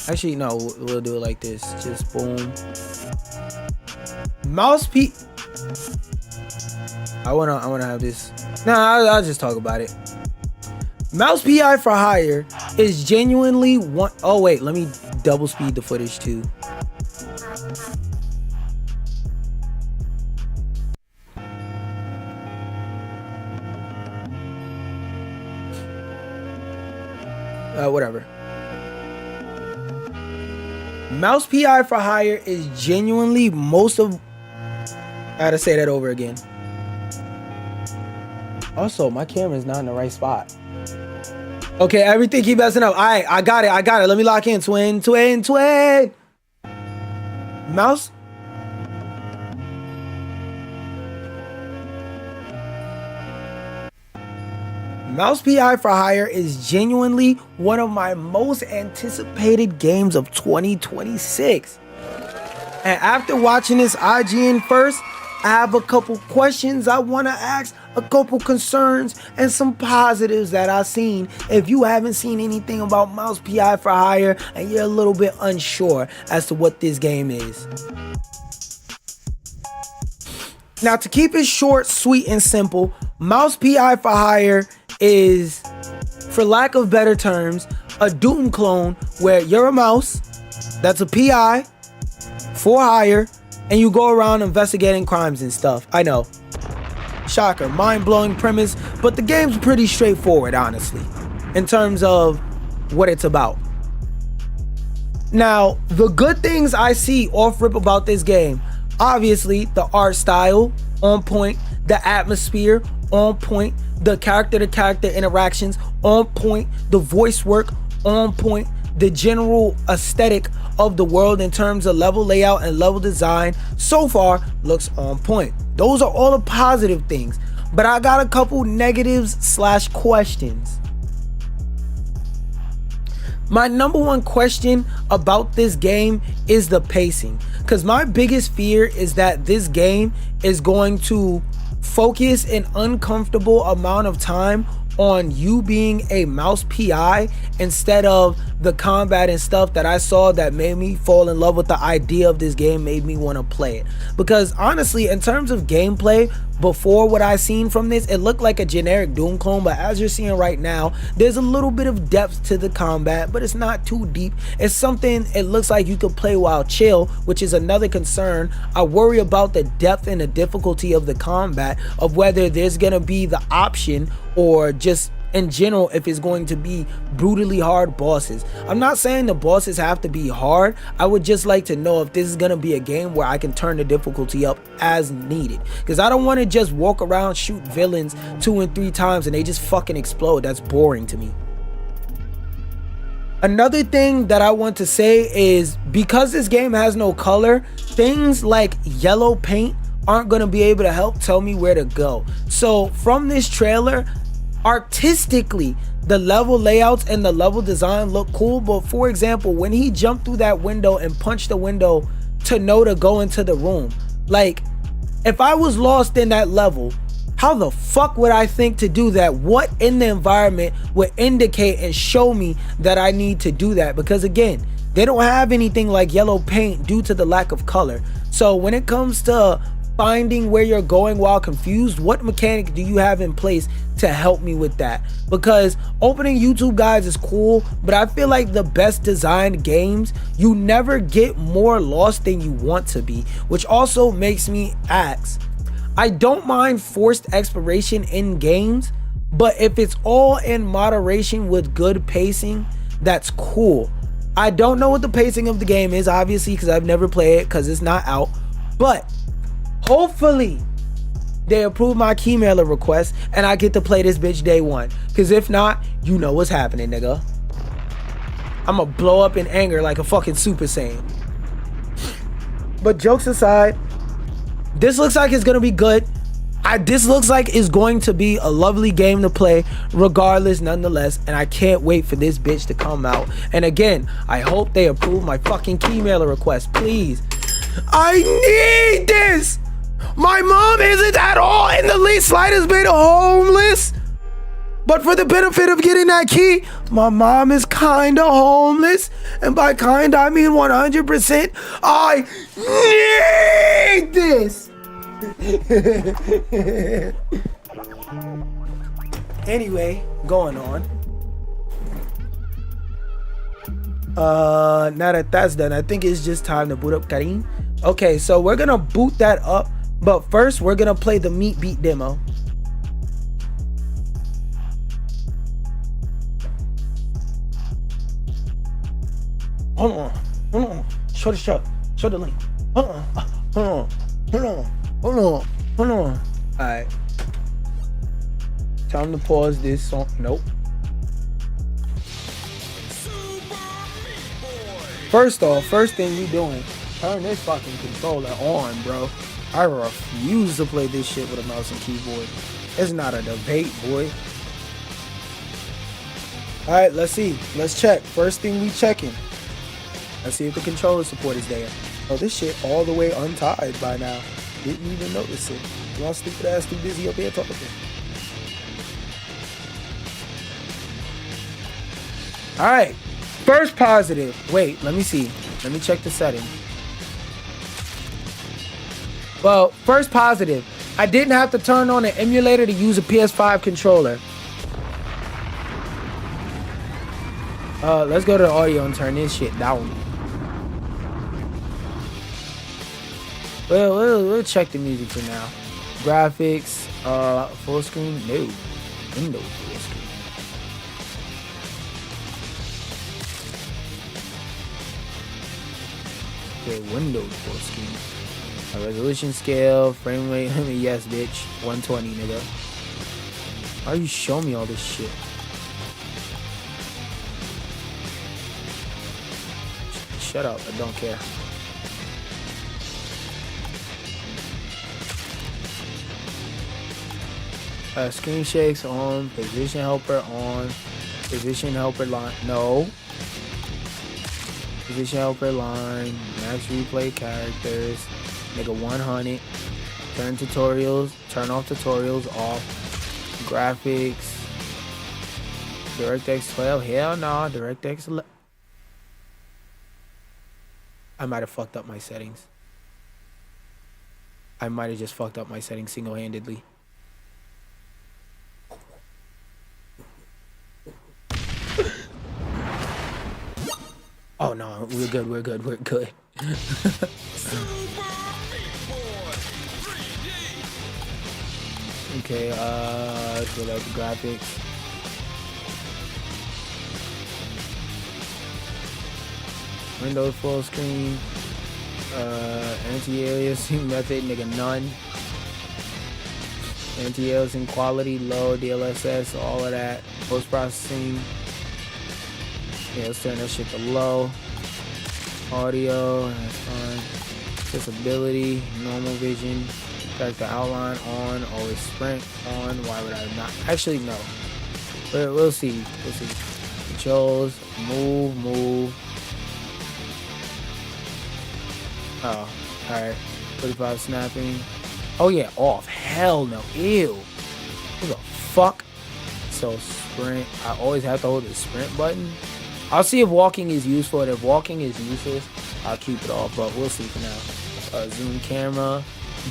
Actually, no, we'll do it like this. Just boom. Mouse P. I wanna have this. Nah, I'll just talk about it. Mouse PI for Hire is genuinely one. Oh wait, let me double speed the footage too. Whatever. Mouse PI for hire is genuinely most of... I gotta say that over again. Also, my camera's not in the right spot. Okay, everything keep messing up. All right, I got it. Let me lock in. Twin. Mouse. Mouse PI for Hire is genuinely one of my most anticipated games of 2026. And after watching this IGN first, I have a couple questions I want to ask, a couple concerns, and some positives that I've seen. If you haven't seen anything about Mouse PI for Hire and you're a little bit unsure as to what this game is. Now, to keep it short, sweet, and simple, Mouse PI for Hire is, for lack of better terms, a Doom clone where you're a mouse that's a PI for hire and you go around investigating crimes and stuff. I know. Shocker, mind-blowing premise, but the game's pretty straightforward, honestly, in terms of what it's about. Now, the good things I see off rip about this game, obviously, the art style, on point, the atmosphere, on point, the character-to-character interactions, on point, the voice work, on point, the general aesthetic of the world in terms of level layout and level design, so far, looks on point. Those are all the positive things, but I got a couple negatives / questions. My number one question about this game is the pacing, because my biggest fear is that this game is going to focus an uncomfortable amount of time on you being a mouse PI instead of the combat and stuff that I saw that made me fall in love with the idea of this game, made me want to play it. Because honestly, in terms of gameplay, before what I seen from this, it looked like a generic Doom clone, but as you're seeing right now, there's a little bit of depth to the combat, but it's not too deep. It's something it looks like you could play while chill, which is another concern. I worry about the depth and the difficulty of the combat, of whether there's gonna be the option or just in general if it's going to be brutally hard bosses. I'm not saying the bosses have to be hard. I would just like to know if this is going to be a game where I can turn the difficulty up as needed, because I don't want to just walk around, shoot villains 2 and 3 times and they just fucking explode. That's boring to me. Another thing that I want to say is, because this game has no color, things like yellow paint aren't going to be able to help tell me where to go. So from this trailer, artistically, the level layouts and the level design look cool, but for example, when he jumped through that window and punched the window to know to go into the room, like, if I was lost in that level, how the fuck would I think to do that? What in the environment would indicate and show me that I need to do that? Because again, they don't have anything like yellow paint due to the lack of color. So when it comes to finding where you're going while confused, what mechanic do you have in place to help me with that? Because opening YouTube guides is cool, but I feel like the best designed games, you never get more lost than you want to be, which also makes me ask, I don't mind forced exploration in games, but if it's all in moderation with good pacing, that's cool. I don't know what the pacing of the game is, obviously, because I've never played it because it's not out, but hopefully they approve my keymailer request and I get to play this bitch day one. Because if not, you know what's happening, nigga. I'ma blow up in anger like a fucking Super Saiyan. But jokes aside, this looks like it's gonna be good. This looks like it's going to be a lovely game to play regardless, nonetheless, and I can't wait for this bitch to come out. And again, I hope they approve my fucking keymailer request, please. I need this. My mom isn't at all in the least slightest bit homeless, but for the benefit of getting that key, my mom is kinda homeless, and by kinda I mean 100%. I need this. Anyway, going on. Now that that's done, I think it's just time to boot up Carin. Okay, so we're gonna boot that up, but first we're gonna play the Meat Beat demo. Hold on. Show the link. Hold on. Alright. Time to pause this song. Nope. First off, first thing you doing, turn this fucking controller on, bro. I refuse to play this shit with a mouse and keyboard. It's not a debate, boy. Alright, let's see. Let's check. First thing we checking. Let's see if the controller support is there. Oh, this shit all the way untied by now. Didn't even notice it. Y'all stupid ass too busy up here talking. Alright. First positive. Wait, let me see. Let me check the setting. Well, first positive. I didn't have to turn on an emulator to use a PS5 controller. Let's go to the audio and turn this shit down. Well, we'll check the music for now. Graphics, full screen, no. Windows full screen. Okay, Windows full screen. Resolution scale, frame rate, yes, bitch. 120, nigga. Why are you showing me all this shit? Shut up, I don't care. Screen shakes on, position helper on, position helper line, no. Position helper line, max replay characters, nigga 100. Turn tutorials, turn off tutorials off. Graphics, DirectX 12, hell no, DirectX 11. I might have fucked up my settings. I might have just fucked up my settings single-handedly. Oh no, we're good. Okay, let's go back to graphics. Windows full screen. Anti-aliasing method, nigga, none. Anti-aliasing quality, low, DLSS, all of that. Post-processing. Yeah, let's turn that shit to low. Audio, that's fine. Accessibility, normal vision. Character outline on, always sprint on. Why would I not? Actually, no. But we'll see. Controls, move. Oh, alright. 45 snapping. Oh yeah, off. Hell no. Ew. What the fuck? So sprint. I always have to hold the sprint button. I'll see if walking is useful. If walking is useless, I'll keep it off, but we'll see for now. Zoom camera,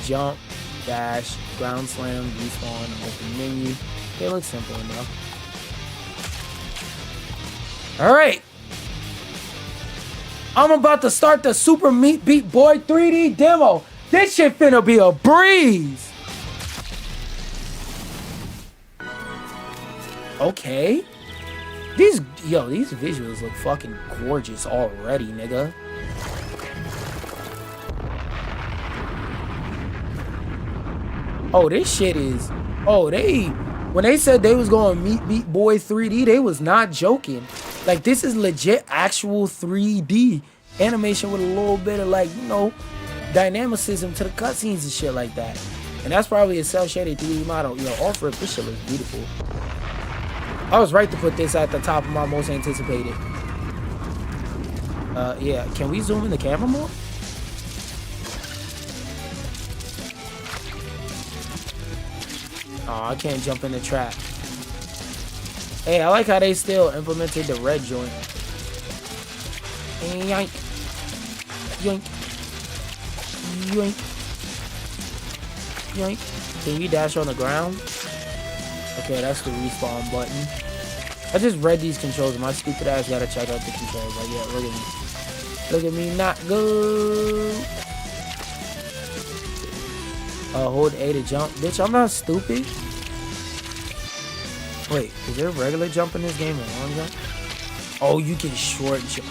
jump, dash, ground slam, respawn, open menu. They look simple enough. Alright. I'm about to start the Super Meat Beat Boy 3D demo. This shit finna be a breeze. Okay. These visuals look fucking gorgeous already, nigga. Oh, this shit is... Oh, when they said they was going Meat Beat Boy 3D, they was not joking. Like, this is legit actual 3D animation with a little bit of, like, you know, dynamicism to the cutscenes and shit like that. And that's probably a cel-shaded 3D model. Yo, off rip, this shit looks beautiful. I was right to put this at the top of my most anticipated. Yeah, can we zoom in the camera more? Oh, I can't jump in the trap. Hey, I like how they still implemented the red joint. Yoink. Yoink. Yoink. Yoink. Can you dash on the ground? Okay, that's the respawn button. I just read these controls and my stupid ass gotta check out the controls. Like, yeah, look at me. Look at me not good. Hold A to jump. Bitch, I'm not stupid. Wait, is there a regular jump in this game or long jump? Oh, you can short jump.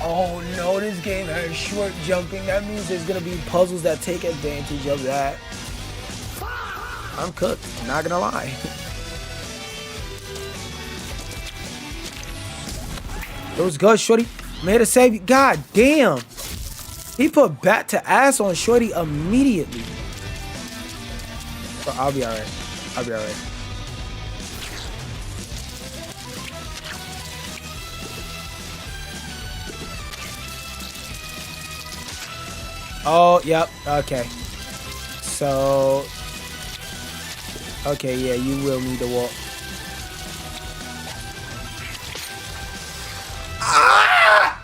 Oh no, this game has short jumping. That means there's gonna be puzzles that take advantage of that. I'm cooked, not gonna lie. It was good, Shorty. I'm here to save you. God damn. He put bat to ass on Shorty immediately. But I'll be alright. I'll be alright. Oh, yep. Okay. So. Okay, yeah, you will need to walk. Ah!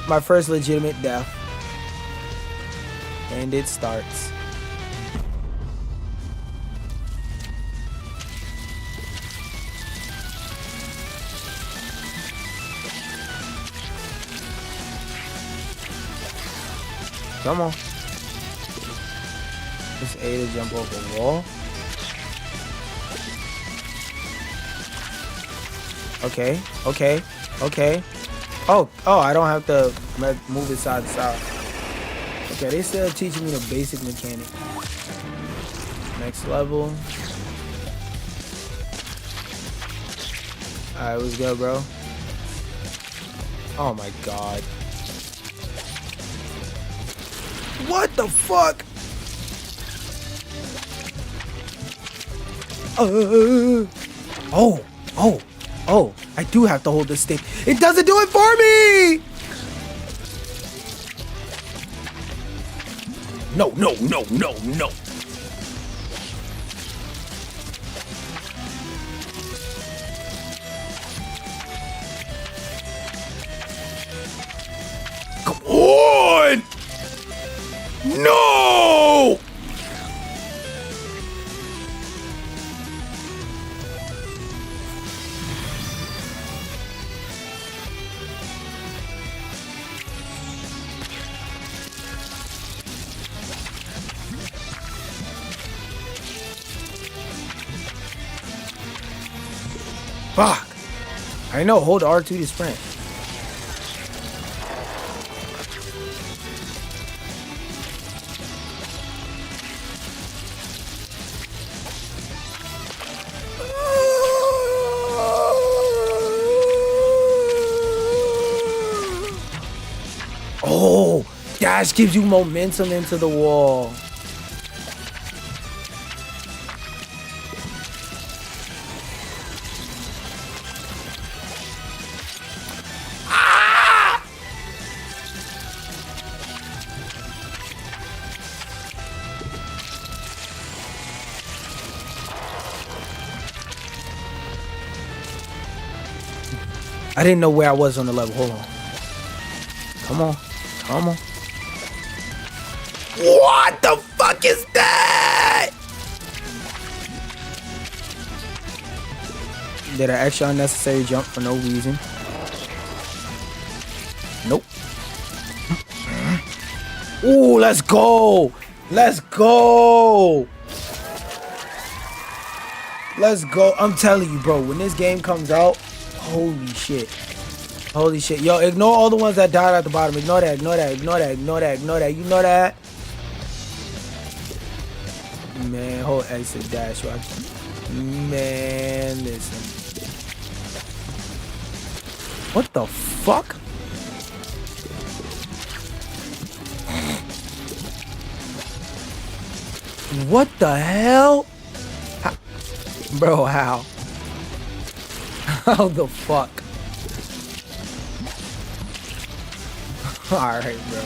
My first legitimate death. And it starts. Come on. Just A to jump over the wall. Okay, okay, okay. Oh, I don't have to move it side to side. Okay, they still teaching me the basic mechanic. Next level. Alright, what's good, bro? Oh my god. What the fuck? Oh, I do have to hold the stick. It doesn't do it for me! No. Come on! No! Fuck! I know, hold R2 to sprint. Oh, dash gives you momentum into the wall. I didn't know where I was on the level. Hold on. Come on. What the fuck is that? Did an extra unnecessary jump for no reason. Nope. Ooh, let's go. Let's go. I'm telling you, bro, when this game comes out, holy shit. Yo, ignore all the ones that died at the bottom. Ignore that. You know that? Man, hold exit dash right. Man, listen. What the fuck? What the hell? Bro, how? How the fuck? Alright, bro.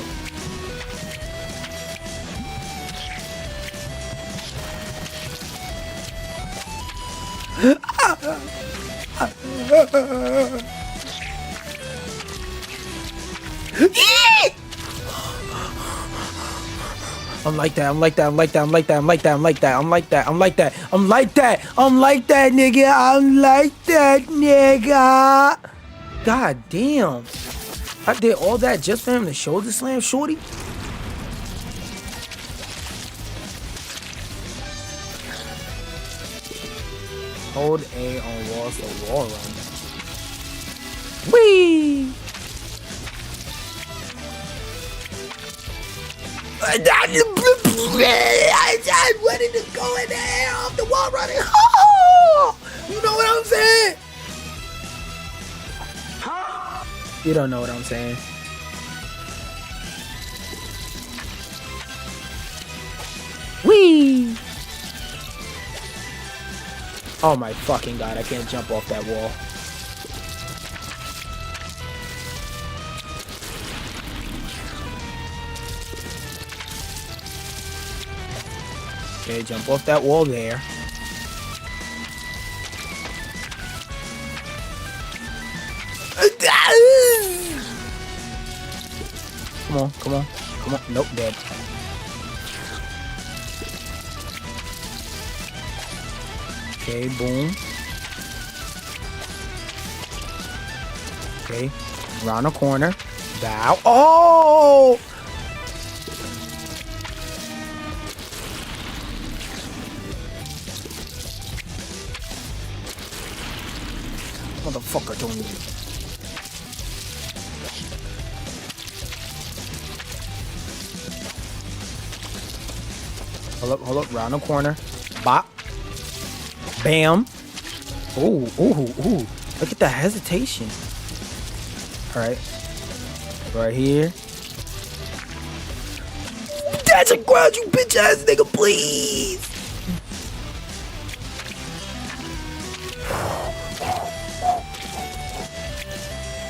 I'm like that, nigga. I'm like that, nigga. God damn. I did all that just for him to shoulder slam Shorty? Hold A on walls, the wall run. Whee! I wanted to go in there off the wall running. Oh, you know what I'm saying? Huh? You don't know what I'm saying. Whee! Oh my fucking god, I can't jump off that wall. Okay, jump off that wall there. Come on, come on, come on. Nope, dead. Okay, boom. Okay, around the corner. Bow. Oh! Motherfucker, don't you? Hold up, round the corner. Bop. Bam. Ooh. Look at the hesitation. Alright. Right here. That's a crowd, you bitch ass nigga, please.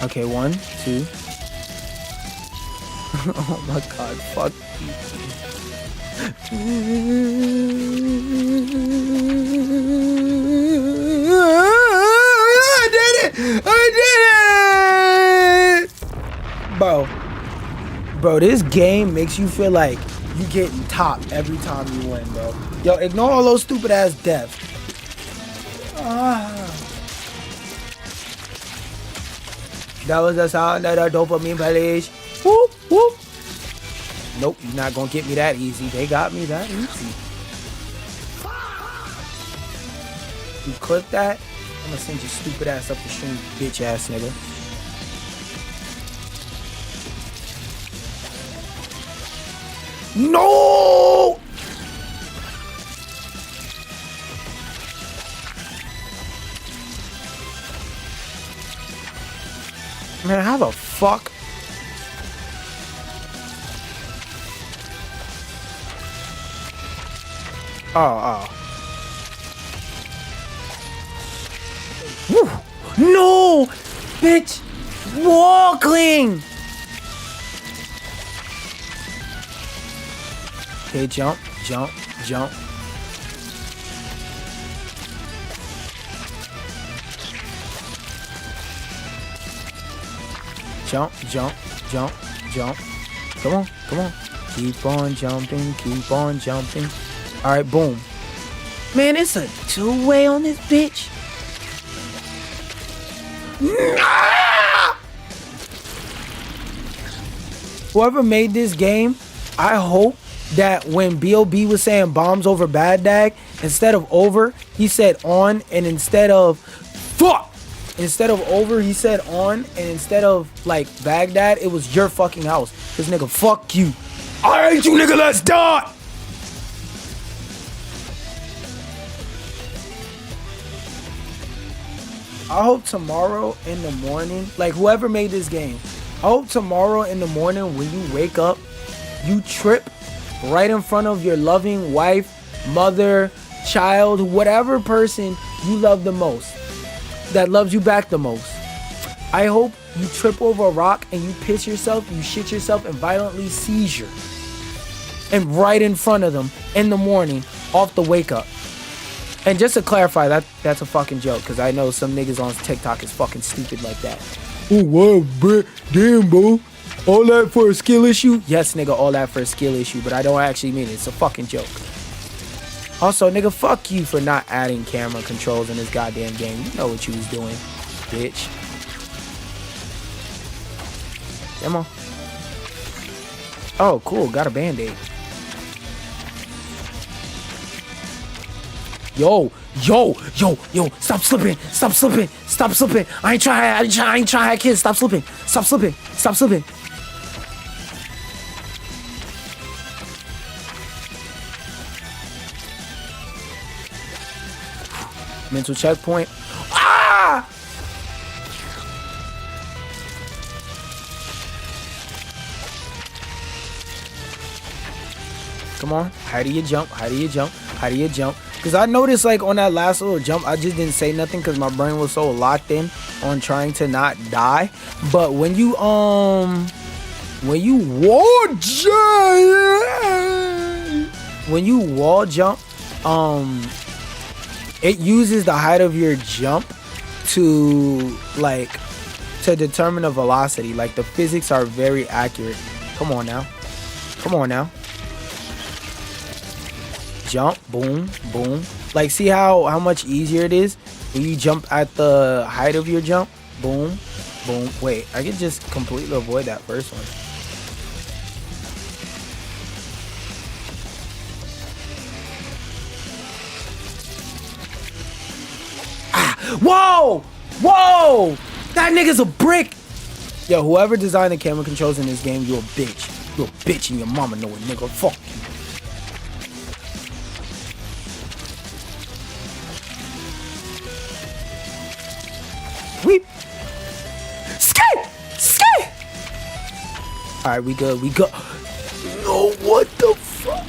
Okay, 1, 2. Oh my god, fuck. I did it! Bro, this game makes you feel like you getting top every time you win, bro. Yo, ignore all those stupid ass deaths. That was the sound of the dopamine village. Whoop, whoop. Nope, you're not gonna get me that easy. They got me that easy. You clip that, I'm gonna send your stupid ass up the stream, bitch ass nigga. No! Man, how the fuck? Oh. Woo. No! Bitch! Walking! Okay, jump. Jump. Come on. Keep on jumping. Alright, boom. Man, it's a two-way on this bitch. Nah! Whoever made this game, I hope that when B.O.B. was saying bombs over Baghdad, instead of over, he said on, and instead of over, he said on, and instead of like Baghdad, it was your fucking house. This nigga, fuck you. Alright, you nigga, let's die! I hope tomorrow in the morning, like whoever made this game, I hope tomorrow in the morning when you wake up, you trip right in front of your loving wife, mother, child, whatever person you love the most, that loves you back the most. I hope you trip over a rock and you piss yourself, you shit yourself and violently seizure. And right in front of them in the morning off the wake up. And just to clarify, that's a fucking joke, because I know some niggas on TikTok is fucking stupid like that. Oh, wow, bro. Damn, bro. All that for a skill issue? Yes, nigga, all that for a skill issue, but I don't actually mean it. It's a fucking joke. Also, nigga, fuck you for not adding camera controls in this goddamn game. You know what you was doing, bitch. Come on. Oh, cool. Got a band-aid. Yo, stop slipping. I ain't trying to have kids. Stop slipping. Mental checkpoint. Ah! Come on. How do you jump? How do you jump? How do you jump? Because I noticed like on that last little jump, I just didn't say nothing because my brain was so locked in on trying to not die. But when you wall jump, it uses the height of your jump to determine the velocity. Like the physics are very accurate. Come on now. Come on now. Jump, boom, boom. Like, see how much easier it is when you jump at the height of your jump? Boom, boom. Wait, I could just completely avoid that first one. Ah, whoa! Whoa! That nigga's a brick! Yo, whoever designed the camera controls in this game, you a bitch. You a bitch and your mama know it, nigga. Fuck you. Weep. Skate! Skate! Alright, we good. We go. No, what the fuck?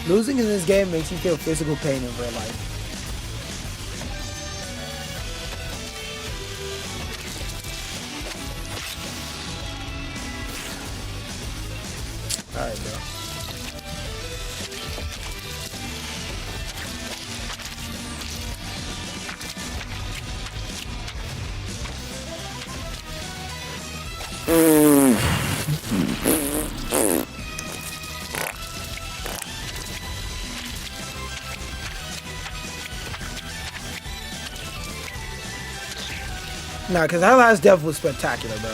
Losing in this game makes you feel physical pain in real life. Alright, bro. Nah, because that last death was spectacular, bro.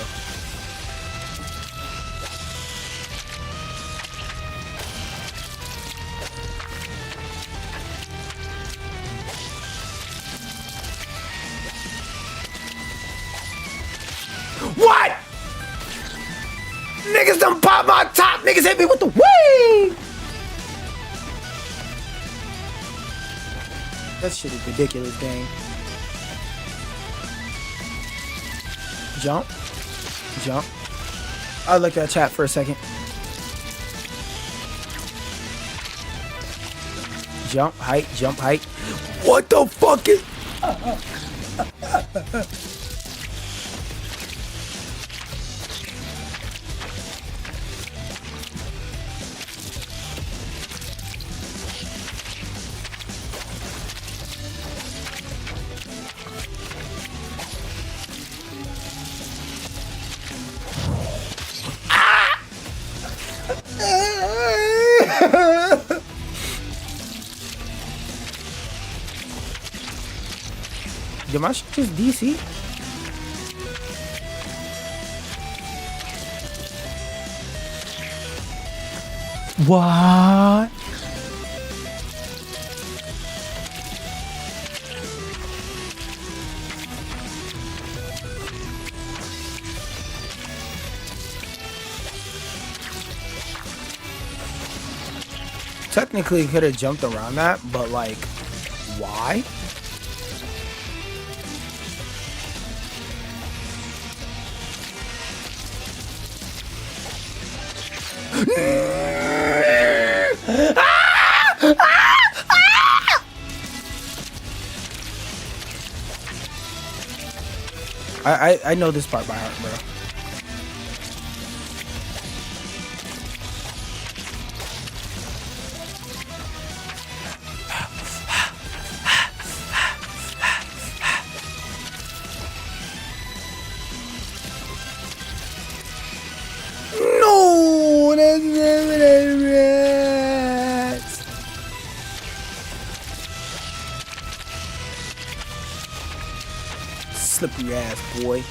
What? Niggas done pop my top. Niggas hit me with the wing. That shit is ridiculous, gang. Jump. Jump. I'll look at chat for a second. Jump, height, jump, height. What the fuck is... Did my shit just DC? What? Technically could have jumped around that, but like, why? I know this part by heart, bro. No, that's rats. Slippery ass boy.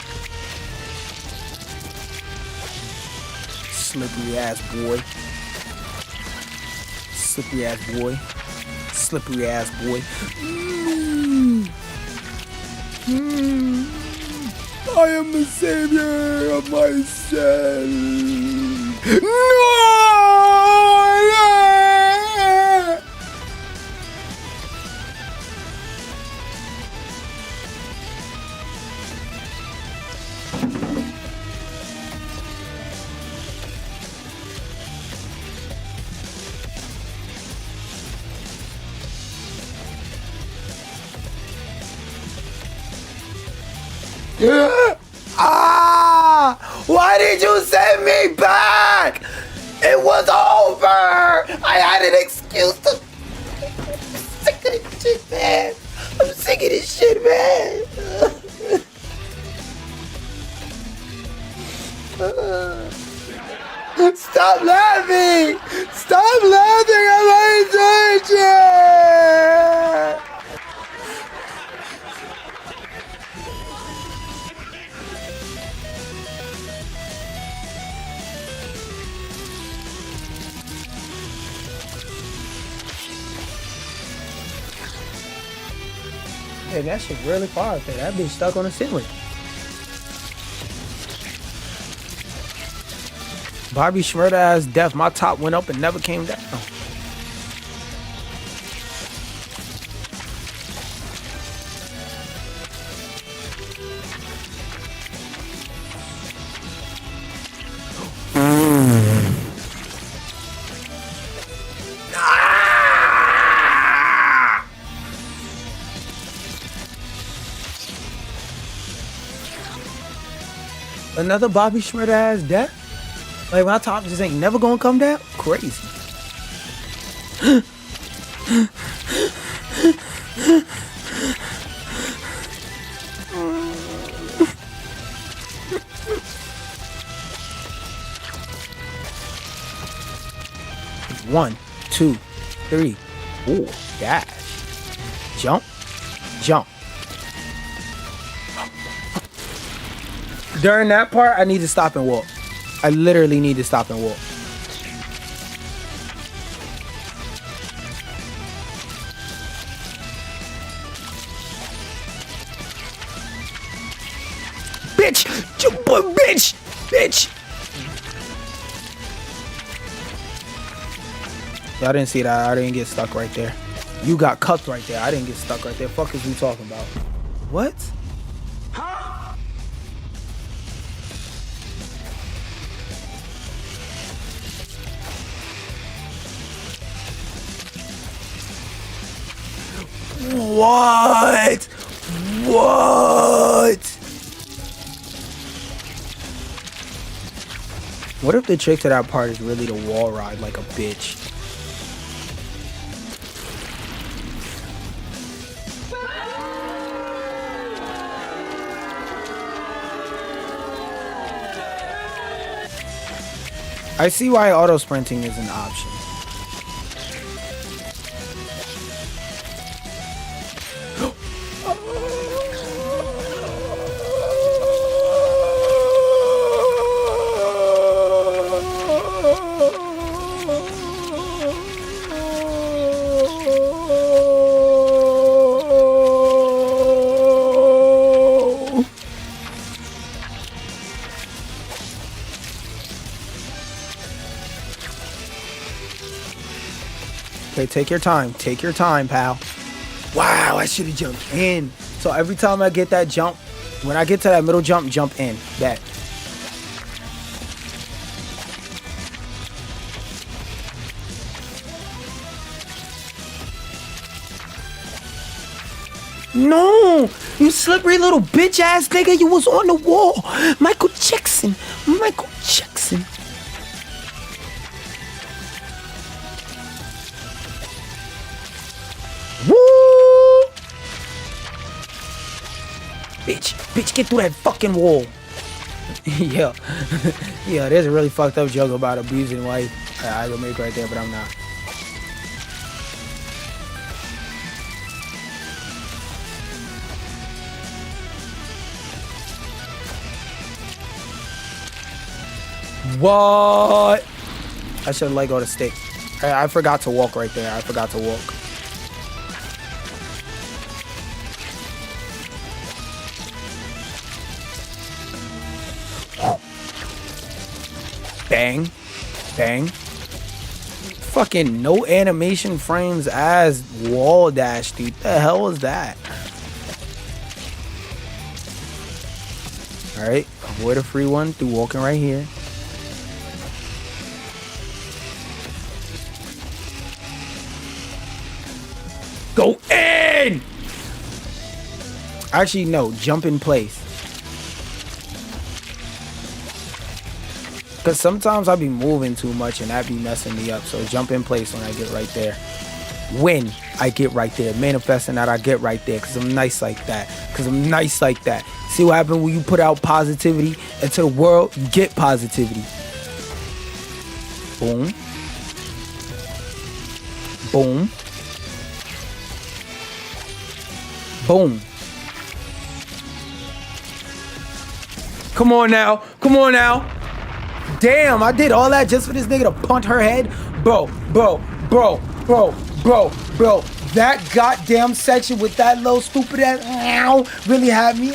Slippery ass boy. slippery ass boy. Slippery ass boy. I am the savior of myself. No! Why did you send me back? It was over. I had an excuse to. I'm sick of this shit, man. I'm sick of this shit, man. Stop laughing. Stop laughing at my torture. Hey, that shit really far up there. That bitch stuck on the ceiling. Barbie Schmurda ass death. My top went up and never came down. Another Bobby Schmurda ass death? Like my top just ain't never gonna come down? Crazy. One, two, three. Ooh, dash. Jump. Jump. During that part, I need to stop and walk. I literally need to stop and walk. Bitch! Bitch! Bitch! Y'all didn't see that. I didn't get stuck right there. You got cut right there. I didn't get stuck right there. Fuck is we talking about? What? What? What? What if the trick to that part is really to wall ride like a bitch? I see why auto sprinting is an option. Okay, take your time. Take your time, pal. Wow, I should have jumped in. So every time I get that jump, when I get to that middle jump, jump in. Bet. No, you slippery little bitch ass nigga. You was on the wall. Michael Jackson. Michael Jackson. Woo! Bitch, get through that fucking wall. Yeah. Yeah, there's a really fucked up joke about abusing wife. I will make right there, but I'm not. What? I should have let go of the stick. I forgot to walk right there. I forgot to walk. Bang. Bang. Fucking no animation frames as wall dash, dude. The hell is that? Alright. Avoid a free one through walking right here. Go in! Actually, no. Jump in place. Because sometimes I be moving too much and that be messing me up. So jump in place when I get right there. When I get right there. Manifesting that I get right there. Because I'm nice like that. Because I'm nice like that. See what happens when you put out positivity into the world? You get positivity. Boom. Boom. Boom. Come on now. Come on now. Damn, I did all that just for this nigga to punt her head? Bro. That goddamn section with that little stupid ass really had me.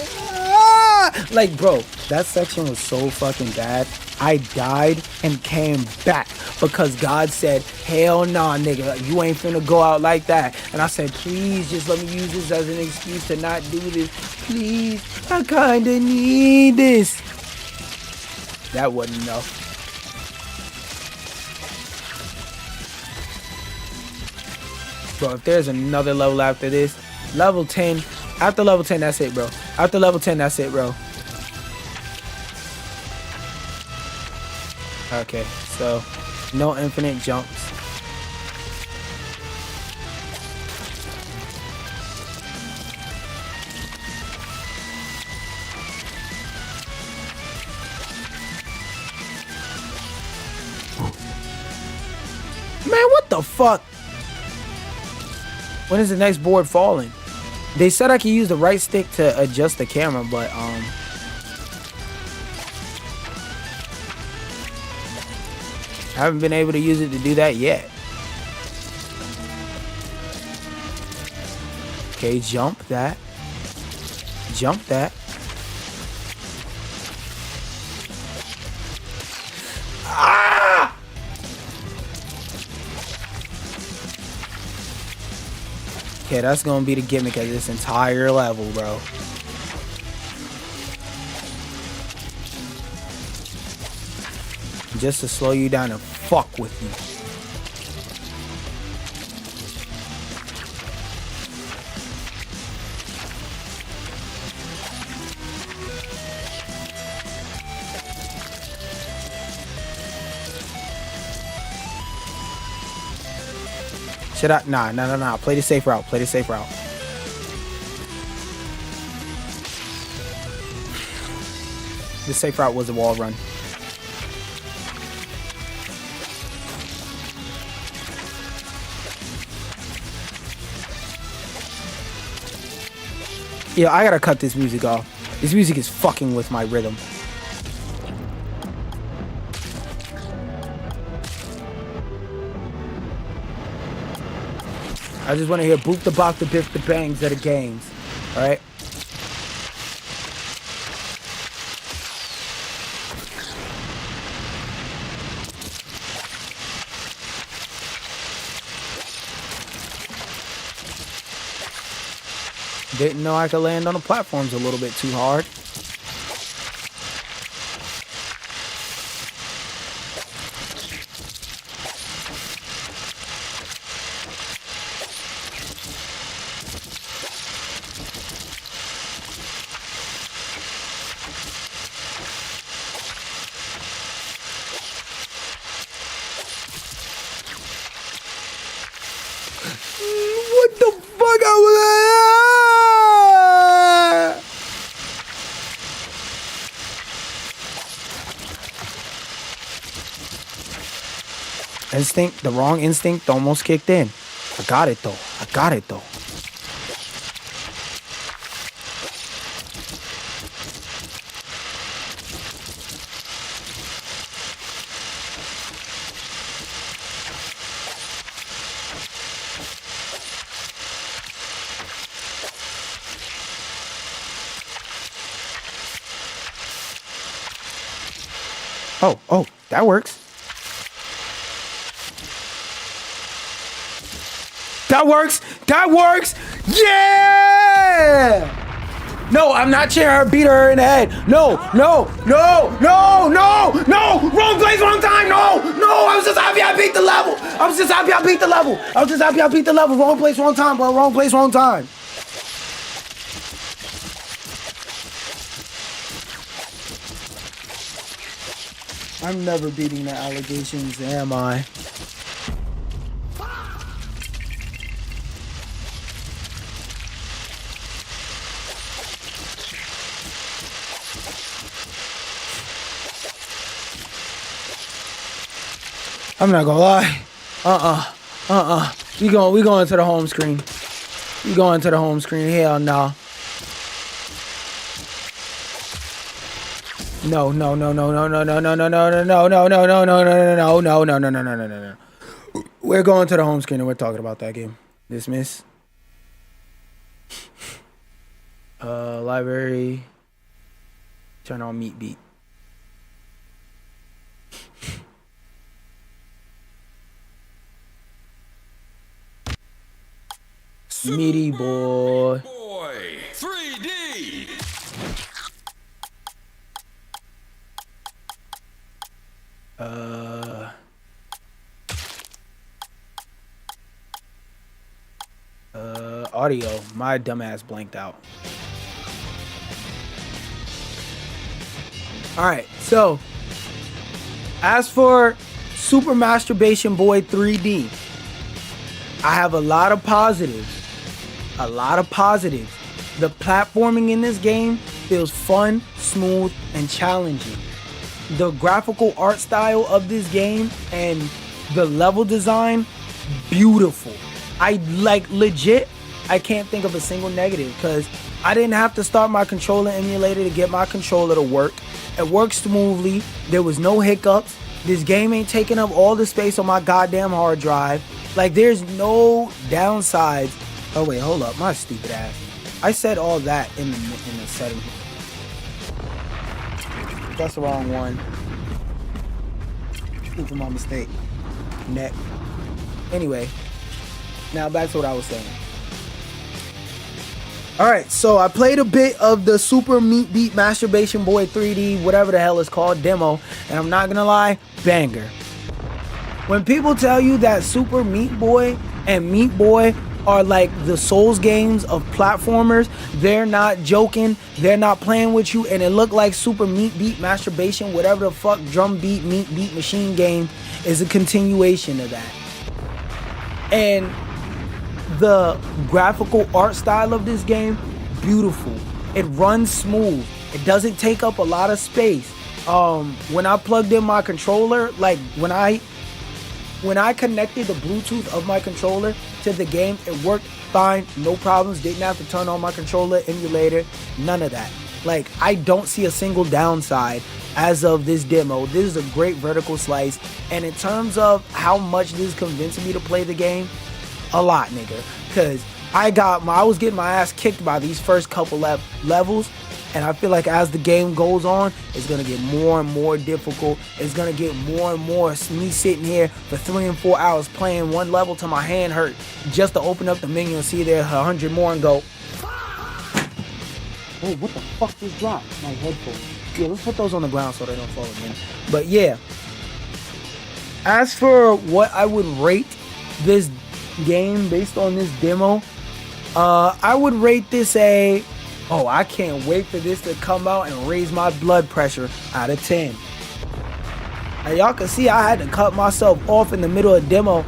Like, bro, that section was so fucking bad. I died and came back because God said, hell nah, nigga, you ain't finna go out like that. And I said, please just let me use this as an excuse to not do this. Please, I kinda need this. That wasn't enough. Bro, if there's another level after this, level 10, after level 10, that's it, bro. After level 10, that's it, bro. Okay, so no infinite jumps. Man, what the fuck? When is the next board falling? They said I could use the right stick to adjust the camera, but I haven't been able to use it to do that yet. Okay, jump that. Jump that. Ah! Okay, that's gonna be the gimmick of this entire level, bro. Just to slow you down and fuck with you. Should I? Nah. Play the safe route. Play the safe route. The safe route was a wall run. Yeah, I gotta cut this music off. This music is fucking with my rhythm. I just want to hear boop the bop the biff the bangs of the games. Alright? Didn't know I could land on the platforms a little bit too hard. What the fuck? Instinct, the wrong instinct almost kicked in. I got it though. Oh, that works. That works. That works. Yeah. No, I'm not cheering her, beat her in the head. No. Wrong place, wrong time. No. I was just happy I beat the level. Wrong place, wrong time, bro. Wrong place, wrong time. I'm never beating the allegations, am I? I'm not gonna lie. We going to the home screen. We going to the home screen. Hell no. No. We're going to the home screen and we're talking about that game. Dismiss. Library. Turn on Meat Beat. Meaty boy. 3D. Audio. My dumbass blanked out. Alright, so as for Super Masturbation Boy 3D, I have a lot of positives. The platforming in this game feels fun, smooth, and challenging. The graphical art style of this game and the level design, beautiful. I like legit, I can't think of a single negative because I didn't have to start my controller emulator to get my controller to work. It works smoothly. There was no hiccups. This game ain't taking up all the space on my goddamn hard drive. Like, there's no downsides. Oh wait, hold up, my stupid ass. I said all that in the setting. That's the wrong one. Oops, my mistake. Neck. Anyway, now back to what I was saying. Alright, so I played a bit of the Super Meat Beat Masturbation Boy 3D, whatever the hell it's called, demo, and I'm not gonna lie, banger. When people tell you that Super Meat Boy and Meat Boy are like the Souls games of platformers, they're not joking, they're not playing with you, and it looked like Super Meat Beat Masturbation, whatever the fuck drum beat, meat beat machine game is a continuation of that. And the graphical art style of this game, beautiful. It runs smooth. It doesn't take up a lot of space. When I plugged in my controller, like when I connected the Bluetooth of my controller to the game, it worked fine, no problems. Didn't have to turn on my controller emulator, none of that. Like, I don't see a single downside as of this demo. This is a great vertical slice, and in terms of how much this is convincing me to play the game, a lot, nigga. Cause I was getting my ass kicked by these first couple levels, and I feel like as the game goes on, it's gonna get more and more difficult. It's gonna get more and more me sitting here for 3 and 4 hours playing one level till my hand hurt just to open up the menu and see there 100 more and go, oh, what the fuck just dropped? My headphones. Yeah, let's put those on the ground so they don't fall again. But yeah, as for what I would rate this game based on this demo, I would rate this I can't wait for this to come out and raise my blood pressure out of 10. Now y'all can see I had to cut myself off in the middle of the demo.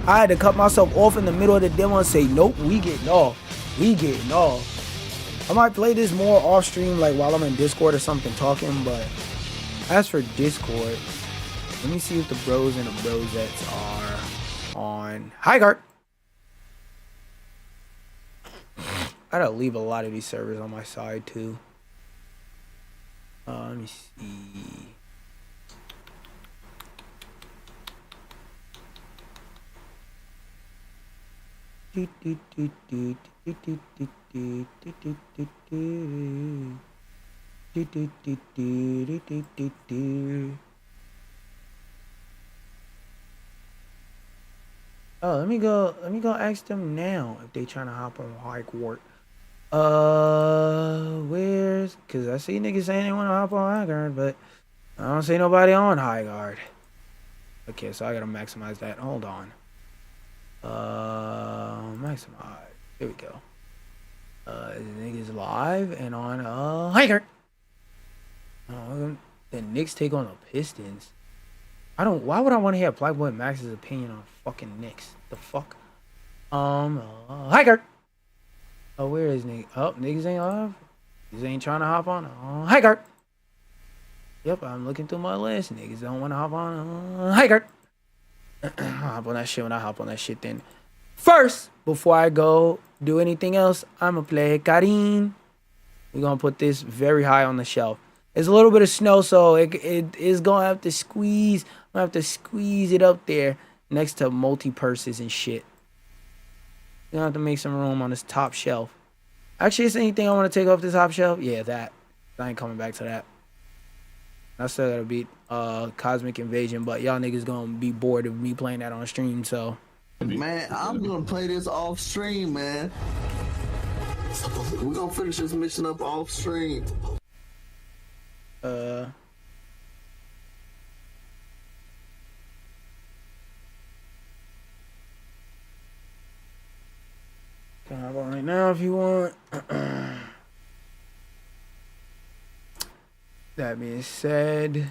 I and say, nope, we getting off. I might play this more off stream, like while I'm in Discord or something talking, but as for Discord, let me see if the bros and the brosettes are on. Hi, Gart. I gotta leave a lot of these servers on my side too. Let me see. Oh, let me go ask them now if they trying to hop on High Court. Where's, cause I see niggas saying they want to hop on High Guard, but I don't see nobody on High Guard. Okay, so I gotta maximize that. Hold on. Maximize. Here we go. Niggas live and on High Guard. The Knicks take on the Pistons. Why would I want to hear Playboy Max's opinion on fucking Knicks? The fuck? High Guard. Oh, where is niggas? Oh, niggas ain't live. Niggas ain't trying to hop on. High Guard. Yep, I'm looking through my list. Niggas don't want to hop on. High Guard. I'll hop on that shit when I hop on that shit then. First, before I go do anything else, I'm going to play Carin. We're going to put this very high on the shelf. There's a little bit of snow, so it is going to have to squeeze. I'm going to have to squeeze it up there next to multi-purses and shit. You're going to have to make some room on this top shelf. Actually, is anything I want to take off this top shelf? Yeah, that. I ain't coming back to that. I still got to beat Cosmic Invasion, but y'all niggas going to be bored of me playing that on stream, so. Man, I'm going to play this off stream, man. We're going to finish this mission up off stream. Can I hop on right now if you want. That being said,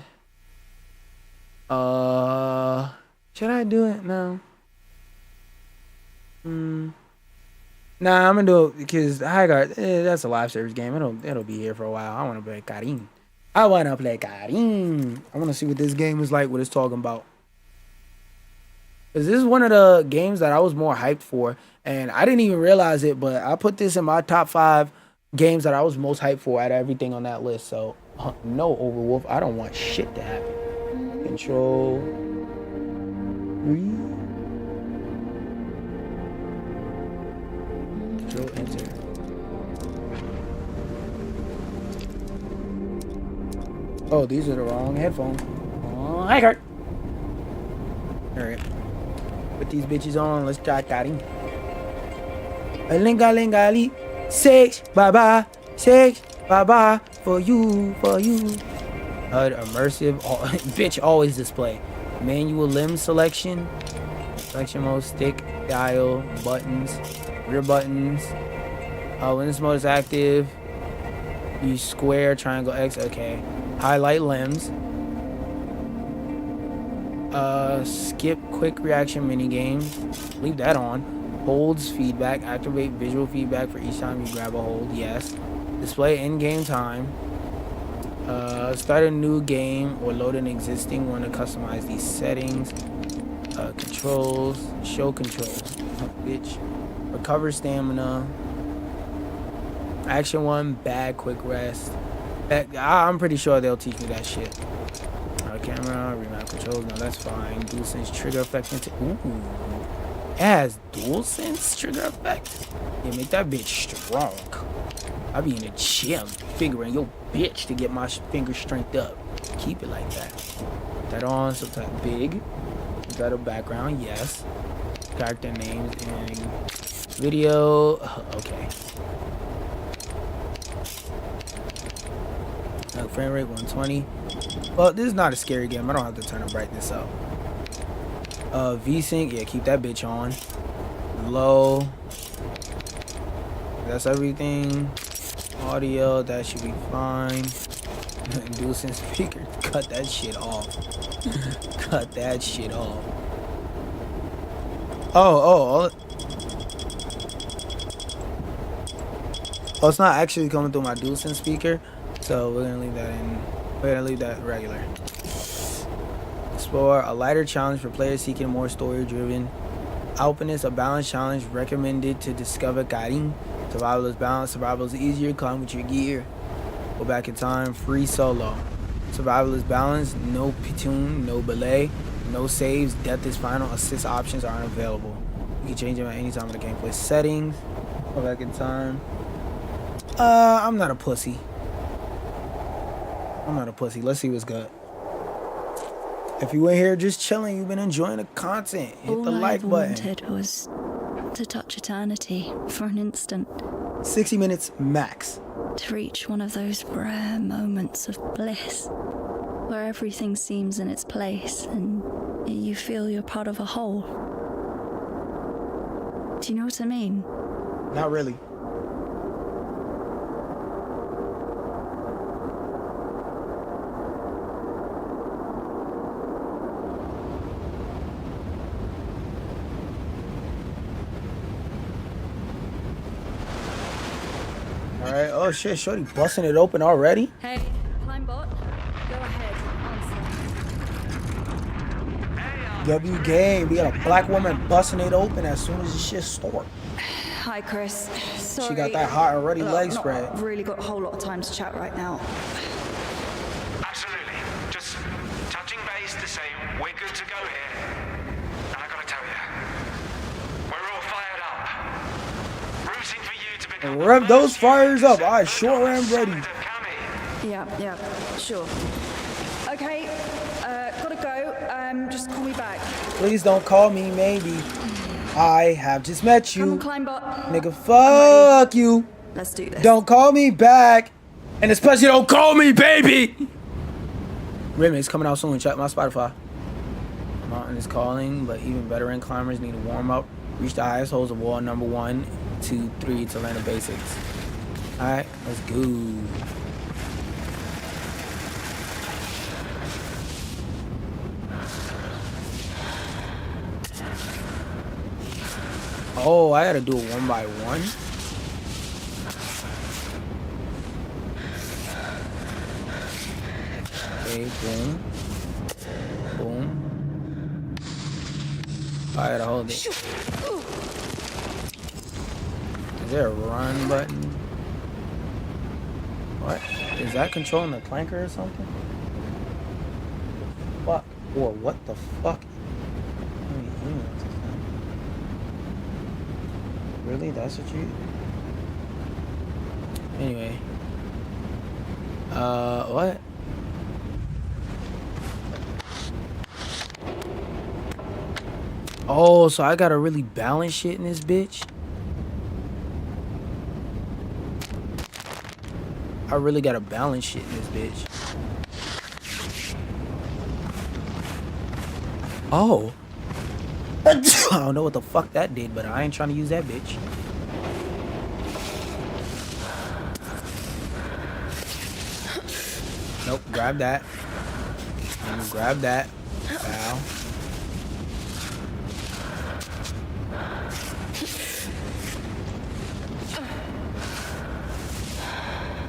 should I do it now? Nah, I'm gonna do it because High Guard, that's a live service game. It'll be here for a while. I want to play Carin. I want to see what this game is like, what it's talking about. Because this is one of the games that I was more hyped for, and I didn't even realize it, but I put this in my top 5 games that I was most hyped for out of everything on that list. So, no Overwolf. I don't want shit to happen. Control. Control enter. Oh, these are the wrong headphones. Oh, High Guard. Alright. Put these bitches on. Let's try Carin. Lingali. 6 bye-bye. 6 bye-bye. For you. HUD immersive. Bitch always display. Manual limb selection. Selection mode. Stick. Dial. Buttons. Rear buttons. When this mode is active, use square, triangle, X. Okay. Highlight limbs. Skip quick reaction mini game. Leave that on. Holds feedback. Activate visual feedback for each time you grab a hold. Yes. Display in-game time. Start a new game or load an existing one to customize these settings. Controls. Show controls. Bitch. Recover stamina. Action 1. Bag quick rest. I'm pretty sure they'll teach me that shit. Camera, remap controls. No, that's fine. DualSense trigger effect. Ooh. It has DualSense trigger effect. Yeah, make that bitch strong. I be in the gym figuring your bitch to get my finger strength up. Keep it like that. Put that on. So type big. Is that a background? Yes. Character names and video. Okay. Frame rate 120. Well, this is not a scary game. I don't have to turn the brightness up. VSync, yeah, keep that bitch on. Low. That's everything. Audio, that should be fine. DualSense speaker, cut that shit off. Cut that shit off. Oh, it's not actually coming through my DualSense speaker. So we're gonna leave that in. We're gonna leave that regular. Explore a lighter challenge for players seeking more story-driven. Alpinist, a balanced challenge recommended to discover Carin. Survival is balanced. Survival is easier. Climb with your gear. Go back in time. Free solo. Survival is balanced. No platoon. No belay. No saves. Death is final. Assist options are unavailable. You can change them at any time in the gameplay settings. Go back in time. I'm not a pussy. Let's see what's good. If you ain't here just chilling, you've been enjoying the content. Hit All the I like ever button. wanted was to touch eternity for an instant. 60 minutes max. To reach one of those rare moments of bliss where everything seems in its place and you feel you're part of a whole. Do you know what I mean? Not really. Alright, oh shit, shorty busting it open already? Hey, climb bot. Go ahead. W game, we got a black woman busting it open as soon as the shit start. Hi, Chris. Sorry. She got that hot and ready Look, leg not spread. really got a whole lot of time to chat right now. Absolutely. Just touching base to say we're good to go here. And I gotta tell you, we're all fired up. Rooting for you to become Rev those fires up. I sure am ready. Yeah, sure. Okay, gotta go. Just call me back. Please don't call me maybe. I have just met you. Come on, climb bot. Nigga, fuck you. Let's do this. Don't call me back. And especially don't call me baby. Remix coming out soon. Check my Spotify. Mountain is calling, but even veteran climbers need to warm up. Reach the highest holds of wall number 1, 2, 3 to learn the basics. Alright, let's go. Oh, I gotta do it one by one. Okay, boom. Boom. I gotta hold it. Is there a run button? What? Is that controlling the clanker or something? Fuck. Or what the fuck? Really? That's what you... Anyway. What? Oh, so I gotta really balance shit in this bitch? I really gotta balance shit in this bitch. Oh. I don't know what the fuck that did, but I ain't trying to use that bitch. Nope, grab that. And grab that. Bow.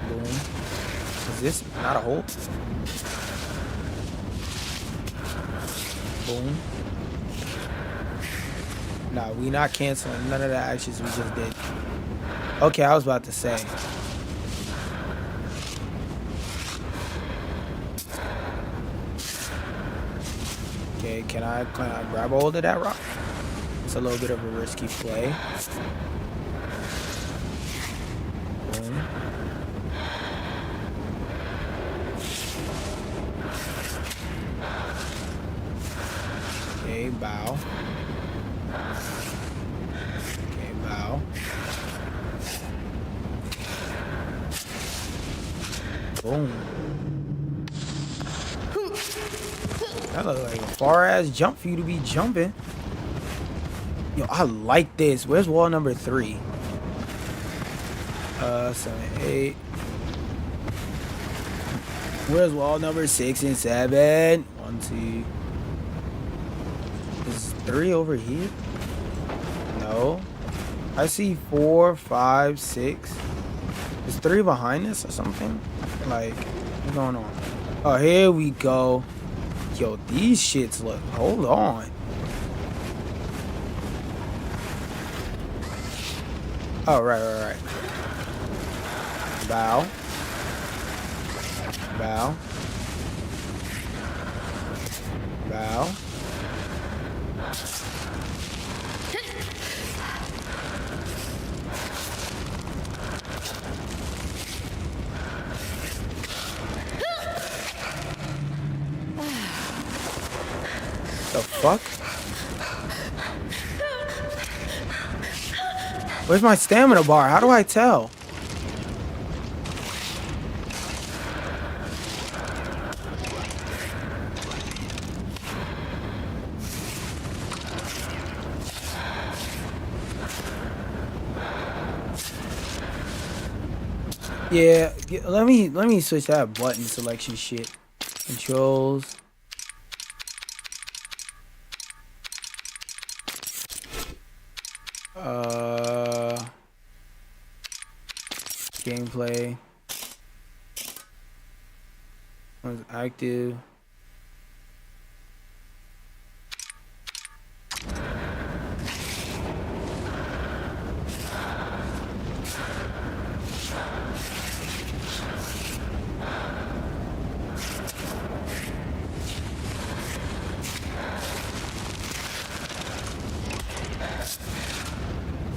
Boom. Is this not a hole? Boom. Nah, we not canceling none of the actions we just did. Okay, I was about to say. Okay, can I grab a hold of that rock? It's a little bit of a risky play. Boom. Okay, bow. Okay, bow. Boom. That looks like a far ass jump for you to be jumping. Yo, I like this. Where's wall number 3? 7, 8. Where's wall number 6 and 7? 1, 2. Is 3 over here? No. I see 4, 5, 6. Is 3 behind us or something? Like, what's going on? Oh, here we go. Yo, these shits look. Hold on. Oh, right. Bow. Bow. Bow. fuck? Where's my stamina bar? How do I tell? Yeah, let me switch that button selection shit. Controls. Gameplay. One's active.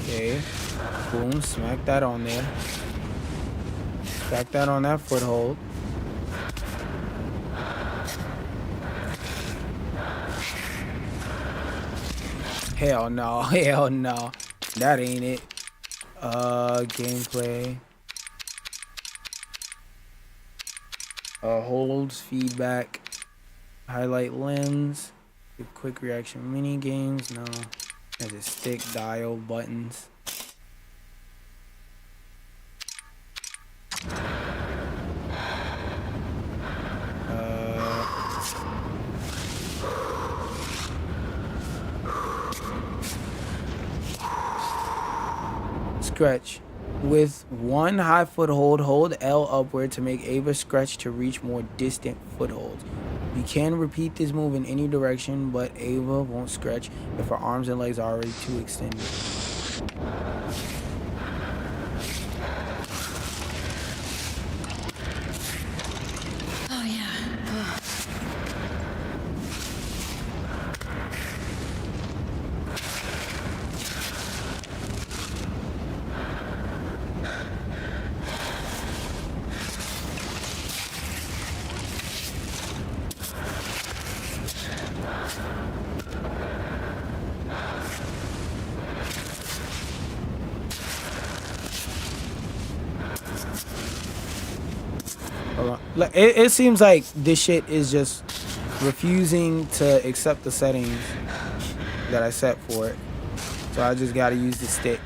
Okay. Boom, smack that on there. Stack that on that foothold. Hell no, hell no. That ain't it. Gameplay. Holds, feedback. Highlight lens. Quick reaction mini games, no. There's a stick, dial, buttons. Stretch. With one high foothold, hold L upward to make Ava stretch to reach more distant footholds. You can repeat this move in any direction, but Ava won't stretch if her arms and legs are already too extended. Oh yeah. It seems like this shit is just refusing to accept the settings that I set for it. So I just gotta use the stick.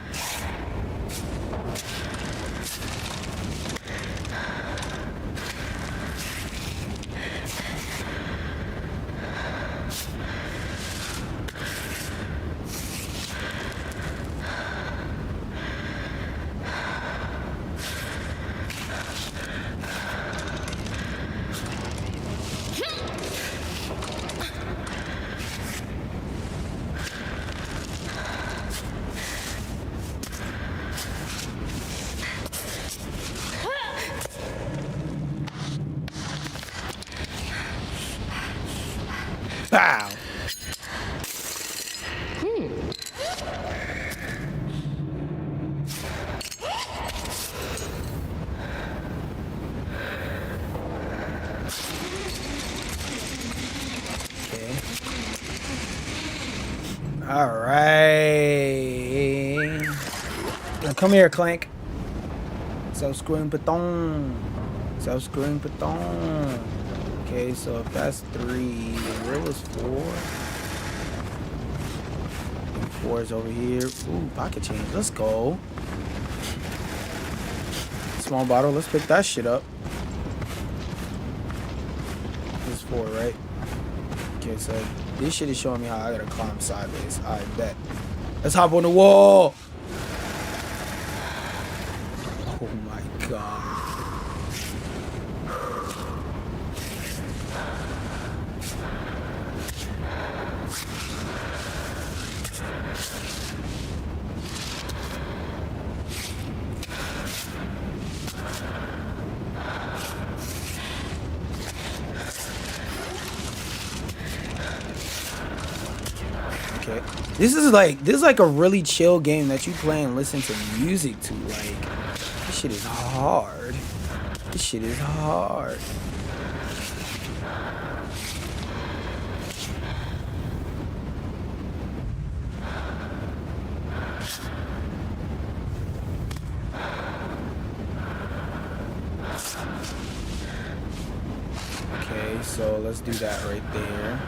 Pow! Okay. All right. Now come here, Clank. Self-screwing Paton. Self-screwing Paton. Okay, so if that's 3, where was 4? 4 is over here. Ooh, pocket change. Let's go. Small bottle. Let's pick that shit up. This is 4, right? Okay, so this shit is showing me how I gotta climb sideways. I bet. Let's hop on the wall. Oh my god. This is like a really chill game that you play and listen to music to. Like, this shit is hard. This shit is hard. So let's do that right there.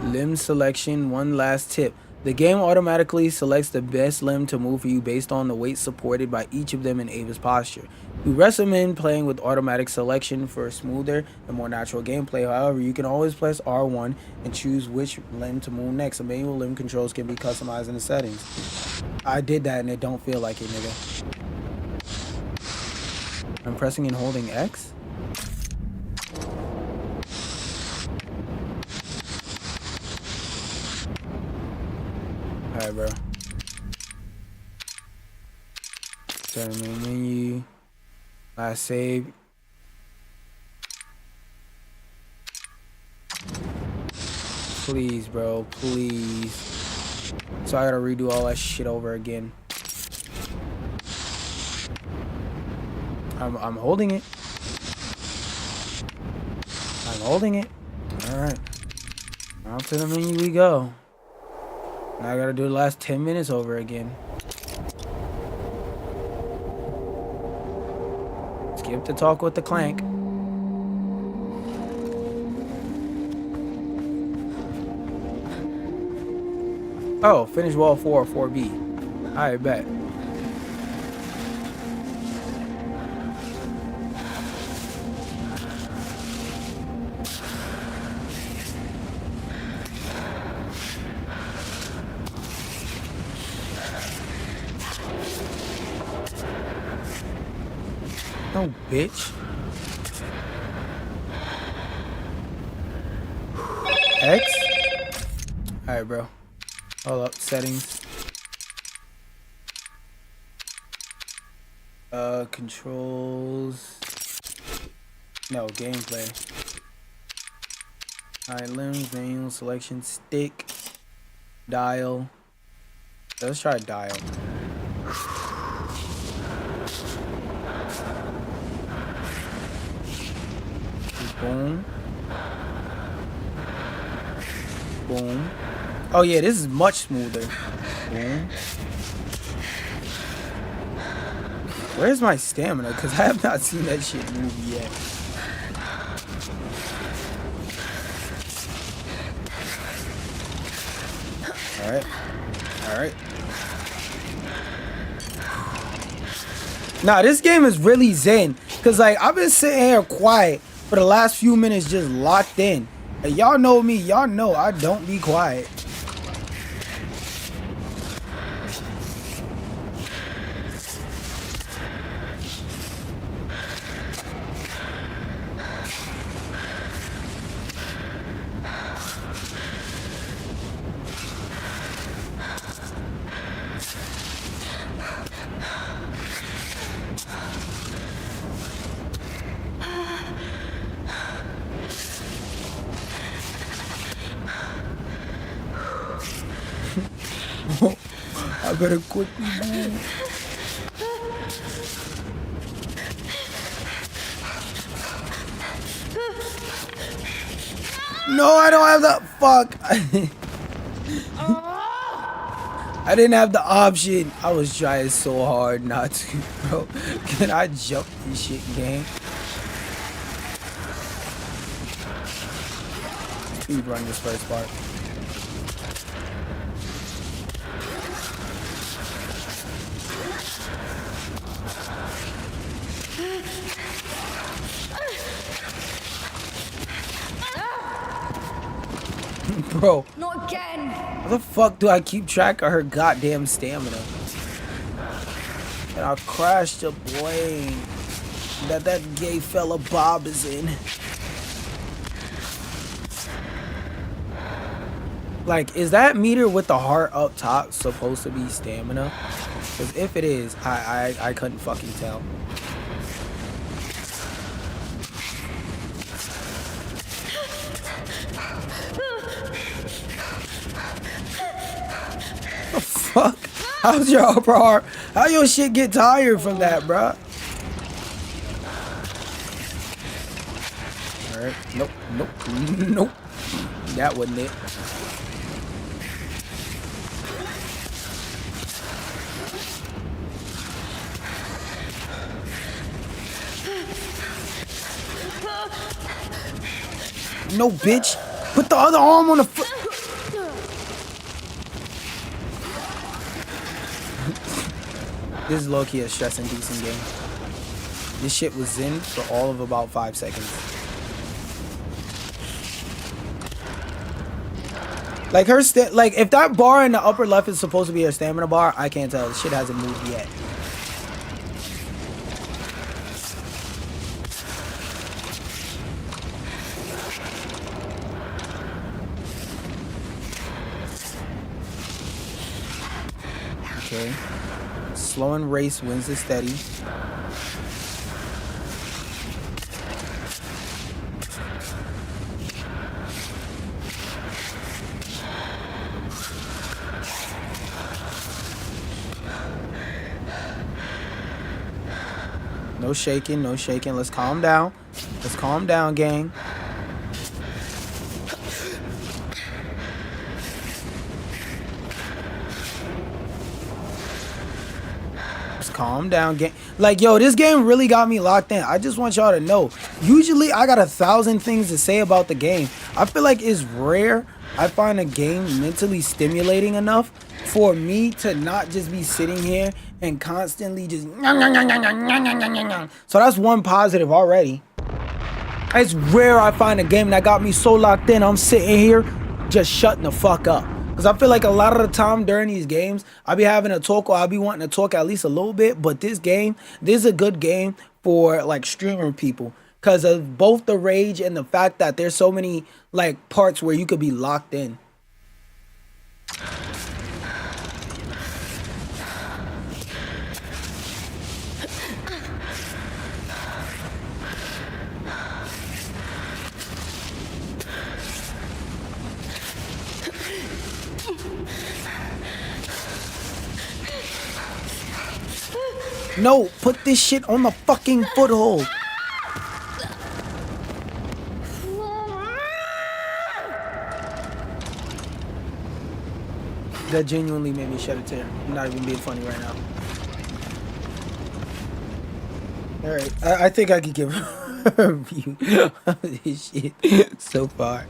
Limb selection, one last tip. The game automatically selects the best limb to move for you based on the weight supported by each of them in Ava's posture. We recommend playing with automatic selection for smoother and more natural gameplay. However, you can always press R1 and choose which limb to move next. The manual limb controls can be customized in the settings. I did that and it don't feel like it, nigga. I'm pressing and holding X. Alright, bro. Turn main menu. Last save. Please, bro. Please. So I gotta redo all that shit over again. I'm holding it. I'm holding it. Alright. Out to the menu we go. Now I gotta do the last 10 minutes over again. Skip the talk with the clank. Oh, finish wall 4, 4B. Alright, bet. No, bitch. X? Alright, bro. Hold up. Settings. Controls. No, gameplay. Alright, limbs, manual, selection, stick, dial. Let's try dial. Boom. Boom. Oh yeah, this is much smoother. Boom. Where's my stamina? Because I have not seen that shit move yet. Alright. Alright. Nah, this game is really zen. Because, like, I've been sitting here quiet for the last few minutes just locked in. And y'all know me. Y'all know I don't be quiet. I better quickly move. No, I don't have the fuck. I didn't have the option. I was trying so hard not to, bro. Can I jump this shit, gang? Speed run this first part. Bro, not again. How the fuck do I keep track of her goddamn stamina? And I crashed a plane that gay fella Bob is in. Like, is that meter with the heart up top supposed to be stamina? Because if it is, I couldn't fucking tell. Fuck? How's your upper arm? How your shit get tired from that, bruh? Alright, nope, nope, nope. That wasn't it. No, bitch. Put the other arm on the foot. This is low-key a stress-inducing game. This shit was in for all of about 5 seconds. Like her like if that bar in the upper left is supposed to be her stamina bar, I can't tell. This shit hasn't moved yet. Okay. Slow and race wins the steady. No shaking, no shaking. Let's calm down. Let's calm down, gang. Let's calm down, gang. Like, yo, this game really got me locked in. I just want y'all to know. Usually, I got 1,000 things to say about the game. I feel like it's rare I find a game mentally stimulating enough for me to not just be sitting here and constantly just so that's one positive already. It's rare I find a game that got me so locked in I'm sitting here just shutting the fuck up, because I feel like a lot of the time during these games I be having a talk, or I be wanting to talk at least a little bit. But this is a good game for like streamer people because of both the rage and the fact that there's so many like parts where you could be locked in. No, put this shit on the fucking foothold. That genuinely made me shed a tear. I'm not even being funny right now. Alright, I think I could give a review of this shit so far.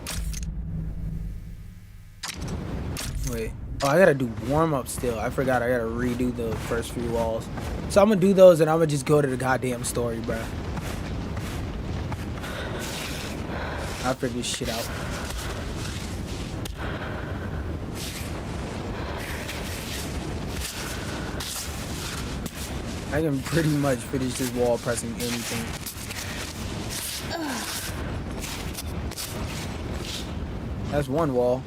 Wait. Oh, I gotta do warm-up still. I forgot I gotta redo the first few walls. So I'm gonna do those and I'm gonna just go to the goddamn story, bruh. I'll figure this shit out. I can pretty much finish this wall pressing anything. That's one wall.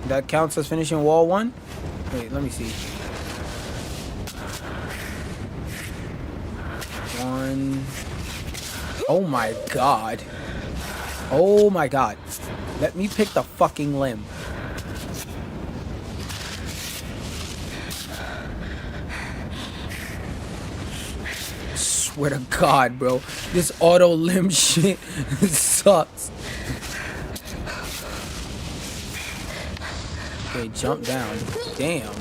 That counts as finishing wall 1? Wait, let me see. 1. Oh my god. Oh my god. Let me pick the fucking limb. I swear to god, bro. This auto limb shit sucks. Okay, jump down. Damn.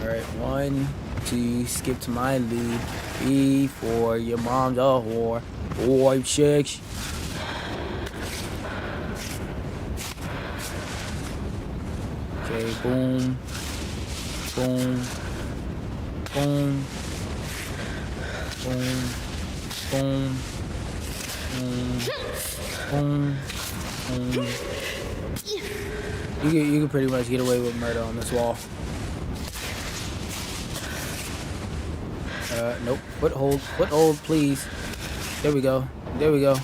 Alright, 1, 2, skip to my lead. 3, 4, your mom's a whore. 5, 6. Okay, boom. Boom. Boom. Boom. Boom. Boom. Boom. Boom. You can pretty much get away with murder on this wall. Nope. Foothold, please. There we go. There we go.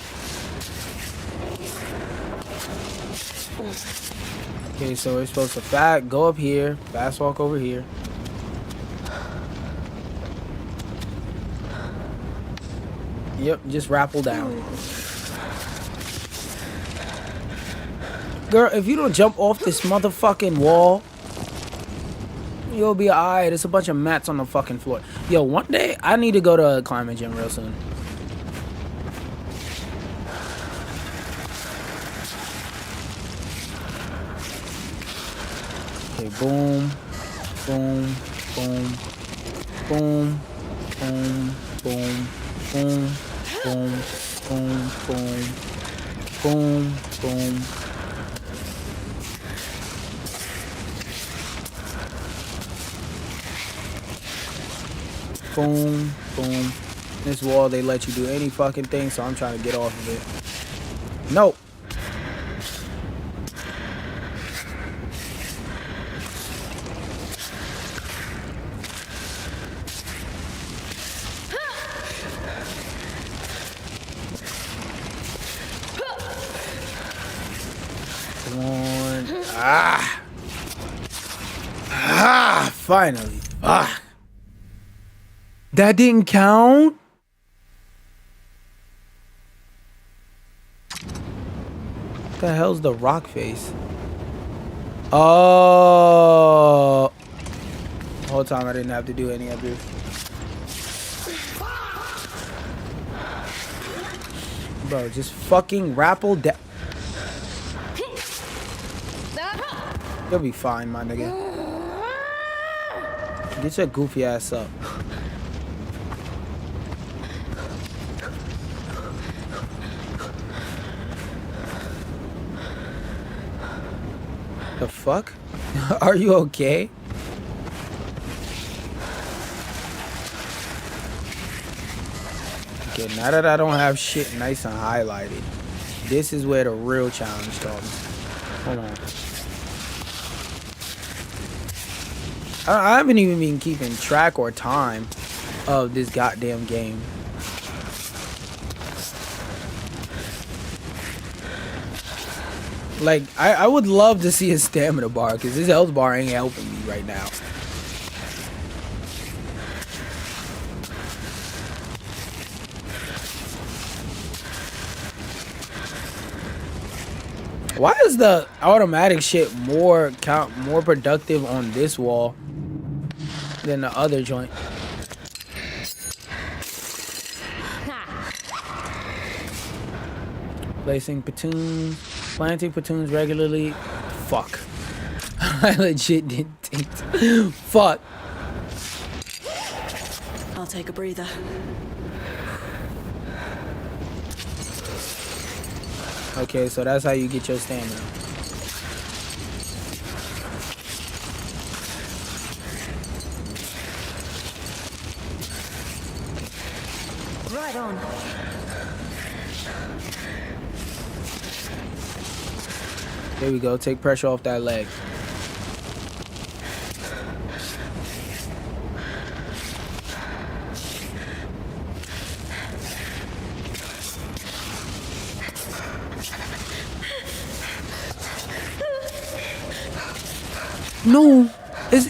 Okay, so we're supposed to go up here, fast walk over here. Yep, just rappel down. Girl, if you don't jump off this motherfucking wall, you'll be alright. There's a bunch of mats on the fucking floor. Yo, one day I need to go to a climbing gym real soon. Okay, boom, boom, boom, Boom, boom, boom, boom, boom, boom, boom, boom, boom. Boom, boom. This wall, they let you do any fucking thing, so I'm trying to get off of it. Nope. Come on. Ah. Ah, finally. Ah. That didn't count? What the hell's the rock face? Oh. The whole time I didn't have to do any of this. Bro, just fucking rappel down. You'll be fine, my nigga. Get your goofy ass up. The fuck? Are you okay? Okay, now that I don't have shit nice and highlighted, this is where the real challenge comes. Hold on. I haven't even been keeping track or time of this goddamn game. Like, I would love to see a stamina bar, because this health bar ain't helping me right now. Why is the automatic shit more productive on this wall than the other joint? Placing platoons, planting platoons regularly. Fuck. I legit didn't think. Fuck. I'll take a breather. Okay, so that's how you get your stamina. Right on. There we go. Take pressure off that leg. No,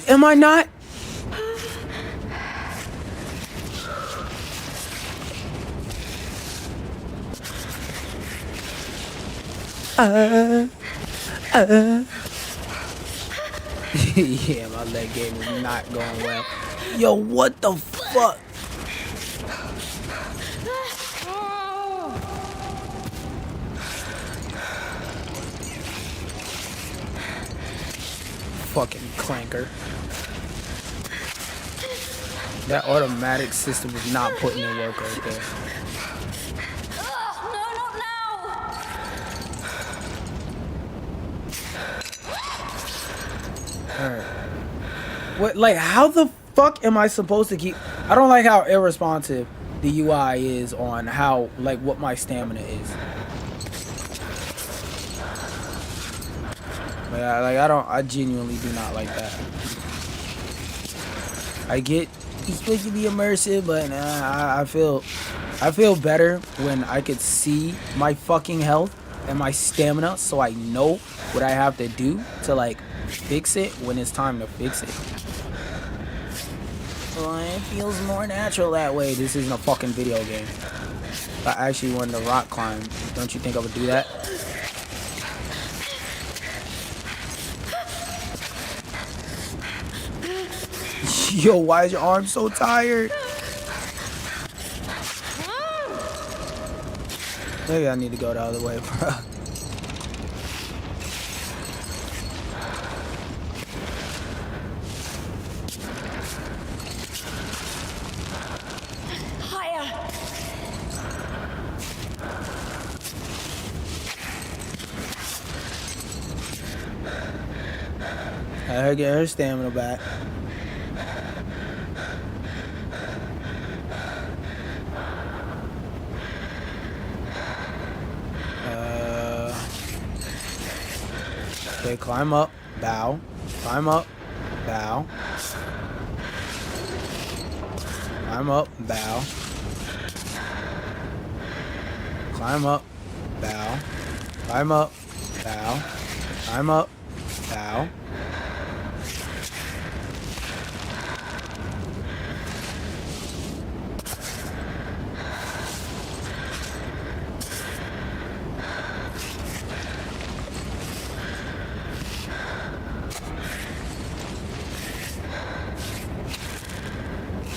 am I not? Yeah, my leg game is not going well. Yo, what the fuck? Fucking clanker. That automatic system is not putting in work right there. Alright. What, like, how the fuck am I supposed to keep... I don't like how irresponsive the UI is on how, like, what my stamina is. I genuinely do not like that. I get it's supposed to be immersive, but I feel better when I could see my fucking health and my stamina, so I know what I have to do to, like, fix it when it's time to fix it. Well, it feels more natural that way. This isn't a fucking video game. If I actually wanted to rock climb, don't you think I would do that? Yo, why is your arm so tired? Maybe I need to go the other way, bro. Her get her stamina back. Okay, climb up, bow. Climb up, bow. Climb up, bow. Climb up, bow. Climb up, bow. Climb up, bow.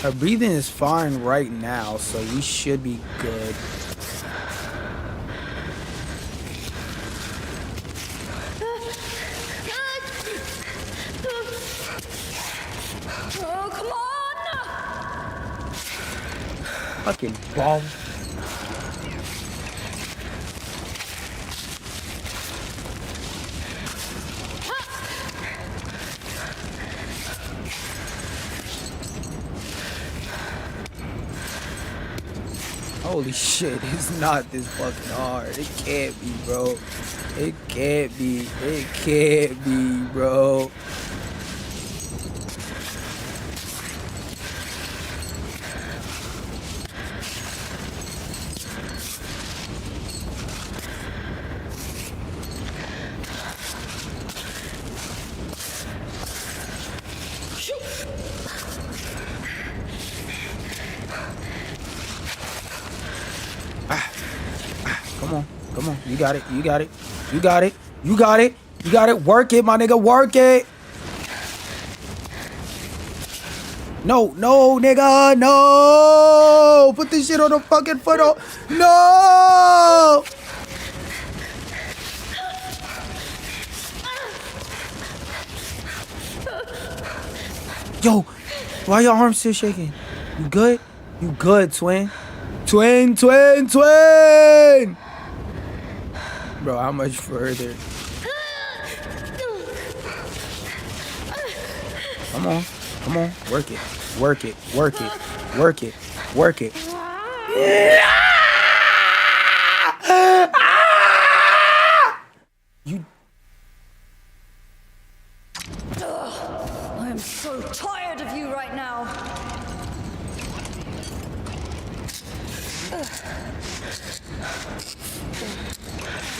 Her breathing is fine right now, so we should be good. Oh, come on! Fucking bomb. Holy shit, it's not this fucking hard. It can't be, bro. It can't be. It can't be, bro. Come on, you got it, you got it, you got it, you got it, you got it, work it, my nigga, work it. No, no, nigga, no, put this shit on the fucking foot, no. Yo, why your arms still shaking? You good? You good, twin? Twin. Bro, how much further? Come on. Work it. You. I am so tired of you right now.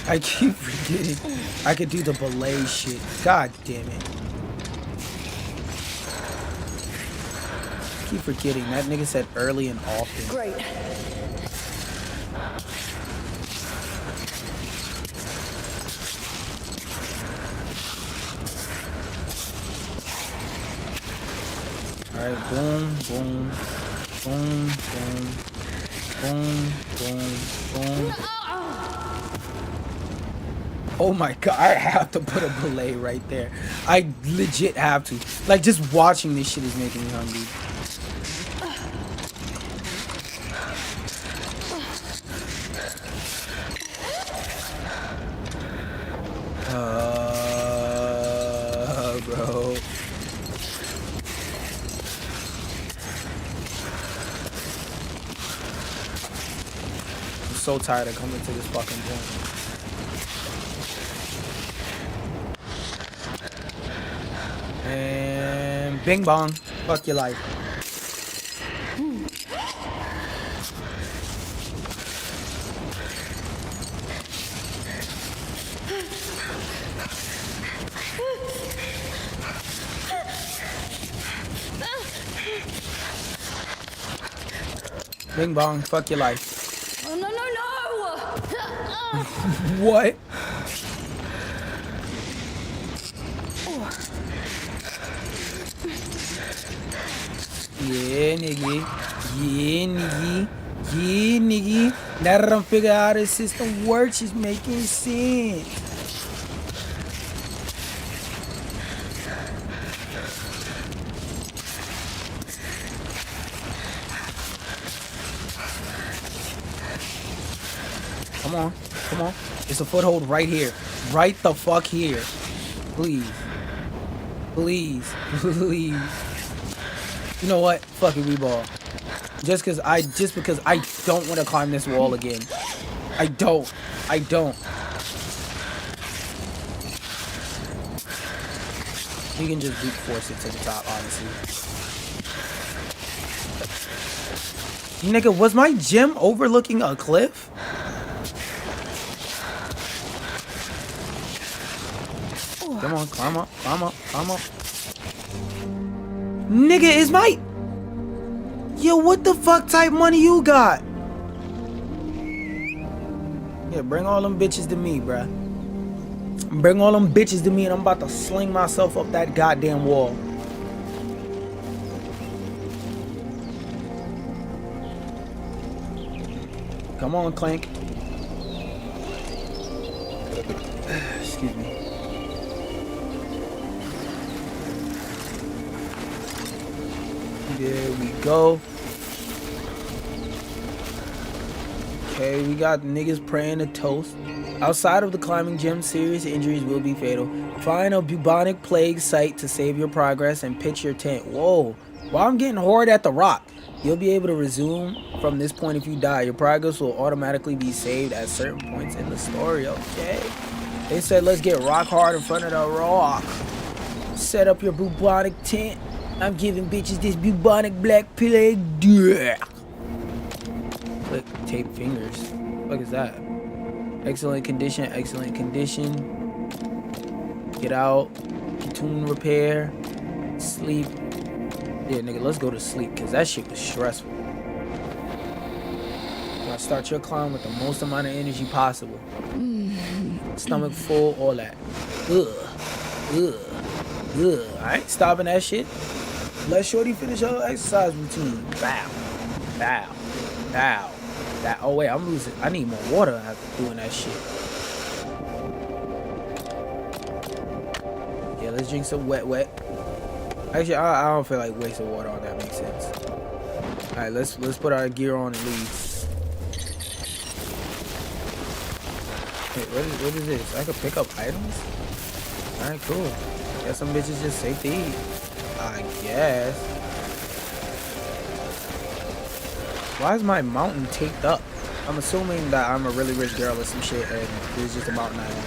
I keep forgetting I could do the belay shit. God damn it. Keep forgetting. That nigga said early and often. Great. Alright, boom. Oh my god, I have to put a belay right there. I legit have to. Like, just watching this shit is making me hungry. Bro. I'm so tired of coming to this fucking point. And bing bong, fuck your life. Bing bong, fuck your life. Oh, no. What? Yeah, nigga. Now that I'm figuring out how this system works, it's making sense. Come on. It's a foothold right here. Right the fuck here. Please. Please. Please. You know what? Fuck it, we ball. Just because I don't want to climb this wall again. I don't. You can just brute force it to the top, honestly. Nigga, was my gym overlooking a cliff? Come on, climb up. Nigga, is my... Yo, what the fuck type money you got? Yeah, bring all them bitches to me, bruh. Bring all them bitches to me and I'm about to sling myself up that goddamn wall. Come on, Clank. Excuse me. There we go. Okay, we got niggas praying to toast. Outside of the climbing gym, serious injuries will be fatal. Find a bubonic plague site to save your progress and pitch your tent. Whoa. While I'm getting horrid at the rock, you'll be able to resume from this point if you die. Your progress will automatically be saved at certain points in the story. Okay. They said let's get rock hard in front of the rock. Set up your bubonic tent. I'm giving bitches this bubonic black plague. Click tape fingers. What is that? Excellent condition. Get out. Tune repair. Sleep. Yeah, nigga, let's go to sleep because that shit was stressful. Gotta start your climb with the most amount of energy possible. Stomach full, all that. I ain't stopping that shit. Let Shorty finish her exercise routine. Bow. Oh wait, I'm losing. I need more water after doing that shit. Yeah, let's drink some wet. Actually, I don't feel like wasting water on that. Makes sense. All right, let's put our gear on and leave. Wait, what is this? I can pick up items? All right, cool. Guess some bitches just safe to eat. I guess. Why is my mountain taped up? I'm assuming that I'm a really rich girl or some shit and it's just a mountain I own.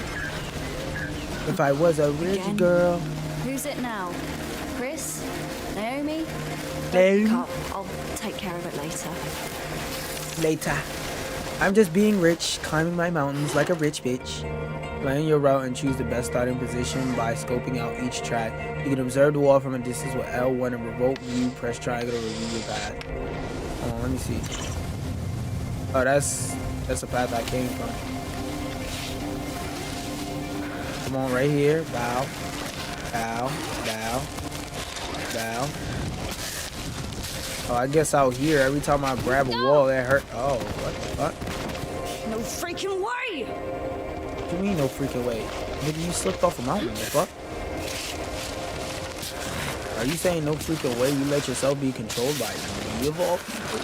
If I was a rich girl. Who's it now? Chris? Naomi? I'll take care of it later. I'm just being rich, climbing my mountains like a rich bitch. Plan your route and choose the best starting position by scoping out each track. You can observe the wall from a distance with L1 and remote view. Press triangle to review your path. Oh, let me see. Oh, that's the path I came from. Come on, right here. Bow. Oh, I guess out here, every time I grab a wall, that hurt. Oh, what the fuck? No freaking way! What do you mean, no freaking way? Nigga, you slipped off a mountain, the fuck? Are you saying no freaking way you let yourself be controlled by me of all people?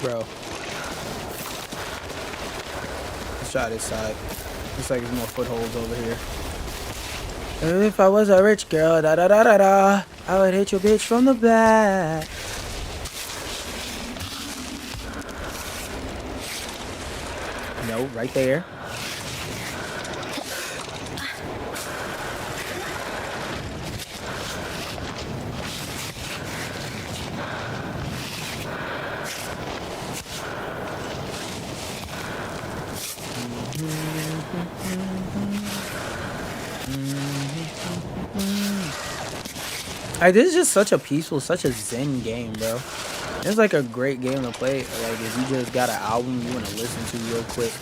Bro. Let's try this side. Looks like there's more footholds over here. And if I was a rich girl, I would hit your bitch from the back. No, right there. Like, this is just such a peaceful, such a zen game, bro. It's like a great game to play. Like, if you just got an album you want to listen to real quick.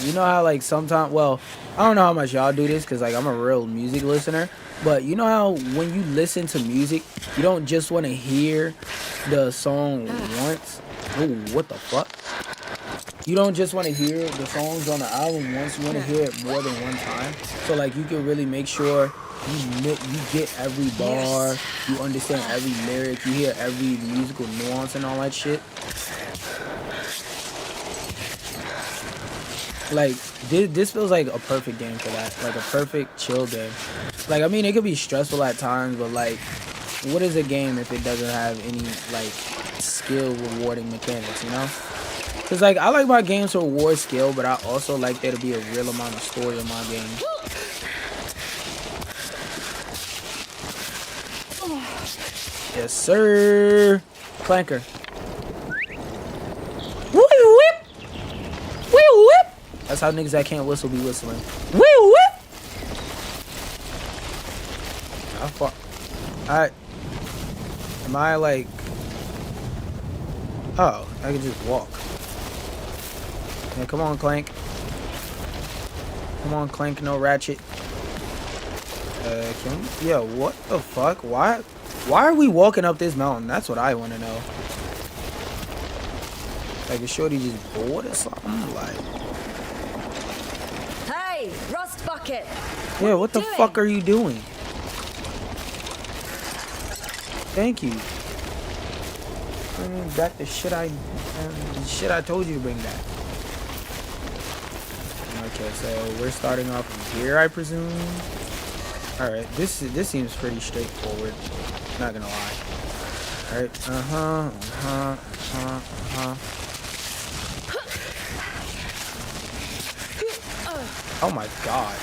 You know how, like, sometimes, well, I don't know how much y'all do this because, like, I'm a real music listener. But you know how when you listen to music, you don't just want to hear the song once? Ooh, what the fuck? You don't just want to hear the songs on the album once. You want to hear it more than one time. So, like, you can really make sure You get every bar, you understand every lyric, you hear every musical nuance and all that shit. Like, this feels like a perfect game for that. Like, a perfect chill game. Like, I mean, it could be stressful at times, but, like, what is a game if it doesn't have any, like, skill-rewarding mechanics, you know? Because, like, I like my games to reward skill, but I also like there to be a real amount of story in my game. Yes, sir. Clanker. Whip. Whip. That's how niggas that can't whistle be whistling. Whip. Alright. Am I like... Oh, I can just walk. Yeah, come on, Clank. Come on, Clank, no ratchet. Yeah, what the fuck? Why are we walking up this mountain? That's what I want to know. Like, is Shorty just bored or something? Like... Hey, Rust Bucket! Yeah, what the fuck are you doing? Thank you. Bring back the shit I told you to bring back. Okay, so we're starting off from here, I presume. All right, this seems pretty straightforward. Not gonna lie. All right, Oh my god.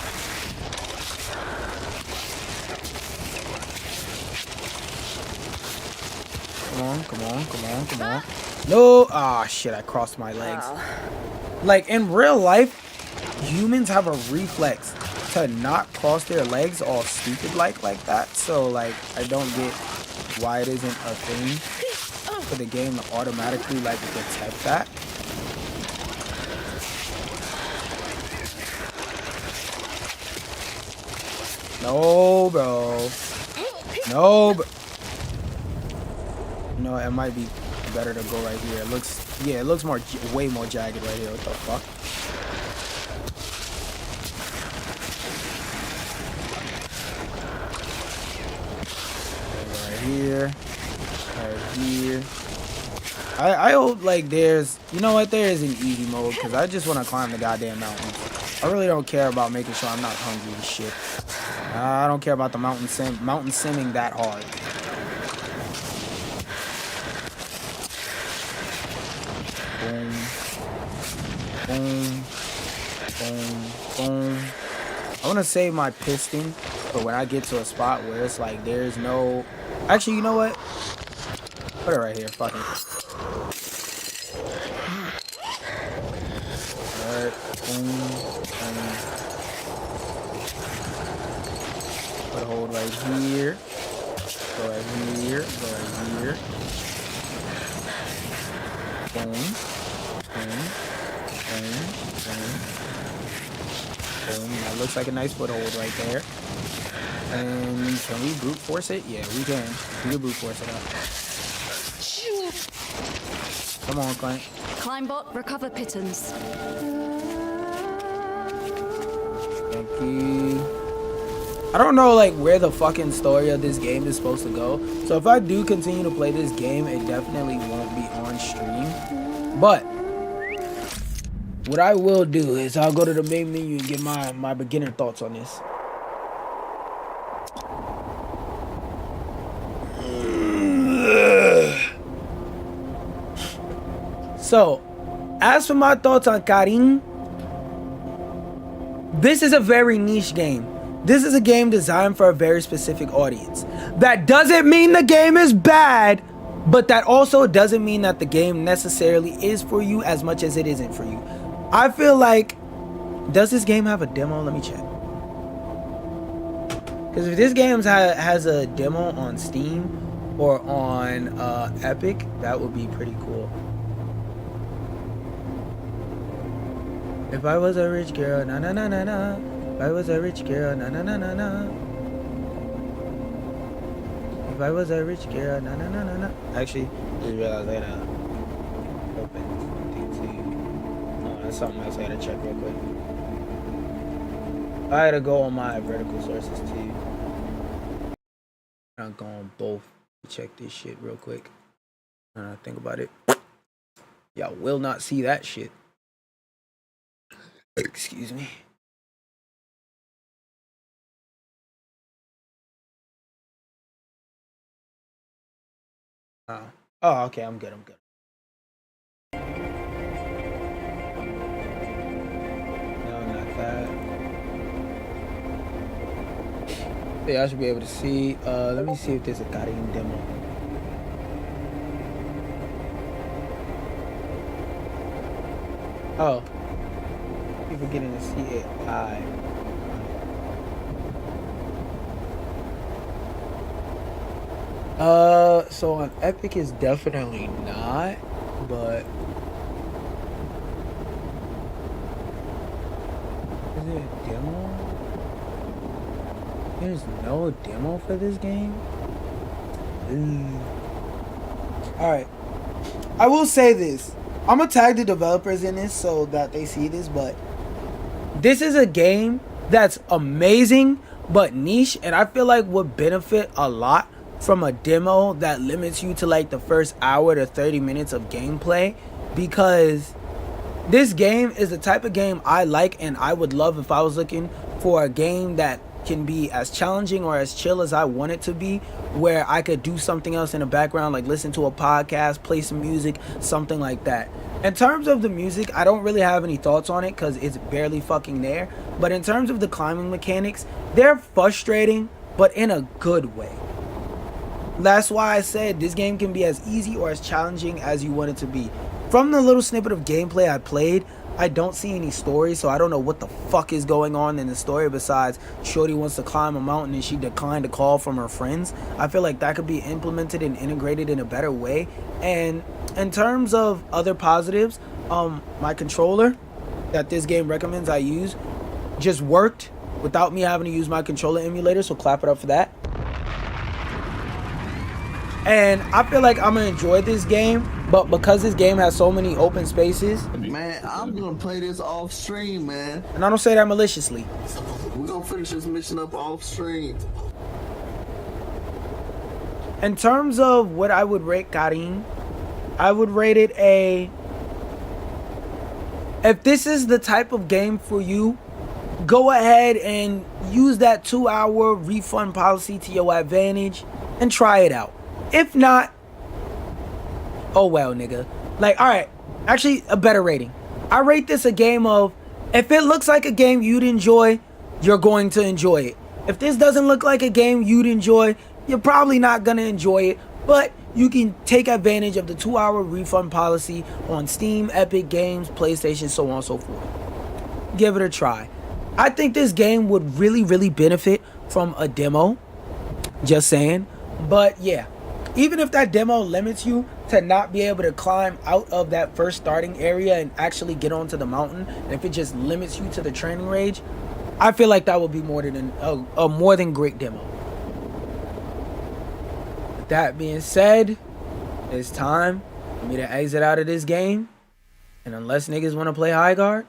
Come on. No! Ah, shit, I crossed my legs. Like, in real life, humans have a reflex to not cross their legs all stupid like that. So, like, I don't get why it isn't a thing for the game to automatically, like, detect that. No, bro. No, bro. You know, it might be better to go right here. It looks, yeah, it looks way more jagged right here. What the fuck? Right here. I hope, like, there's, you know what, there is an easy mode, because I just want to climb the goddamn mountain. I really don't care about making sure I'm not hungry and shit. I don't care about the mountain simming that hard. Boom. I want to save my piston for when I get to a spot where it's like there's no... Actually, you know what? Put it right here. Fuck it. Alright. Boom. Put a hold right here. Go right here. Boom. That looks like a nice foothold right there. And can we brute force it? Yeah, we can. We can brute force it up. Come on, Clank. Climbot, recover pittance. Thank you. I don't know, like, where the fucking story of this game is supposed to go. So if I do continue to play this game, it definitely won't be on stream. But what I will do is I'll go to the main menu and get my beginner thoughts on this. So, as for my thoughts on Carin, this is a very niche game. This is a game designed for a very specific audience. That doesn't mean the game is bad, but that also doesn't mean that the game necessarily is for you as much as it isn't for you. I feel like, does this game have a demo? Let me check. Because if this game has a demo on Steam or on Epic, that would be pretty cool. If I was a rich girl, na na na na na. If I was a rich girl, na na na na na. If I was a rich girl, na na na na na. Actually, I just realized I gotta open thing too. Oh, that's something else I gotta check real quick. I gotta go on my vertical sources too. to go on both to check this shit real quick. Think about it. Y'all will not see that shit. Excuse me. Oh, okay, I'm good. No, not that. Yeah, I should be able to see. Let me see if there's a Carin demo. Oh, people getting to see it live. So on Epic is definitely not, but is it a demo? There's no demo for this game? Alright. I will say this. I'm gonna tag the developers in this so that they see this, but this is a game that's amazing but niche, and I feel like would benefit a lot from a demo that limits you to like the first hour to 30 minutes of gameplay, because this game is the type of game I like, and I would love if I was looking for a game that can be as challenging or as chill as I want it to be, where I could do something else in the background, like listen to a podcast, play some music, something like that. In terms of the music, I don't really have any thoughts on it because it's barely fucking there. But in terms of the climbing mechanics, they're frustrating, but in a good way. That's why I said this game can be as easy or as challenging as you want it to be. From the little snippet of gameplay I played, I don't see any story, so I don't know what the fuck is going on in the story besides Shorty wants to climb a mountain and she declined a call from her friends. I feel like that could be implemented and integrated in a better way. And in terms of other positives, my controller that this game recommends I use just worked without me having to use my controller emulator, so clap it up for that. And I feel like I'm gonna enjoy this game, but because this game has so many open spaces, man, I'm gonna play this off stream, man. And I don't say that maliciously. We're gonna finish this mission up off stream. In terms of what I would rate Carin, I would rate it a... If this is the type of game for you, go ahead and use that 2-hour refund policy to your advantage and try it out. If not, oh well, nigga. Like, alright, actually a better rating. I rate this a game of, if it looks like a game you'd enjoy, you're going to enjoy it. If this doesn't look like a game you'd enjoy, you're probably not gonna enjoy it, but you can take advantage of the 2-hour refund policy on Steam, Epic Games, PlayStation, so on and so forth. Give it a try. I think this game would really benefit from a demo. Just saying. But yeah, even if that demo limits you to not be able to climb out of that first starting area and actually get onto the mountain, and if it just limits you to the training range, I feel like that would be more than a more than great demo. With that being said, it's time for me to exit out of this game. And unless niggas want to play high guard,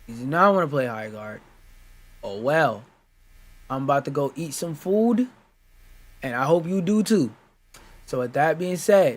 you do not want to play high guard. Oh well. I'm about to go eat some food, and I hope you do too. So with that being said,